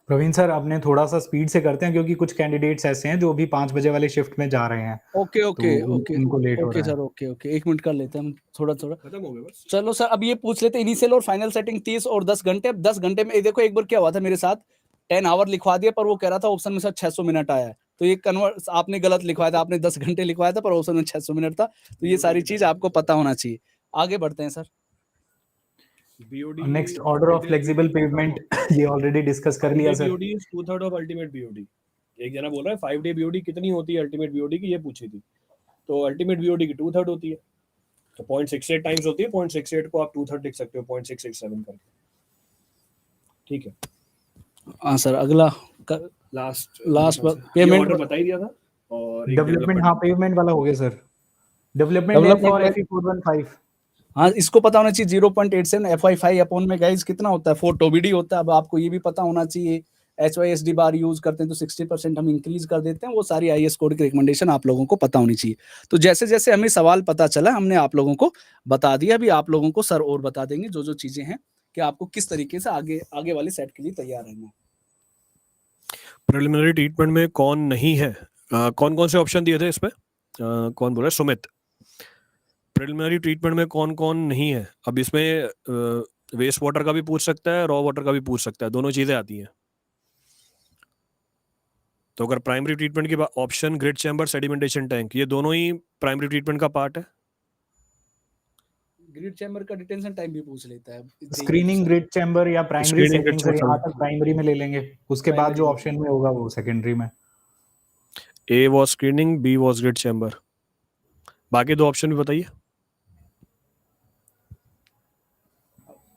प्रवीण सर, अपने थोड़ा सा स्पीड से करते हैं क्योंकि कुछ कैंडिडेट्स ऐसे हैं जो भी 5 बजे वाले शिफ्ट में जा रहे हैं, ओके ओके तो ओके उनको लेट हो ओके रहा है। सर, ओके ओके, 1 मिनट कर लेते हैं हम, थोड़ा थोड़ा। खत्म हो गया बस। चलो सर, अब ये पूछ लेते हैं इनिशियल और फाइनल सेटिंग 30 और 10 घंटे। अब 10 घंटे में ये देखो, एक बार क्या हुआ था मेरे साथ, 10 आवर लिखवा दिया पर वो कह रहा था ऑप्शन में सर 600 मिनट आया है। तो ये कन्वर्ट आपने गलत लिखवाया था, आपने 10 घंटे लिखवाया था पर ऑप्शन में 600 मिनट था। तो ये सारी चीज आपको पता होना चाहिए। आगे बढ़ते हैं sir. BOD next order of flexible pavement ये ऑलरेडी डिस्कस कर लिया sir. BOD is 2/3 of ultimate BOD. एक जना बोल रहा है 5 डे बीओडी कितनी होती है अल्टीमेट बीओडी की, ये पूछी थी। तो अल्टीमेट बीओडी की 2/3 होती है, तो 0.68 टाइम्स होती है। 0.68 को आप 2/3 लिख सकते हो 0.667 करके। ठीक है। हाँ सर, अगला लास्ट पेमेंट ऑर्डर बता ही दिया था। और डेवलपमेंट, हाँ पेमेंट वाला हो गया सर। Development for FE 415। हाँ, इसको पता होना चाहिए 0.87 FI5 अपॉन में गाइस कितना होता है, 4 टोबीडी होता है। अब आपको ये भी पता होना चाहिए, HYSD बार यूज करते हैं तो 60% हम इंक्रीज कर देते हैं। वो सारी IS कोड की रिकमेंडेशन आप लोगों को पता होनी चाहिए। तो जैसे जैसे हमें सवाल पता चला, हमने आप लोगों को बता दिया। अभी आप लोगों को सर और बता देंगे जो जो चीजें हैं कि आपको किस तरीके से आगे वाले सेट के लिए तैयार रहना है। प्रिलिमिनरी ट्रीटमेंट में कौन नहीं है, कौन कौन से ऑप्शन दिए थे इसमें, कौन बोल रहा है? सुमित। प्रिलिमिनरी ट्रीटमेंट में कौन कौन नहीं है? अब इसमें वेस्ट वाटर का भी पूछ सकता है, रॉ वाटर का भी पूछ सकता है, दोनों चीजें आती हैं। तो अगर प्राइमरी ट्रीटमेंट की option grid chamber, sedimentation tank, ये दोनों ही प्राइमरी ट्रीटमेंट का पार्ट है। ग्रिड चैम्बर का डिटेंशन टाइम भी पूछ लेता है। स्क्रीनिंग ग्रिड चैम्बर या primary Screening grid setting sir, यहाँ chamber। तक प्राइमरी में ले लेंगे, उसके बाद जो ऑप्शन में होगा वो सेकेंडरी में। A was screening, B was grit chamber. बाकी दो ऑप्शन भी बताइए।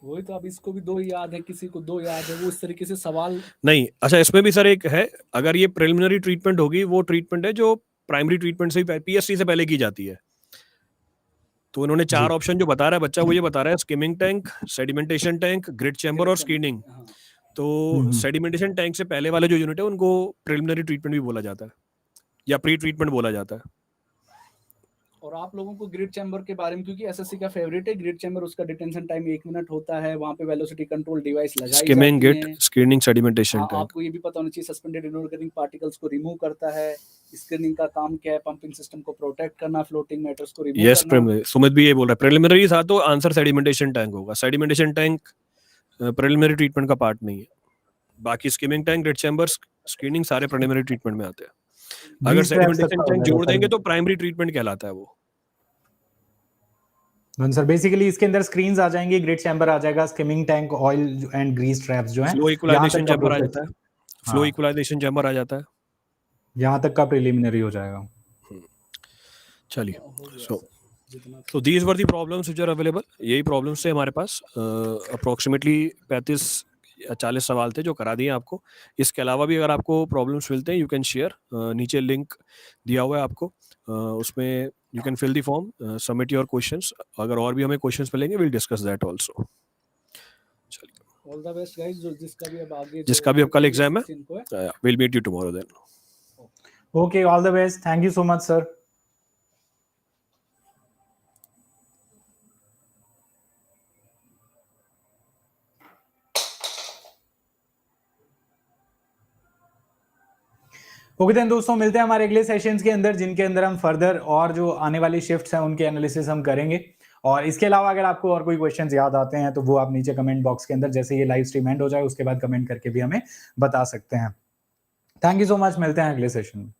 वही तो, अब इसको भी 2 याद है, किसी को 2 याद है, वो इस तरीके से सवाल नहीं, अच्छा इसमें भी सर एक है, अगर ये प्रिलिमिनरी ट्रीटमेंट होगी, वो ट्रीटमेंट है जो प्राइमरी ट्रीटमेंट से PSC से पहले की जाती है। तो उन्होंने 4 ऑप्शन जो बता रहा है बच्चा, वो ये बता रहा है skimming tank, sedimentation tank, grid chamber और स्क्रीनिंग। तो सेडिमेंटेशन टैंक से पहले वाले जो यूनिट है उनको प्रिलिमिनरी ट्रीटमेंट भी बोला जाता है या प्री ट्रीटमेंट बोला जाता है। और आप लोगों को ग्रिड चैम्बर के बारे में, क्योंकि SSC का फेवरेट है ग्रिड चैम्बर, उसका डिटेंशन टाइम 1 मिनट होता है। वहां पे वेलोसिटी कंट्रोल डिवाइस लगाई स्किमिंग, जाती गिट, है। स्क्रीनिंग, सेडिमेंटेशन हाँ, टैंक। आपको ये भी पता होना चाहिए सस्पेंडेड इनऑर्गेनिक पार्टिकल्स को रिमूव करता है। स्क्रीनिंग का काम क्या है? पंपिंग सिस्टम को प्रोटेक्ट करना, फ्लोटिंग मैटर्स को रिमूव यस, करना। सुमित भी ये बोल रहा है प्रिलिमिनरी था, तो आंसर सेडिमेंटेशन टैंक होगा। सेडिमेंटेशन टैंक प्रिलिमिनरी ट्रीटमेंट का पार्ट नहीं है। बाकी skimming tank, grid chamber, screening सारे प्रिलिमिनरी ट्रीटमेंट में आते हैं। अगर सेडिमेंटेशन टैंक जोड़ देंगे तो प्राइमरी ट्रीटमेंट कहलाता है वो। सर बेसिकली इसके अंदर स्क्रीन्स आ जाएंगे, ग्रिड चैम्बर आ जाएगा, skimming tank, oil and grease traps जो हैं, फ्लो इक्वलाइजेशन चैम्बर आ जाता है। फ्लो हाँ। इक्वलाइजेशन चैम्बर आ जाता है। यहाँ तक का प्रिलिमिनरी हो जाएगा। चलिए, so these were the problems which are available। यही प्रॉब्लम्स थे हमारे पास। अप्रोक्सीमेटली 35 या 40 सवाल थे जो करा दिए आपको। इसके अलावा भी अगर आपको प्रॉब्लम्स मिलते हैं, यू कैन शेयर। नीचे लिंक दिया हुआ है आपको, उसमें you can fill the form, submit your questions. अगर और भी हमें क्वेश्चंस मिलेंगे, विल डिस्कस दैट आल्सो। चलिए, ऑल द बेस्ट गाइस। जो जिसका भी अब कल एग्जाम है, will meet you tomorrow then. Okay, all the best, thank you so much sir. Okay then दोस्तों, मिलते हैं हमारे अगले सेशंस के अंदर, जिनके अंदर हम फर्दर और जो आने वाली शिफ्ट्स हैं उनके एनालिसिस हम करेंगे। और इसके अलावा अगर आपको और कोई क्वेश्चंस याद आते हैं तो वो आप नीचे कमेंट बॉक्स के अंदर, जैसे ये लाइव स्ट्रीम एंड हो जाए उसके बाद कमेंट करके भी हमें बता सकते हैं। थैंक यू सो मच, मिलते हैं अगले सेशन में।